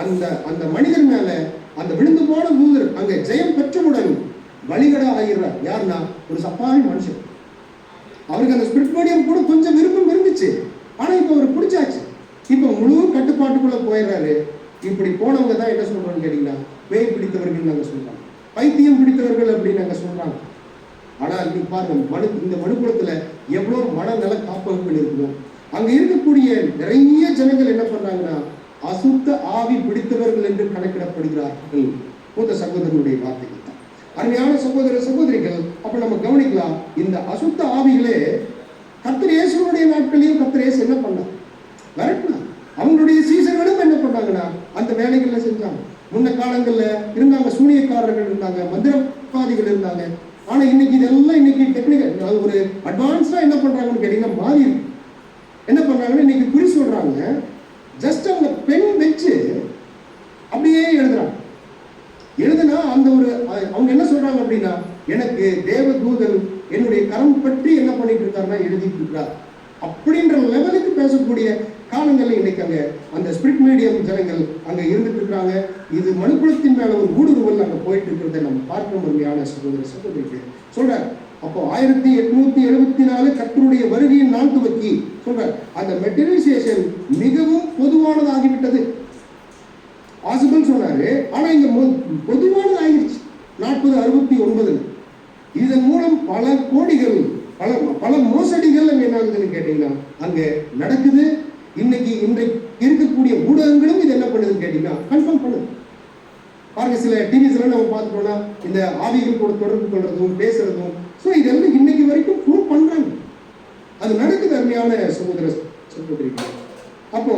அந்த அந்த மனிதன் மேல அந்த விழுந்து போன தூதர் அங்க ஜெயம் பெற்றவுடன் வழிகடா ஆகிறார். யாருன்னா ஒரு சப்பாவி மனுஷன். அவருக்கு அந்த ஸ்பிரிட் மீடியம் கூட கொஞ்சம் விருப்பம் இருந்துச்சு, ஆனா இப்ப அவர் பிடிச்சாச்சு. இப்ப முழு கட்டுப்பாட்டுக்குள்ள போயிடுறாரு. இப்படி போனவங்க தான் என்ன சொல்றாங்க கேட்டீங்கன்னா, பேய் பிடித்தவர்கள் நாங்க சொல்றாங்க, பைத்தியம் பிடித்தவர்கள் அப்படின்னு நாங்க சொல்றாங்க. ஆனா நீ பாருங்க, இந்த மனுக்குலத்துல எவ்வளவு மனநல காப்பகங்கள் இருக்குதோ, அங்க இருக்கக்கூடிய நிறைய ஜனங்கள் என்ன பண்றாங்கன்னா அசுத்த ஆவி பிடித்தவர்கள் என்று கணக்கிடப்படுகிறார்கள். மூத்த சகோதரனுடைய வார்த்தைகள் தான். அருமையான சகோதர சகோதரிகள், அப்ப நம்ம கவனிக்கலாம், இந்த அசுத்த ஆவிகளே கர்த்தர் இயேசுவுடைய நாட்களையும் கர்த்தர் இயேசு என்ன பண்ணார், விரட்டினார். அவங்களுடைய சீசர்களும் என்ன பண்ணாங்கன்னா அந்த வேலைகள்ல செஞ்சாங்க. முன்ன காலங்கள்ல இருந்தாங்க, சூனியக்காரர்கள் இருந்தாங்க, மந்திரவாதிகள் இருந்தாங்க. ஆனா இன்னைக்கு இதெல்லாம் இன்னைக்கு டெக்னிக்கல் ஒரு அட்வான்ஸ்டா என்ன பண்றாங்கன்னு கேட்டீங்கன்னா மாறி இருக்கு. என்ன பண்றாங்கன்னா இன்னைக்கு குறி சொல்றாங்க, ஜஸ்ட் அவங்க பென் வச்சு அப்படியே எழுதுறாங்க. எழுதுனா அந்த ஒரு அவங்க என்ன சொல்றாங்க அப்படின்னா, எனக்கு தேவதூதன் என்னுடைய கரம் பற்றி என்ன பண்ணிட்டு இருக்காருன்னா எழுதிட்டு இருக்கிறார் அப்படின்ற லெவலுக்கு பேசக்கூடிய காலங்கள்ல இன்னைக்கு அங்க அந்த ஸ்பிரிட் மீடியம் ஜனங்கள் அங்க இருந்துட்டு இருக்கிறாங்க. இது மனுக்குலத்தின் மேல ஒரு ஊடுருவல் அங்க போயிட்டு இருக்கிறத நம்ம பார்க்க முடியான சகோதர சகோதரிக்கு சொல்றார். அப்போ 1874 கர்த்தருடைய வருகையின் நாள் துவக்கி சொல்றார், அந்த மெட்டீரியலைசேஷன் மிகவும் பொதுவானதாகிவிட்டது. பாசிபிள் சொன்னாரு, ஆனா இங்க பொதுவானது ஆகிடுச்சு 4069. இதன் மூலம் பல கோடிகள் பல மோசடிகள் அங்க என்ன ஆகுதுன்னு கேட்டீங்கன்னா அங்க நடக்குது. இன்றைக்கு இருக்கக்கூடிய ஊடகங்களும் இது என்ன பண்ணுதுன்னு கேட்டீங்கன்னா கன்ஃபார்ம் பண்ணுது. பாருங்க, சில டிவிஸ்ல நம்ம பார்த்துட்டோம்னா இந்த ஆவிகள் கூட தொடர்பு கொள்றதும் பேசுறதும், ஸோ இதெல்லாம் இன்னைக்கு வரைக்கும் ப்ரூவ் பண்றாங்க. அது நடக்குது. அருமையான சகோதர சகோதரிகள், அப்போ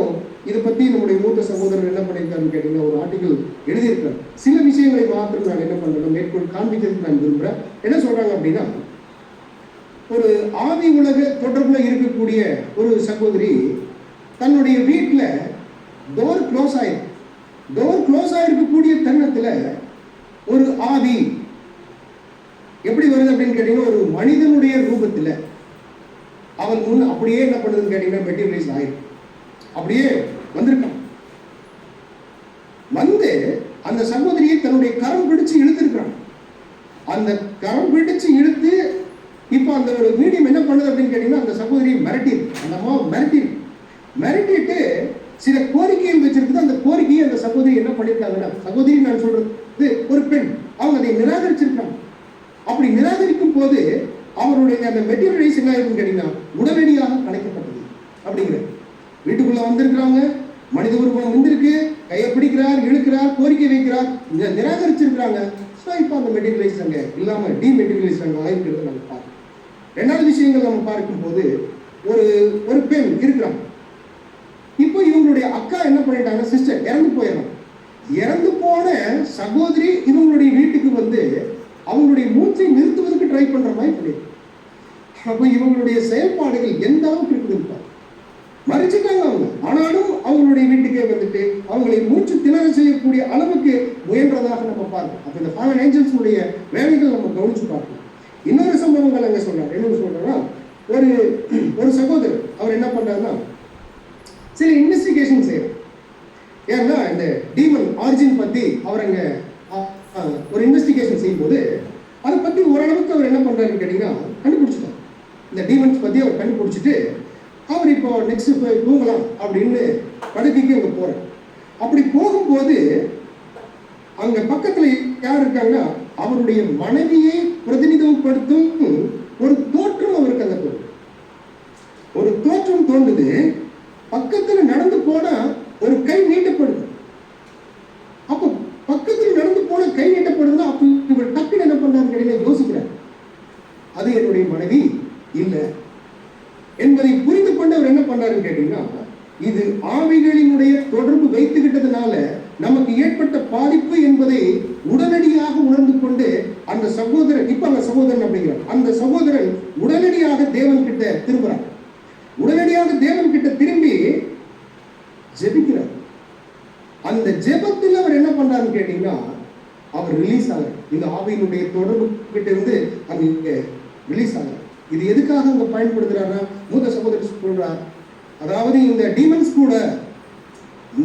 இதை பத்தி நம்முடைய மூத்த சகோதரர் என்ன பண்ணியிருக்காருன்னு கேட்டீங்கன்னா ஒரு ஆர்டிகல் எழுதியிருக்காரு. சில விஷயங்களை மாத்திரம் நான் என்ன பண்றேன் மேற்கொள் காண்பிக்கிறதுக்கு நான் விரும்புறேன். என்ன சொல்றாங்க அப்படின்னா, ஒரு ஆவி உலக தொடர்புல இருக்கக்கூடிய ஒரு சகோதரி தன்னுடைய வீட்டில் டோர் க்ளோஸ் ஆயிருக்கக்கூடிய தருணத்துல ஒரு ஆவி எப்படி வருது அப்படின்னு கேட்டீங்கன்னா ஒரு மனிதனுடைய ரூபத்துல அவன் முன் அப்படியே என்ன பண்ணுதுன்னு கேட்டீங்கன்னா மெட்டீரியலைஸ் ஆயிருக்கு. அப்படியே வந்திருக்கான். வந்து அந்த சகோதரியை தன்னுடைய கரம் பிடிச்சு இழுத்திருக்கிறான். அந்த கரம் பிடிச்சு இழுத்து இப்போ அந்த ஒரு மீடியம் என்ன பண்ணுது அப்படின்னு கேட்டீங்கன்னா அந்த சகோதரியை அந்த அம்மா மிரட்டிட்டு சில கோரிக்கைகள் வச்சிருக்குது. அந்த கோரிக்கையை அந்த சகோதரி என்ன பண்ணிருக்காங்கன்னா, சகோதரி நான் சொல்றது ஒரு பெண், அவங்க அதை நிராகரிச்சிருக்காங்க. அப்படி நிராகரிக்கும் போது அவருடைய அந்த மெட்டீரியலைஸ் என்ன ஆயிருக்குன்னு கேட்டீங்கன்னா உடனடியாக கலைக்கப்பட்டது. அப்படிங்கிற வீட்டுக்குள்ள வந்திருக்கிறாங்க, மனித உருவம் வந்திருக்கு, கையை பிடிக்கிறார், இழுக்கிறார், கோரிக்கை வைக்கிறார், நிராகரிச்சிருக்கிறாங்க. ஸோ இப்போ அந்த மெட்டீரியலைஸ் அங்கே இல்லாமல் டீமெட்டீரியலைஸ் அங்கே ஆயிருக்கிறது நம்ம பார்க்கணும். ரெண்டாவது விஷயங்கள் நம்ம பார்க்கும்போது ஒரு பெண் இருக்கிறாங்க. இப்போ இவங்களுடைய அக்கா என்ன பண்ணிட்டாங்க, சிஸ்டர் இறந்து போயிடறாங்க. இறந்து போன சகோதரி இவங்களுடைய வீட்டுக்கு வந்து அவங்களுடைய மூச்சை நிறுத்துவதற்கு ட்ரை பண்ற மாதிரி பண்ணிருக்கு. அப்போ இவங்களுடைய செயல்பாடுகள் எந்த அளவுக்கு இருக்குது, மறிச்சுட்டாங்க அவங்க. ஆனாலும் அவங்களுடைய வீட்டுக்கே வந்துட்டு அவங்களை மூச்சு திணற செய்யக்கூடிய அளவுக்கு முயன்றதாக நம்ம பார்க்கணும். அப்போ இந்த ஃபாலன் ஏஞ்சல்ஸுடைய வேலைகள் நம்ம கவனிச்சு பார்க்கணும். இன்னொரு சம்பவங்கள் அங்கே சொல்றாரு. என்ன சொல்றாருன்னா, ஒரு சகோதரர் அவர் என்ன பண்றாருன்னா சில இன்வெஸ்டிகேஷன் செய்யறார். ஏன்னா இந்த டீமன் ஆரிஜின் பத்தி அவர் அங்க ஒரு இன்வெஸ்டிகேஷன் செய்யும் போது அதை பத்தி ஓரளவுக்கு அவர் என்ன பண்றாருன்னு கேட்டீங்கன்னா கண்டுபிடிச்சிட்டார். இந்த டீமன்ஸ் பத்தி அவர் கண்டுபிடிச்சிட்டு அவர் இப்போ நெக்ஸ்ட் போய் தூங்கலாம் அப்படின்னு படுக்கைக்கு அங்க போறார். அப்படி போகும்போது அங்க பக்கத்துல யார் இருக்காங்கன்னா அவருடைய மனைவியை பிரதிநிதித்துவப்படுத்தும் ஒரு தோற்றம் அவருக்கு அங்க தோணுது. ஒரு தோற்றம் தோன்றுது. பக்கத்துல நடந்து போனா ஒரு கை நீட்டப்படுது. அப்போ பக்கத்தில் நடந்து போன கை நீட்டப்படுது. அப்ப இவர் டக்குன்னு என்ன பண்றாரு யோசிக்கிறார், அது என்னுடைய மனைவி இல்லை என்பதை புரிந்து கொண்டு அவர் என்ன பண்றாருன்னு கேட்டீங்கன்னா, இது ஆவிகளினுடைய தொடர்பு வைத்துக்கிட்டதுனால நமக்கு ஏற்பட்ட பாதிப்பு என்பதை உடனடியாக உணர்ந்து கொண்டு அந்த சகோதரன், இப்ப அந்த சகோதரன் அப்படிங்கிறார், அந்த சகோதரன் உடனடியாக தேவன் கிட்ட திரும்புறார். உடனடியாக தேவன் கிட்ட திரும்பி ஜெபிக்கிறார். அந்த ஜெபத்தில் அவர் என்ன பண்றாருன்னு கேட்டீங்கன்னா அவர் ரிலீஸ் ஆகிறார். இந்த ஆவியினுடைய தொடர்பு கிட்ட இருந்து அங்க ரிலீஸ் ஆகிறார். இது எதுக்காக அங்க பயன்படுத்துறாருன்னா, மூத்த சகோதரர் சொல்றார், அதாவது இந்த டீமன்ஸ் கூட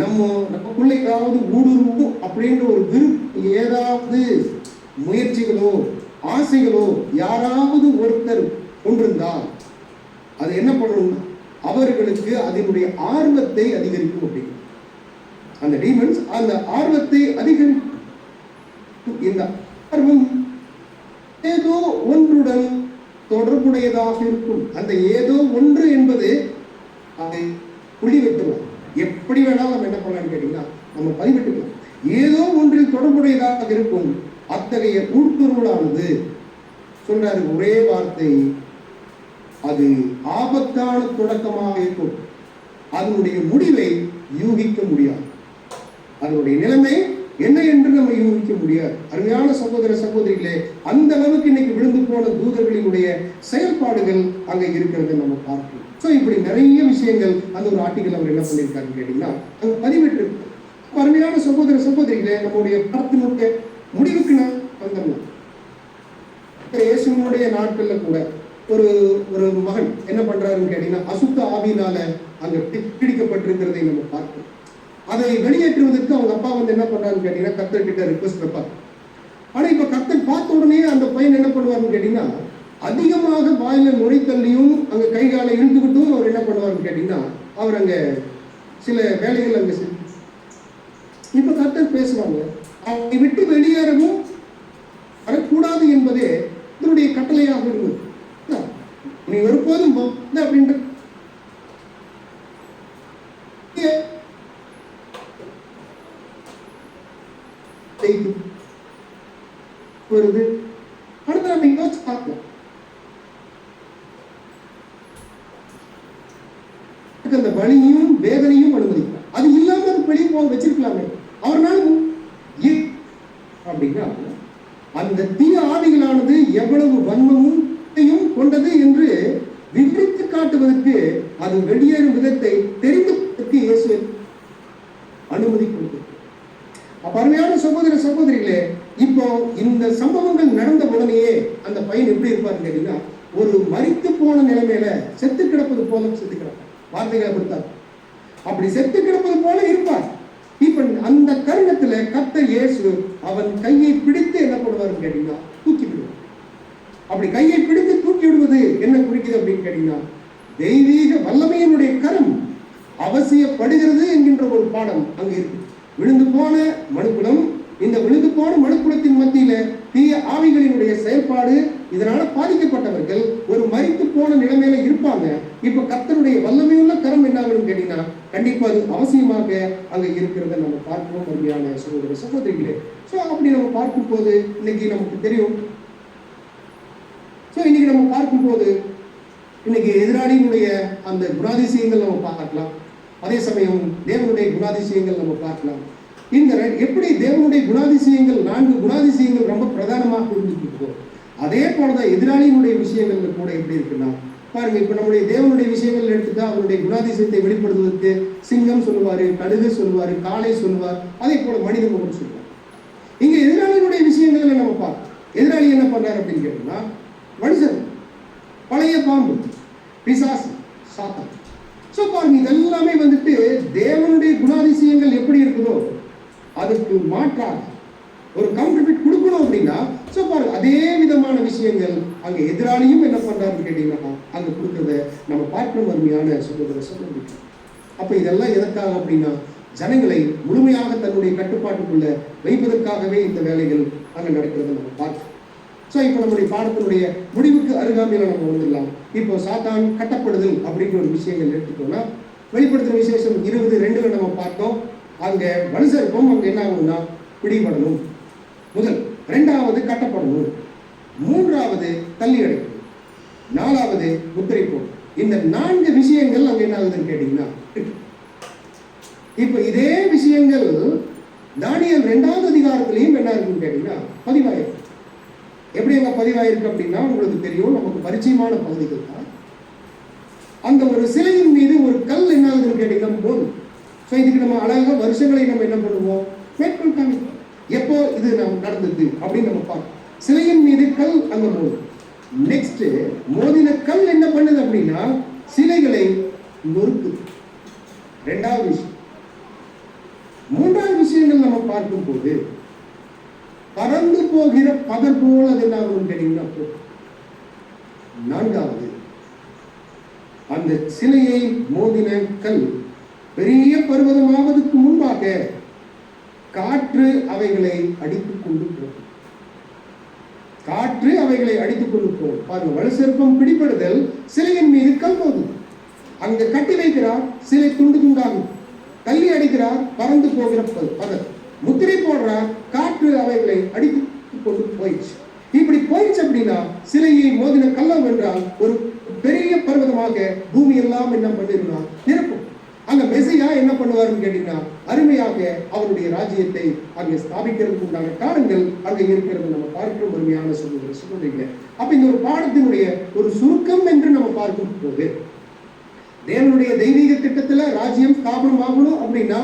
நமக்குள்ள ஏதாவது ஊடுருவும் அப்படின்ற ஒரு ஏதாவது முயற்சிகளோ ஆசைகளோ யாராவது ஒருத்தர் கொண்டிருந்தால் அது என்ன பண்ணணும், அவர்களுக்கு அதனுடைய ஆர்வத்தை அதிகரிக்கும். அப்படி அந்த டீமன்ஸ் அந்த ஆர்வத்தை அதிகரிக்கும். இந்த ஆர்வம் ஏதோ ஒன்றுடன் தொடர்புடையதாக இருக்கும். அந்த ஏதோ ஒன்று என்பது அதை புள்ளி வைத்துக்கலாம். எப்படி வேணாலும் நம்ம என்ன பண்ணலாம்னு கேட்டீங்கன்னா நம்ம பதிவிட்டுக்கலாம். ஏதோ ஒன்றில் தொடர்புடையதாக இருக்கும். அத்தகைய உட்பொருளானது சொல்றாரு ஒரே வார்த்தை, அது ஆபத்தான தொடக்கமாக இருக்கும். அதனுடைய முடிவை யூகிக்க முடியாது. அதனுடைய நிலைமை என்ன என்று நம்ம யூகிக்க முடியாது. அருமையான சகோதர சகோதரிகளே, அந்த அளவுக்கு இன்னைக்கு விழுந்து போன தூதர்களினுடைய செயல்பாடுகள் அங்க இருக்கிறது நம்ம பார்க்கிறோம். ஸோ இப்படி நிறைய விஷயங்கள் அந்த ஒரு ஆர்டிகல் அவர் என்ன பண்ணியிருக்காருன்னு கேட்டீங்கன்னா அங்க பதிவிட்டு. அருமையான சகோதர சகோதரிகளே, நம்முடைய படத்தினுடைய முடிவுக்கு நான் வந்துடலாம். இயேசுவினுடைய நாட்கள்ல கூட ஒரு மகன் என்ன பண்றாருன்னு கேட்டீங்கன்னா அசுத்த ஆவியினால அங்க பிடிக்கப்பட்டிருக்கிறதை நம்ம பார்க்கிறோம். அதை வெளியேற்றுவதற்கு அவங்க அப்பா வந்து என்ன பண்றாருன்னு கேட்டீங்கன்னா கர்த்தர் கிட்ட ரிக்வெஸ்ட் வைப்பார். ஆனா இப்ப கர்த்தர் பார்த்த உடனே அந்த பையன் என்ன பண்ணுவாருன்னு கேட்டீங்கன்னா அதிகமாக வாயில நுழைத்தள்ளியும் அங்க கை காலை இழுத்துக்கிட்டும் அவர் என்ன பண்ணுவாருன்னு கேட்டீங்கன்னா அவர் அங்க சில வேலைகள் அங்க இப்ப கர்த்தர் பேசுவாங்க, அவரை விட்டு வெளியேறவும் வரக்கூடாது என்பதே இதனுடைய கட்டளையாக இருந்தது. நீ ஒருபோதும் அப்படின்ற வருது. அடுத்து நம்ம யோசிச்சு பார்க்கலாம். அந்த வழியும் வலியும் வேதனையும் அனுமதிக்கிறார். அது இல்லாம அது வெளியே போக வச்சிருக்கலாமே. அவர்னால அப்படின்னா அந்த தீய ஆவிகளானது எவ்வளவு வன்மமும் கொண்டது என்று விவரித்து காட்டுவதற்கு, அது வெளியேறும் விதத்தை தெரிந்துக்கு இயேசு அனுமதி கொடுத்து. அருமையான சகோதர சகோதரிகளே, இப்போ இந்த சம்பவங்கள் நடந்த உடனேயே அந்த பையன் எப்படி இருப்பாரு கேட்டீங்கன்னா, ஒரு மரித்து போன நிலைமையில செத்து கிடப்பது போல செத்து கிடப்பார். வார்த்தைகளை கொடுத்தார், அப்படி செத்து கிடப்பது போல இருப்பார். இப்ப அந்த தருணத்துல கர்த்தர் இயேசு அவன் கையை பிடித்து என்ன பண்ணுவாருன்னு கேட்டீங்கன்னா தூக்கி விடுவார். அப்படி கையை பிடித்து தூக்கி விடுவது என்ன குறிக்குது அப்படின்னு கேட்டீங்கன்னா, தெய்வீக வல்லமையினுடைய கரம் அவசியப்படுகிறது என்கின்ற ஒரு பாடம் அங்க இருக்கு. விழுந்து போன மனுக்குலம், இந்த விழுந்து போன மனுக்குலத்தின் மத்தியில தீய ஆவிகளினுடைய செயல்பாடு, இதனால பாதிக்கப்பட்டவர்கள் ஒரு மரித்து போன நிலைமையில இருப்பாங்க. இப்ப கர்த்தருடைய வல்லமையுள்ள கரம் என்ன ஆகணும் கேட்டீங்கன்னா, கண்டிப்பா அது அவசியமாக அங்க இருக்கிறத நம்ம பார்க்கிறோம் அருமையான சகோதர சகோதரிகளே. சோ அப்படி நம்ம பார்க்கும் போது இன்னைக்கு நமக்கு தெரியும். இன்னைக்கு நம்ம பார்க்கும்போது இன்னைக்கு எதிராளியினுடைய அந்த குணாதிசயங்கள் நம்ம பார்க்கலாம், அதே சமயம் தேவனுடைய குணாதிசயங்கள் நம்ம பார்க்கலாம். இந்த எப்படி தேவனுடைய குணாதிசயங்கள் 4 குணாதிசயங்கள் ரொம்ப பிரதானமாக இருந்துட்டு, அதே போலதான் எதிராளியினுடைய விஷயங்கள்ல கூட எப்படி இருக்குன்னா பாருங்க. இப்ப நம்முடைய தேவனுடைய விஷயங்கள் எடுத்துட்டா அவருடைய குணாதிசயத்தை வெளிப்படுத்துவதற்கு சிங்கம் சொல்லுவாரு, கழுகு சொல்லுவாரு, காளை சொல்லுவார், அதே போல மனித முகம் சொல்லுவார். இங்க எதிராளியினுடைய விஷயங்களை நம்ம பார்ப்போம். எதிராளி என்ன பண்றாரு அப்படின்னு கேட்டோம்னா, மனுஷன், பழைய பாம்பு, பிசாசு, சாத்தான். சோ பாருங்க, இதெல்லாமே வந்துட்டு தேவனுடைய குணாதிசயங்கள் எப்படி இருக்குதோ அதுக்கு மாற்றாக ஒரு கவுண்டர்ஃபிட் கொடுக்கணும் அப்படின்னா, சோ பாருங்க அதே விதமான விஷயங்கள் அங்க எதிராளியும் என்ன பண்றாருன்னு கேட்டீங்கன்னா அங்க கொடுக்கறத நம்ம பார்க்கணும் அருமையான சகோதர சகோதரிகள். அப்ப இதெல்லாம் எதற்காக அப்படின்னா, ஜனங்களை முழுமையாக தன்னுடைய கட்டுப்பாட்டுக்குள்ள வைப்பதற்காகவே இந்த வேலைகள் அங்க நடக்கிறத நம்ம பார்க்கணும். ஸோ இப்போ நம்முடைய பாடத்தினுடைய முடிவுக்கு அருகாமையில் நம்ம வந்துடலாம். இப்போ சாத்தான் கட்டப்படுதல் அப்படிங்கிற ஒரு விஷயங்கள் எடுத்துட்டோம்னா, வெளிப்படுத்துகிற விசேஷம் 20:2 நம்ம பார்த்தோம். அங்க வலுசர்ப்பம் அங்க என்ன ஆகும்னா பிடிபடணும், முதல். 2வது கட்டப்படணும், 3வது தள்ளி அடைக்கணும், 4வது முத்திரை போடும். இந்த 4 விஷயங்கள் அங்க என்ன ஆகுதுன்னு கேட்டீங்கன்னா, இப்போ இதே விஷயங்கள் தானியேல் 2வது அதிகாரத்திலையும் என்ன இருக்குன்னு கேட்டீங்கன்னா பதிவாயிருக்கு. எப்படி அங்க பதிவாயிருக்கு அப்படின்னா, உங்களுக்கு தெரியும், நமக்கு பரிச்சயமான பகுதிகள் தான். அந்த ஒரு சிலையின் மீது ஒரு கல் என்ன ஆகுதுன்னு கேட்டீங்கன்னா போதும். ஸோ இதுக்கு நம்ம அழகாக வருஷங்களை நம்ம என்ன பண்ணுவோம், மேற்கொள் காமிப்போம். எப்போ இது நம்ம நடந்தது அப்படின்னு நம்ம பார்ப்போம். சிலையின் மீது கல் அங்க போதும். நெக்ஸ்ட் மோதின கல் என்ன பண்ணுது அப்படின்னா சிலைகளை நொறுக்குது. 2வது விஷயம். 3வது விஷயங்கள் நம்ம பார்க்கும் போது பறந்து போகிற பகல் போல் அது என்ன ஆகும் கேட்டீங்கன்னா, 4வது அந்த சிலையை மோதின கல் பெரிய பர்வதமாவதற்கு முன்பாக காற்று அவைகளை அடித்துக் கொண்டு போகும். காற்று அவைகளை அடித்துக் கொண்டு போகும். பாருங்க, வலுசர்ப்பம் பிடிபடுதல், சிலையின் மீது கல் போகுது. அங்க கட்டி வைக்கிறார், சிலை துண்டு துண்டாகும். தள்ளி அடிக்கிறார், பறந்து போகிற பகல். முத்திரை போடுறார், காற்று அவைகளை அடித்து கொண்டு போயிடுச்சு. இப்படி போயிடுச்சு அப்படின்னா சிலையை மோதின கல்லம் என்றால் ஒரு பெரிய பர்வதமாக பூமி எல்லாம் என்ன பண்ணிருந்தா நிரப்பும். அங்க மெசியா என்ன பண்ணுவாருன்னு கேட்டீங்கன்னா, அருமையாக அவருடைய ராஜ்யத்தை அங்கே ஸ்தாபிக்கிறதுக்கு உண்டான காரணங்கள் அங்க இருக்கிறது நம்ம பார்க்கிறோம் அருமையான சகோதரிகளே. அப்ப இந்த ஒரு பாடத்தினுடைய ஒரு சுருக்கம் என்று நம்ம பார்க்கும் போது, தேவனுடைய தெய்வீக திட்டத்துல ராஜ்யம் ஸ்தாபனம் ஆகணும் அப்படின்னா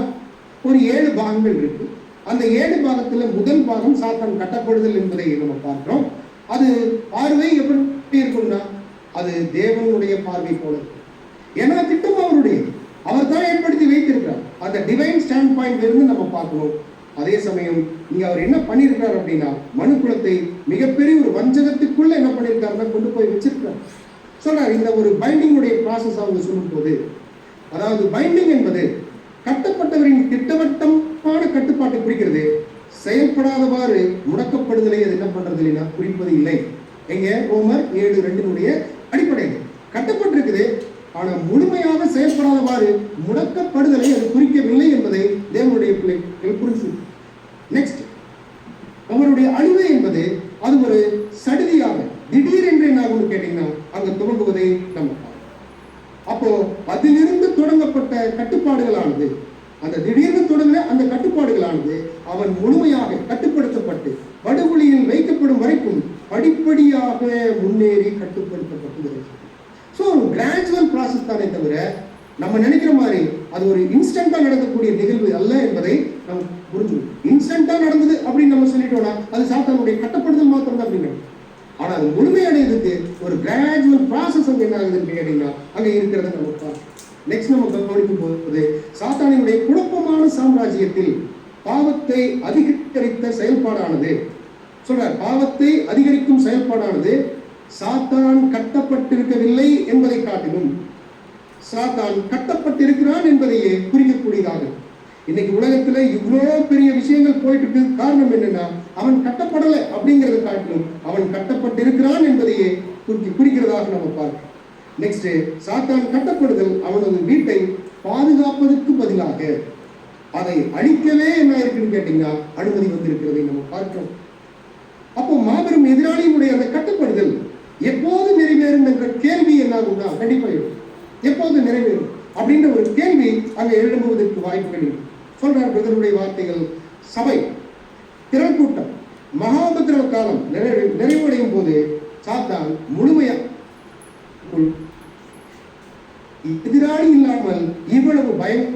ஒரு 7 பாகங்கள் இருக்கு. அந்த 7 பாகத்துல முதல் பாகம் சாத்தான் கட்டப்படுதல் என்பதை நம்ம பார்க்கிறோம். அது பார்வை எப்படி இருக்கும்னா, அது தேவனுடைய பார்வை போல இருக்கு. ஏன்னா திட்டம் அவருடைய, அவர் தான் ஏற்படுத்தி வைத்திருக்கிறார். அந்த டிவைன் ஸ்டாண்ட் பாயிண்ட்ல இருந்து நம்ம பார்க்கணும். அதே சமயம் இங்க அவர் என்ன பண்ணியிருக்கிறார் அப்படின்னா, மனு குலத்தை மிகப்பெரிய ஒரு வஞ்சகத்துக்குள்ள என்ன பண்ணியிருக்காருன்னா கொண்டு போய் வச்சிருக்கிறார். சொல்றார், இந்த ஒரு பைண்டிங்குடைய ப்ராசஸ் அவங்க சொல்லும் போது, அதாவது பைண்டிங் என்பது கட்டப்பட்டவரின் திட்டவட்டமான கட்டுப்பாட்டை குறிக்கிறது. செயல்படாதவாறு முடக்கப்படுதலை அது என்ன பண்றது இல்லைன்னா குறிப்பது இல்லை. எங்க ரோமர் 7:2 அடிப்படையில் கட்டப்பட்டிருக்குது, ஆனா முழுமையாக செயல்படாதவாறு முடக்கப்படுதலை அது குறிக்கவில்லை என்பதை தேவனுடைய பிள்ளைகள் புரிஞ்சு. நெக்ஸ்ட், அவருடைய அழிவு என்பது அது ஒரு சடுதியாக திடீரென்று என்ன கேட்டீங்கன்னா அங்க துவங்குவதை நம்ம அப்போ அதிலிருந்து தொடங்கப்பட்ட கட்டுப்பாடுகளானது, அந்த திடீர்னு தொடங்கின அந்த கட்டுப்பாடுகளானது அவன் முழுமையாக கட்டுப்படுத்தப்பட்டு படுகொலியில் வைக்கப்படும் வரைக்கும் படிப்படியாக முன்னேறி கட்டுப்படுத்தப்பட்டு. ஸோ கிராஜுவல் ப்ராசஸ் தானே தவிர நம்ம நினைக்கிற மாதிரி அது ஒரு இன்ஸ்டன்டா நடக்கக்கூடிய நிகழ்வு அல்ல என்பதை நம்ம புரிஞ்சுக்கணும். இன்ஸ்டன்டா நடந்தது அப்படின்னு நம்ம சொல்லிட்டோம்னா அது சாத்தானுடைய கட்டப்படுதல் மாத்திரம் தான் அப்படின்னு. ஆனா அது முழுமையடைறதுக்கு ஒரு கிராஜுவல் ப்ராசஸ் அங்க என்ன ஆகுதுன்னு கேட்டீங்கன்னா அங்க இருக்கிறத நம்ம பார்க்கணும். நெக்ஸ்ட் நம்ம கவனிக்கும் போது சாத்தானினுடைய குழப்பமான சாம்ராஜ்யத்தில் பாவத்தை அதிகரித்த செயல்பாடானது சொல்றார். பாவத்தை அதிகரிக்கும் செயல்பாடானது சாத்தான் கட்டப்பட்டிருக்கவில்லை என்பதை காட்டிலும் சாத்தான் கட்டப்பட்டிருக்கிறான் என்பதையே குறிக்கக்கூடியதாக. இன்னைக்கு உலகத்துல இவ்வளோ பெரிய விஷயங்கள் போயிட்டு இருக்கு. காரணம் என்னன்னா அவன் கட்டப்படலை அப்படிங்கறத காட்டிலும் அவன் கட்டப்பட்டிருக்கிறான் என்பதையே குறிக்கிறதாக நம்ம பார்க்கிறோம். நெக்ஸ்ட், சாத்தான் கட்டப்படுதல் அவனது வீட்டை பாதுகாப்பதற்கு பதிலாக அதை அழிக்கவே என்ன இருக்குன்னு கேட்டீங்கன்னா அனுமதி வந்திருக்கிறதை நம்ம பார்க்கிறோம். அப்போ மாபெரும் எதிராளியுடைய அந்த கட்டுப்படுதல் எப்போது நிறைவேறும் என்ற கேள்வி என்ன ஆகும்னா கண்டிப்பா எப்போது நிறைவேறும் அப்படின்ற ஒரு கேள்வி அங்க எழும்புவதற்கு வாய்ப்புகள் இருக்கு. சொல்றார் பிரதருடைய வார்த்தைகள். சபை திரள் கூட்டம் மகாபத்திர காலம் நிறைவடையும் போது சாத்தான் முழுமையா எதிராளி இல்லாமல் இவ்வளவு பயம்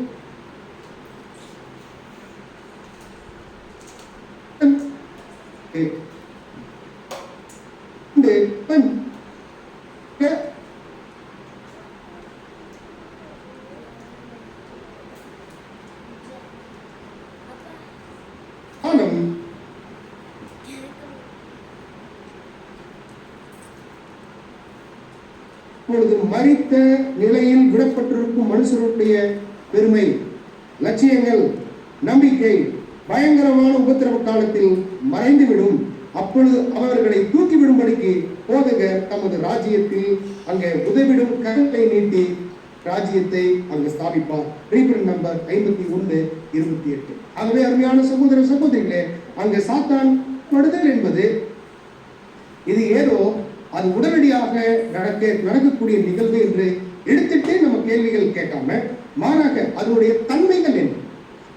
மரித்த நிலையில் விடப்பட்டிருக்கும் மனுஷருடைய பெருமை, லட்சியங்கள், நம்பிக்கை பயங்கரமான உபத்திரவ காலத்தில் மறைந்துவிடும். அப்பொழுது அவர்களை தூக்கிவிடும்படிக்கு போதகர் தமது ராஜ்யத்தில் அங்கே உதவிடும் கரத்தை நீட்டி ராஜ்யத்தை அங்கு ஸ்தாபிப்பார். ரீபிரண்ட் நம்பர் 51:28. ஆகவே அருமையான சகோதர சகோதரிகளே, அங்கு சாத்தான் படுதல் என்பது இது ஏதோ அது உடனடியாக நடக்கக்கூடிய நிகழ்வு என்று எடுத்துட்டு நம்ம கேள்விகள் கேட்காம மாறாக அதனுடைய தன்மைகள் என்ன,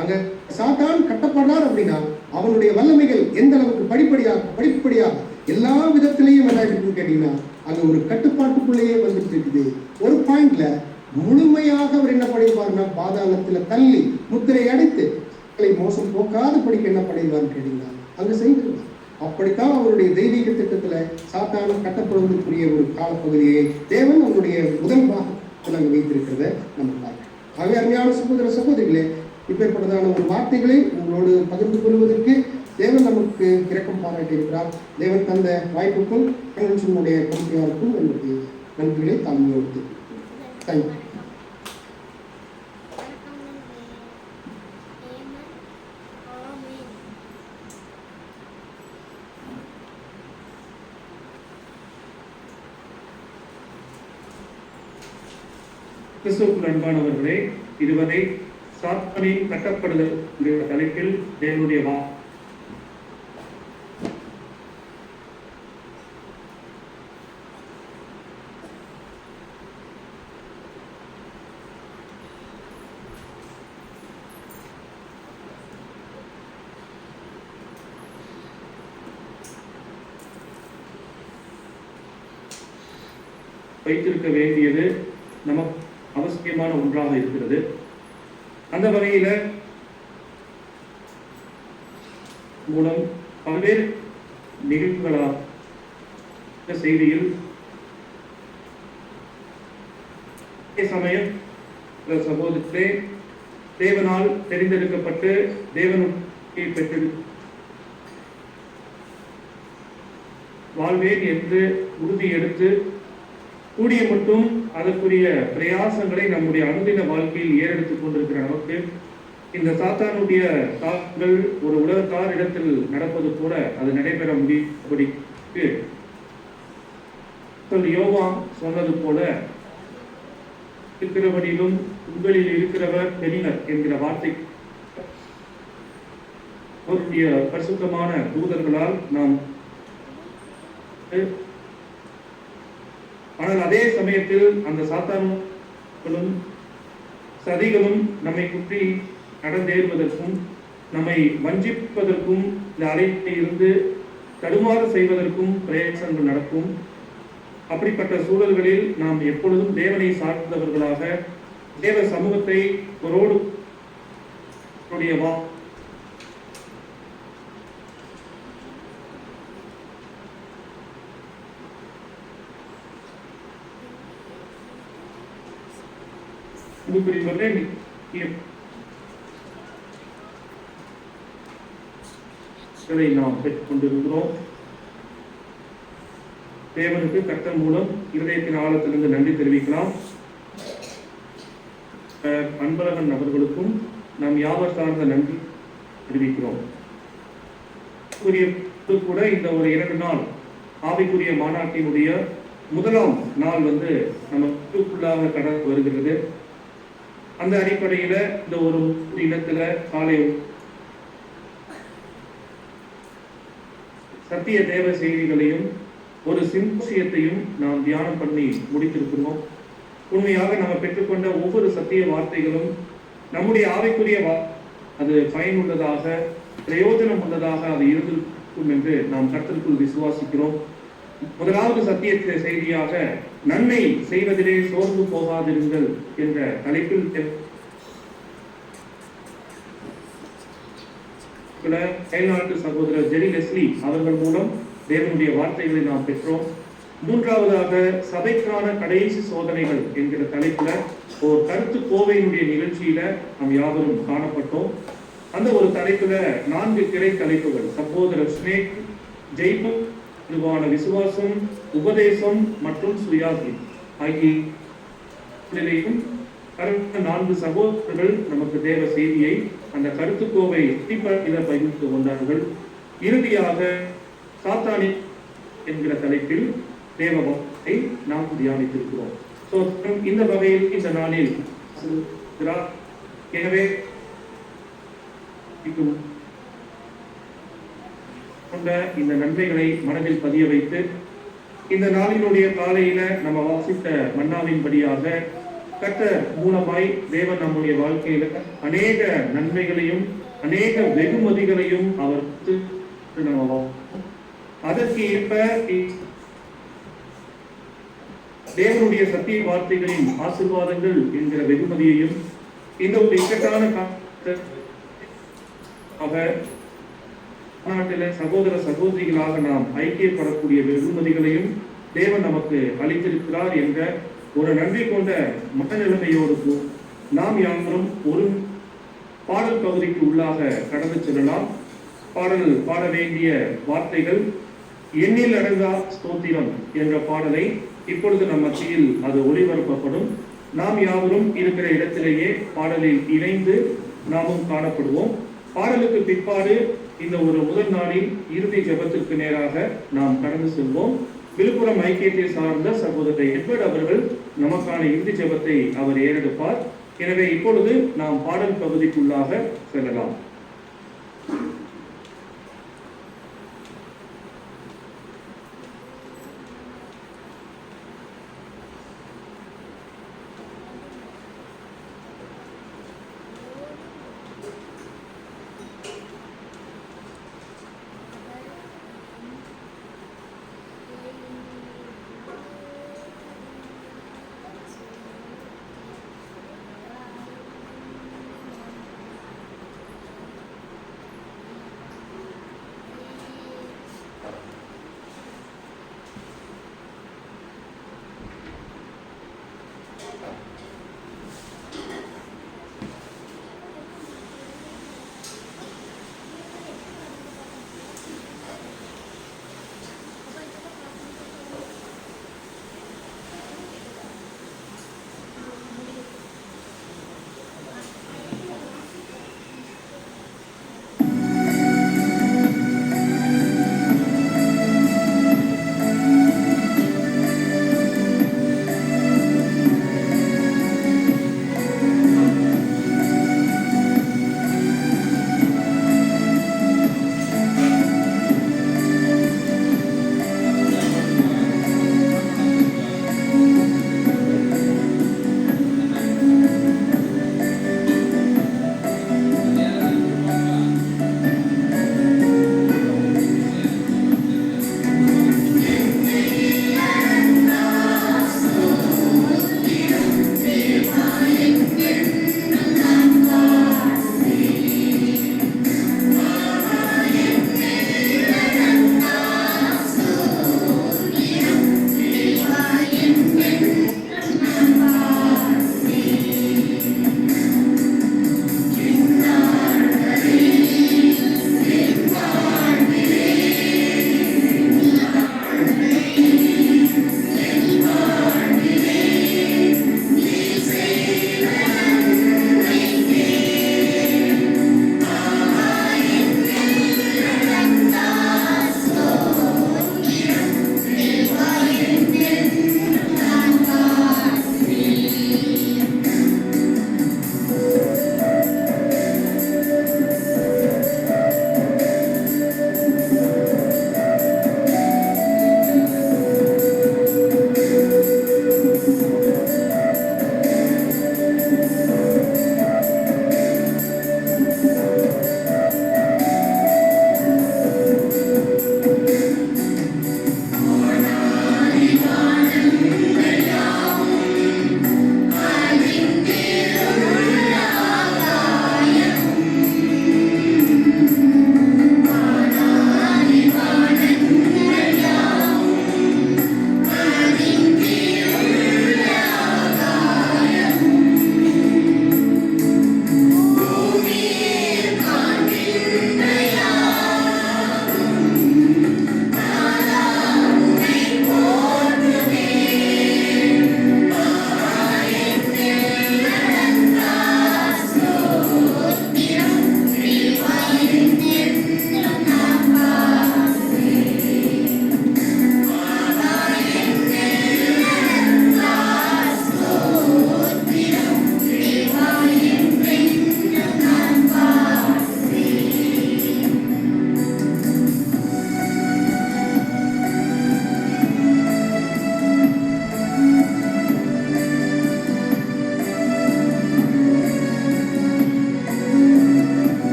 அங்க சாத்தான் கட்டப்படுறார் அப்படின்னா அவனுடைய வல்லமைகள் எந்த அளவுக்கு படிப்படியாக எல்லா விதத்திலையும் என்ன இருக்குன்னு கேட்டீங்கன்னா அங்க ஒரு கட்டுப்பாட்டுக்குள்ளேயே வந்துட்டு இருக்குது. ஒரு பாயிண்ட்ல முழுமையாக அவர் என்ன பண்ணிடுவார்னா பாதாளத்துல தள்ளி முத்திரை அடைத்து மோசம் போக்காத படிக்க என்ன பண்ணிடுவார்னு கேட்டீங்கன்னா அங்க செய்திருவார். அப்படித்தான் அவருடைய தெய்வீக திட்டத்துல சாத்தான கட்டப்படுவதற்குரிய ஒரு காலப்பகுதியை தேவன் அவருடைய முதல் பாகத்தில் அங்கு வைத்திருக்கிறத நம்ம பார்க்கலாம். ஆகவே அருமையான சகோதர சகோதரிகளே, இப்பேற்பட்டதான ஒரு வார்த்தைகளை உங்களோடு பகிர்ந்து கொள்வதற்கு தேவன் நமக்கு இரக்கம் பாராட்டியிருக்கிறார். தேவன் தந்த வாய்ப்புக்கும் கன்வென்ஷனுடைய கமிட்டியாருக்கும் என்னுடைய நன்றிகளை தாழ்மையோடு தேங்க்யூ. கிறிஸ்துவுக்குள் அன்பானவர்களே, இதுவரை சாத்தானின் கட்டப்படுதல் என்ற தலைப்பில் தேவனுடைய வைத்திருக்க வேண்டியது நமக்கு அவசியமான ஒன்றாக இருக்கிறது. அந்த வகையில மூலம் பல்வேறு நிகழ்வுகளாக செய்தியில் சமயம் சகோதரே தேவனால் தெரிந்தெடுக்கப்பட்டு தேவனுடைய பெற்று வாழ்வேன் என்று உறுதி எடுத்து கூடிய மட்டும் அதற்குரிய பிரயாசங்களை நம்முடைய அனுதின வாழ்க்கையில் ஏறெடுத்துக் கொண்டிருக்கிற நமக்கு இந்த சாத்தானுடைய தாக்குதல் ஒரு உலகத்தார் இடத்தில் நடப்பது போல அது நடைபெற முடியும்படிக்கு யோவான் சொன்னது போல இருக்கிறபடியிலும் உங்களில் இருக்கிறவர் பெரியவர் என்கிற வார்த்தை அவருடைய பரிசுத்தமான தூதர்களால் நாம் ஆனால் அதே சமயத்தில் அந்த சாத்தானும் சதிகளும் நம்மை சுற்றி நடந்தேறுவதற்கும் நம்மை வஞ்சிப்பதற்கும் இந்த அழைப்பில் இருந்து தடுமாறு செய்வதற்கும் பிரயாசங்கள் நடக்கும். அப்படிப்பட்ட சூழல்களில் நாம் எப்பொழுதும் தேவனை சார்ந்தவர்களாக தேவ சமூகத்தை ஒரோடு நாம் பெற்றுக் கொண்டிருக்கிறோம். தேவனுக்கு கர்த்தர் மூலம் இருதயத்தின் ஆழத்திலிருந்து நன்றி தெரிவிக்கலாம். அன்பழகன் அவர்களுக்கும் நாம் யாவர் சார்ந்த நன்றி தெரிவிக்கிறோம். கூட இந்த ஒரு 2 நாள் ஆவிக்குரிய மாநாட்டினுடைய முதலாம் நாள் நமக்குள்ளாக கடந்து வருகிறது. அந்த அடிப்படையில இந்த ஒரு இனத்துல காலை சத்திய தேவ செய்திகளையும் ஒரு சிம்போசியத்தையும் நாம் தியானம் பண்ணி முடித்திருக்கிறோம். உண்மையாக நம்ம பெற்றுக்கொண்ட ஒவ்வொரு சத்திய வார்த்தைகளும் நம்முடைய ஆவிக்குரிய அது பயனுள்ளதாக பிரயோஜனம் உள்ளதாக அது இருந்திருக்கும் என்று நாம் கர்த்தருக்குள் விசுவாசிக்கிறோம். முதலாவது சத்திய செய்தியாக நன்மை செய்வதிலே சோர்ந்து போகாதிருங்கள் என்ற தலைப்பில் அயல்நாட்டு சகோதரர் ஜெரி லெஸ்லி அவர்கள் மூலம் தேவனுடைய வார்த்தைகளை நாம் பெற்றோம். மூன்றாவதாக சபைக்கான கடைசி சோதனைகள் என்கிற தலைப்புல ஒரு கருத்து கோவையினுடைய நிகழ்ச்சியில நாம் யாவரும் காணப்பட்டோம். அந்த ஒரு தலைப்புல 4 கிளை தலைப்புகள் சகோதரர் ஸ்னேக், ஜெய்பு, இதுவான விசுவாசம், உபதேசம் மற்றும் சுயாதி ஆகிய 4 சகோதரர்கள் நமக்கு தேவ செய்தியை அந்த கருத்துக்கோவை பகிர்ந்து கொண்டார்கள். இறுதியாக சாத்தானி என்கிற தலைப்பில் தேவத்தை நாம் தியானித்திருக்கிறோம். இந்த வகையில் இந்த நாளில் எனவே இந்த நன்மைகளை மனதில் பதிய வைத்து இந்த நாளினுடைய காலையில நம்ம வாசித்த மன்னாவின்படியாக கர்த்தர் மூலமாய் தேவன் நம்முடைய வாழ்க்கையில அநேக நன்மைகளையும் அநேக வெகுமதிகளையும் அவர் அதற்கு ஏற்ப தேவனுடைய சத்திய வார்த்தைகளின் ஆசீர்வாதங்கள் என்கிற வெகுமதியையும் இந்த ஒரு இக்கட்டான நாட்டில சகோதர சகோதரிகளாக நாம் ஐக்கியப்படக்கூடிய வெகுமதிகளையும் தேவன் நமக்கு அளித்திருக்கிறார் என்ற ஒரு நன்றி கொண்ட மனநிலைமையோடு நாம் யாவரும் ஒரு பாடல் பகுதிக்கு உள்ளாக கடந்து செல்லலாம். பாடல் பாட வேண்டிய வார்த்தைகள் எண்ணில் அடங்கா ஸ்தோத்திரம் என்ற பாடலை இப்பொழுது நம் மத்தியில் அது ஒளிபரப்பப்படும். நாம் யாவரும் இருக்கிற இடத்திலேயே பாடலில் இணைந்து நாமும் காணப்படுவோம். பாடலுக்கு பிற்பாடு இந்த ஒரு முதல் நாளில் இறுதி ஜெபத்திற்கு நேராக நாம் கடந்து செல்வோம். விழுப்புரம் ஐக்கியத்தை சார்ந்த சகோதரர் எட்வர்ட் அவர்கள் நமக்கான இறுதி ஜெபத்தை அவர் ஏறெடுப்பார். எனவே இப்பொழுது நாம் பாடல் பகுதிக்குள்ளாக செல்லலாம்.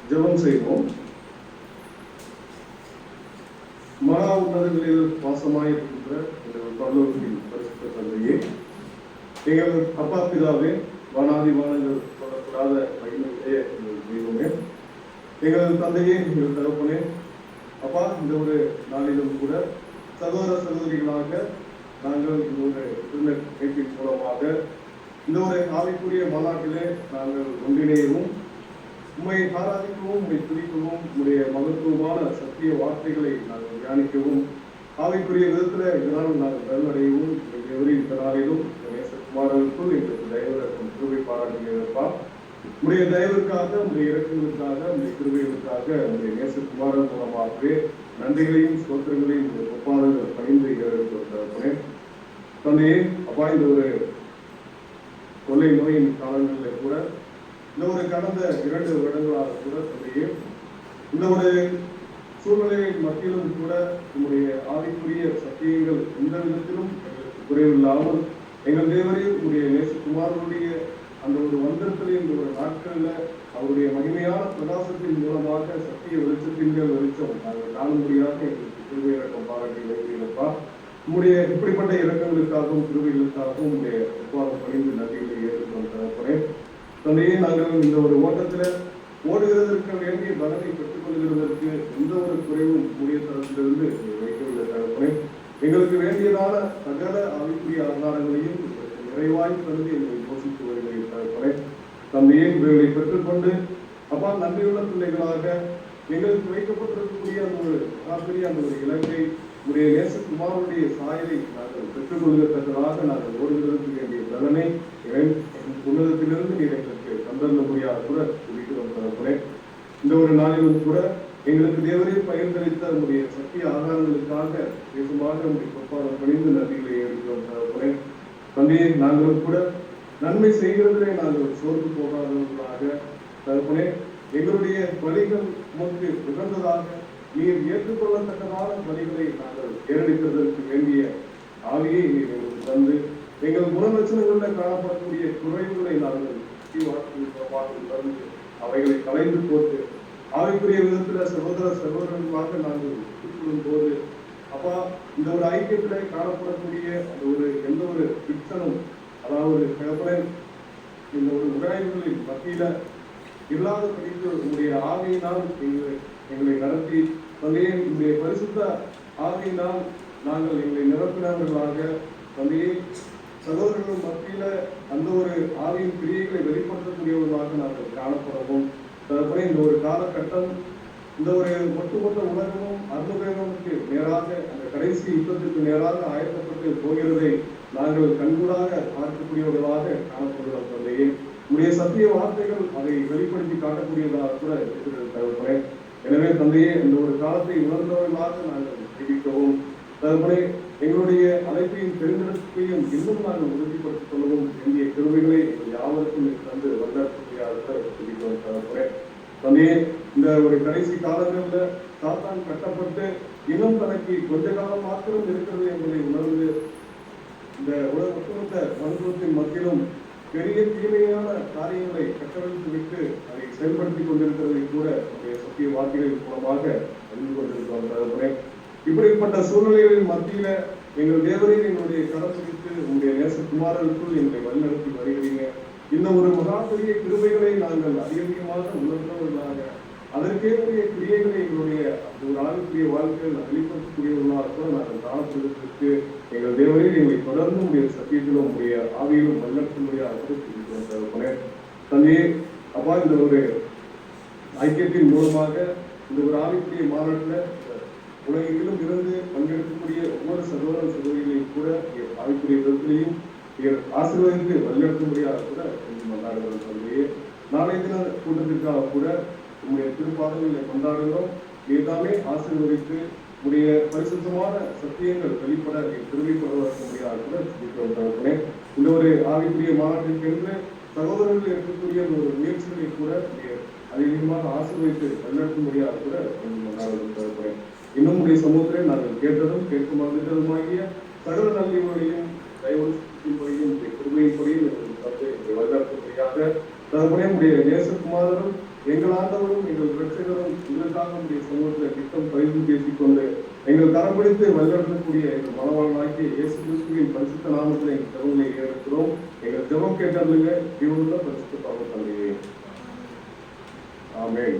ஜெபம் செய்வோம். மகா உன்னதங்களில் வாசமாய் இருக்கின்ற எங்கள் பரலோகத்தின் பரிசுத்த தந்தையே, எங்கள் அப்பா பிதாவே, வானாதி வானங்கள் சொல்லக்கூடாத மகிமையிலே எங்கள் தெய்வமே, எங்கள் தந்தையே, எங்கள் தகப்பனே, அப்பா, இந்த ஒரு நாளிலும் கூட சகோதர சகோதரிகளாக நாங்கள் இந்த ஒரு இன்டர்நெட் மீட்டிங் மூலமாக இந்த ஒரு ஆவிக்குரிய மாநாட்டிலே நாங்கள் ஒன்றிணையவும், உம்மை ஆராதிக்கவும், உம்மை துதிக்கவும், உம்முடைய மகத்துவமான சத்திய வார்த்தைகளை நாங்கள் தியானிக்கவும், ஆவிக்குரிய விதத்தில் இதனால் நாங்கள் பலனடையவும் இந்த நாளிலும் நேசகுமாரர்களுக்குள் எங்களுக்கு தயவுக்கும் கிருபை பாராட்டுகிறப்பா. உடைய தயவுக்காக, உடைய இறக்கங்களுக்காக, உடைய கிருபைகளுக்காக, உடைய நேசகுமாரன் மூலமாகவே நன்றிகளையும் ஸ்தோத்திரங்களையும் ஒப்பாளர்கள் பணிந்து இருக்கிறேன். தந்தையே, அப்பா, இந்த ஒரு கொள்ளை நோயின் காலங்களில் கூட இந்த ஒரு கடந்த 2 வருடங்களாக கூட தந்தையே, இந்த ஒரு சூழ்நிலையின் மத்தியிலும் கூட உங்களுடைய ஆவிக்குரிய சத்தியங்கள் எந்த விதத்திலும் எங்களுக்கு குறைவில்லாமல் எங்கள் தேவரையும் உங்களுடைய நேசகுமாரனுடைய அந்த ஒரு வந்திரத்திலே இந்த ஒரு நாட்களில் அவருடைய மகிமையான பிரகாசத்தின் மூலமாக சத்திய வெளிச்சத்தின் வெளிச்சம் நாங்கள் காணும்படியாக எங்களுக்கு கிருபை இறக்கம் பாராட்டி வைக்கிறப்பா. உங்களுடைய இப்படிப்பட்ட இறக்கங்களுக்காகவும் கிருபைகளுக்காகவும் உங்களுடைய ஒப்பாக பணிந்து நன்றிகளை ஏற்றுக்கொள்கிறேன். தந்தையே, நாங்கள் இந்த ஒரு ஓட்டத்தில் ஓடுகிறதற்கு வேண்டிய பலனை பெற்றுக்கொள்கிறதற்கு எந்த ஒரு குறைவும் கூடிய தரத்திலிருந்து வைக்கவில்லை தகப்பனே. எங்களுக்கு வேண்டியதான சகல ஆவிக்குரிய ஆதாரங்களையும் நிறைவாய் தந்து எங்களை யோசித்து வருகிறேன் தகப்பனே. தந்தையே, இவர்களை பெற்றுக்கொண்டு அப்பா, நன்றியுள்ள பிள்ளைகளாக எங்களுக்கு வைக்கப்பட்டிருக்கக்கூடிய அந்த ஒரு ஆசிரிய அந்த ஒரு இலக்கை உடைய நேசகுமாரனுடைய சாயலை நாங்கள் பெற்றுக்கொள்கிறதற்காக நாங்கள் ஓடுகிறதற்கு வேண்டிய பலனை உன்னதத்திலிருந்து நீர் எங்களுக்கு தந்தள்ள முடியாத கூட குறிக்கிறோம் தகப்பனே. இந்த ஒரு நாளிலும் கூட எங்களுக்கு தேவரே பகிர்ந்தளித்த நம்முடைய சத்திய ஆதாரங்களுக்காக தேசமாக நம்முடைய பொறுப்பாளர் பணிந்து நன்றிகளை ஏற்கிறோம் தகப்பனே. தந்தையை, நாங்களும் கூட நன்மை செய்கிறதிலே நாங்கள் சோர்ந்து போகாதவர்களாக தகப்பனே, எங்களுடைய பலிகள் உமக்கு உகந்ததாக நீர் ஏற்றுக்கொள்ளத்தக்கதான பலிகளை நாங்கள் ஏறெடுக்கிறதற்கு வேண்டிய ஆவியை நீர் எங்களுக்கு தந்து எங்கள் குணலட்சணங்களில் காணப்படக்கூடிய குறைவுகளை நாங்கள் தந்து அவைகளை கலைந்து போட்டு ஆவிக்குரிய விதத்துல சகோதர சகோதரர்களாக நாங்கள் குறிப்பிடும் போது அப்பா, இந்த ஒரு ஐக்கியத்துல காணப்படக்கூடிய அந்த ஒரு எந்த ஒரு பிக்சனும், அதாவது இந்த ஒரு உராய்வுகளின் மத்தியில இல்லாத படித்து உங்களுடைய ஆவியினால் எங்களை நடத்தி தந்தையே, உங்களுடைய பரிசுத்த ஆவியினால் நாங்கள் எங்களை நிரப்பினவர்களாக தந்தையே, சகோதரர்கள் மத்தியில அந்த ஒரு ஆவியின் கிரியைகளை வெளிப்படுத்தக்கூடியவர்களாக நாங்கள் காணப்படவும் தற்போது இந்த ஒரு காலகட்டம் இந்த ஒரு ஒட்டுமொத்த உலகமும் அருள்வேகமுக்கு நேராக அந்த கடைசி யுத்தத்திற்கு நேராக ஆயத்தப்பட்டு போகிறதை நாங்கள் கண்கூடாக பார்க்கக்கூடியவர்களாக காணப்படுகிறோம் தந்தையே. உடைய சத்திய வார்த்தைகள் அதை வெளிப்படுத்தி காட்டக்கூடியதாக கூட இருக்கிறது தகப்பனே. எனவே தந்தையே, இந்த ஒரு காலத்தை உணர்ந்தவர்களாக நாங்கள் ஜெபிக்கவும் தகப்பனே, எங்களுடைய அழைப்பையும் பெருந்தெடுப்பையும் இன்னும் நாங்கள் உறுதிப்படுத்திக் கொள்ளவும் வேண்டிய கிருபைகளை எங்கள் யாவருக்கும் தந்து வல்லக்கூடிய ஜெபிக்கிறோம் தகப்பனே. தந்தையே, இந்த ஒரு கடைசி காலங்களில் சாத்தான் கட்டப்பட்டு இன்னும் தனக்கு கொஞ்ச காலம் மாத்திரம் இருக்கிறது என்பதை உணர்ந்து இந்த உலக ஒட்டுமொத்த மருத்துவத்தின் மத்தியிலும் பெரிய தீமையான காரியங்களை கட்டமைத்து விட்டு அதை செயல்படுத்திக் கொண்டிருக்கிறதை கூட நம்முடைய சத்திய வார்த்தைகளின் மூலமாக அறிந்து கொண்டிருக்கிறோம் தகப்பனே. இப்படிப்பட்ட சூழ்நிலைகளின் மத்தியில எங்கள் தேவரை எங்களுடைய கரம் பிடித்து உங்களுடைய நேசகுமாரர்களுக்குள் எங்களை வழிநடத்தி வருகிறீங்க. இந்த ஒரு மகாபெரிய கிருபைகளை நாங்கள் அதிகமாக உணர்ந்தவர்களாக அதற்கே உரிய கிரியைகளை எங்களுடைய ஒரு ஆளுக்குரிய வாழ்க்கையில் வெளிப்படுத்தக்கூடியவர்களாக கூட நாங்கள் காணப்படுவதற்கு எங்கள் தேவரை எங்களை தொடர்ந்து உடைய சத்தியத்திலும் உடைய ஆவியிலும் வல்லத்தினுடைய தந்தையே, அப்பா, இந்த ஒரு ஐக்கியத்தின் மூலமாக இந்த ஒரு ஆவிக்குரிய மாநாட்டில் உலகெங்கிலும் இருந்து பங்கெடுக்கக்கூடிய ஒவ்வொரு சகோதர சகோதரிகளையும் கூட ஆவிக்குரிய விதத்திலையும் ஆசீர்வதித்து வழிநடத்தும்படியாக கூட கொண்டாடுகிறோம் தந்தையே. நாளைய தின கூட்டத்திற்காக கூட உங்களுடைய திருப்பாதங்களை கொண்டாடுகிறோம். எல்லாமே ஆசீர்வதித்து உடைய பரிசுத்தமான சத்தியங்கள் வெளிப்பட திரும்பிப்படுவதற்கு முடியாது கூட இந்த ஒரு ஆவிக்குரிய மாநாட்டிற்கென்று சகோதரர்கள் இருக்கக்கூடிய ஒரு முயற்சிகளை கூட அதிகமாக ஆசீர்வதித்து வழிநடத்தும்படியாக கூட கொண்டாடுகிறோம். இன்னும் உடைய சமூகத்திலே நாங்கள் கேட்டதும் கேட்க மறந்துட்டதுமாகிய சகல நன்றிகளையும் தயவுடையும் கிருபையின்படியும் வழிநடத்தும்படியாக தகப்பனே உடைய நேசகுமாரரும் எங்கள் ஆண்டவரும் எங்கள் இரட்சகரும் இதற்காக உடைய சமூகத்தில் திட்டம் பகிர்ந்து பேசிக்கொண்டு எங்கள் கரம் பிடித்து வழிநடத்தக்கூடிய எங்கள் மனவாளனாகிய இயேசு கிறிஸ்துவின் பரிசுத்த நாமத்தில் எங்கள் ஜெபங்களை ஏறெடுக்கிறோம். எங்கள் ஜெபம் கேட்டவர்களுங்க ஜீவனுள்ள பரிசுத்த பாவ தந்தையே. ஆமென்.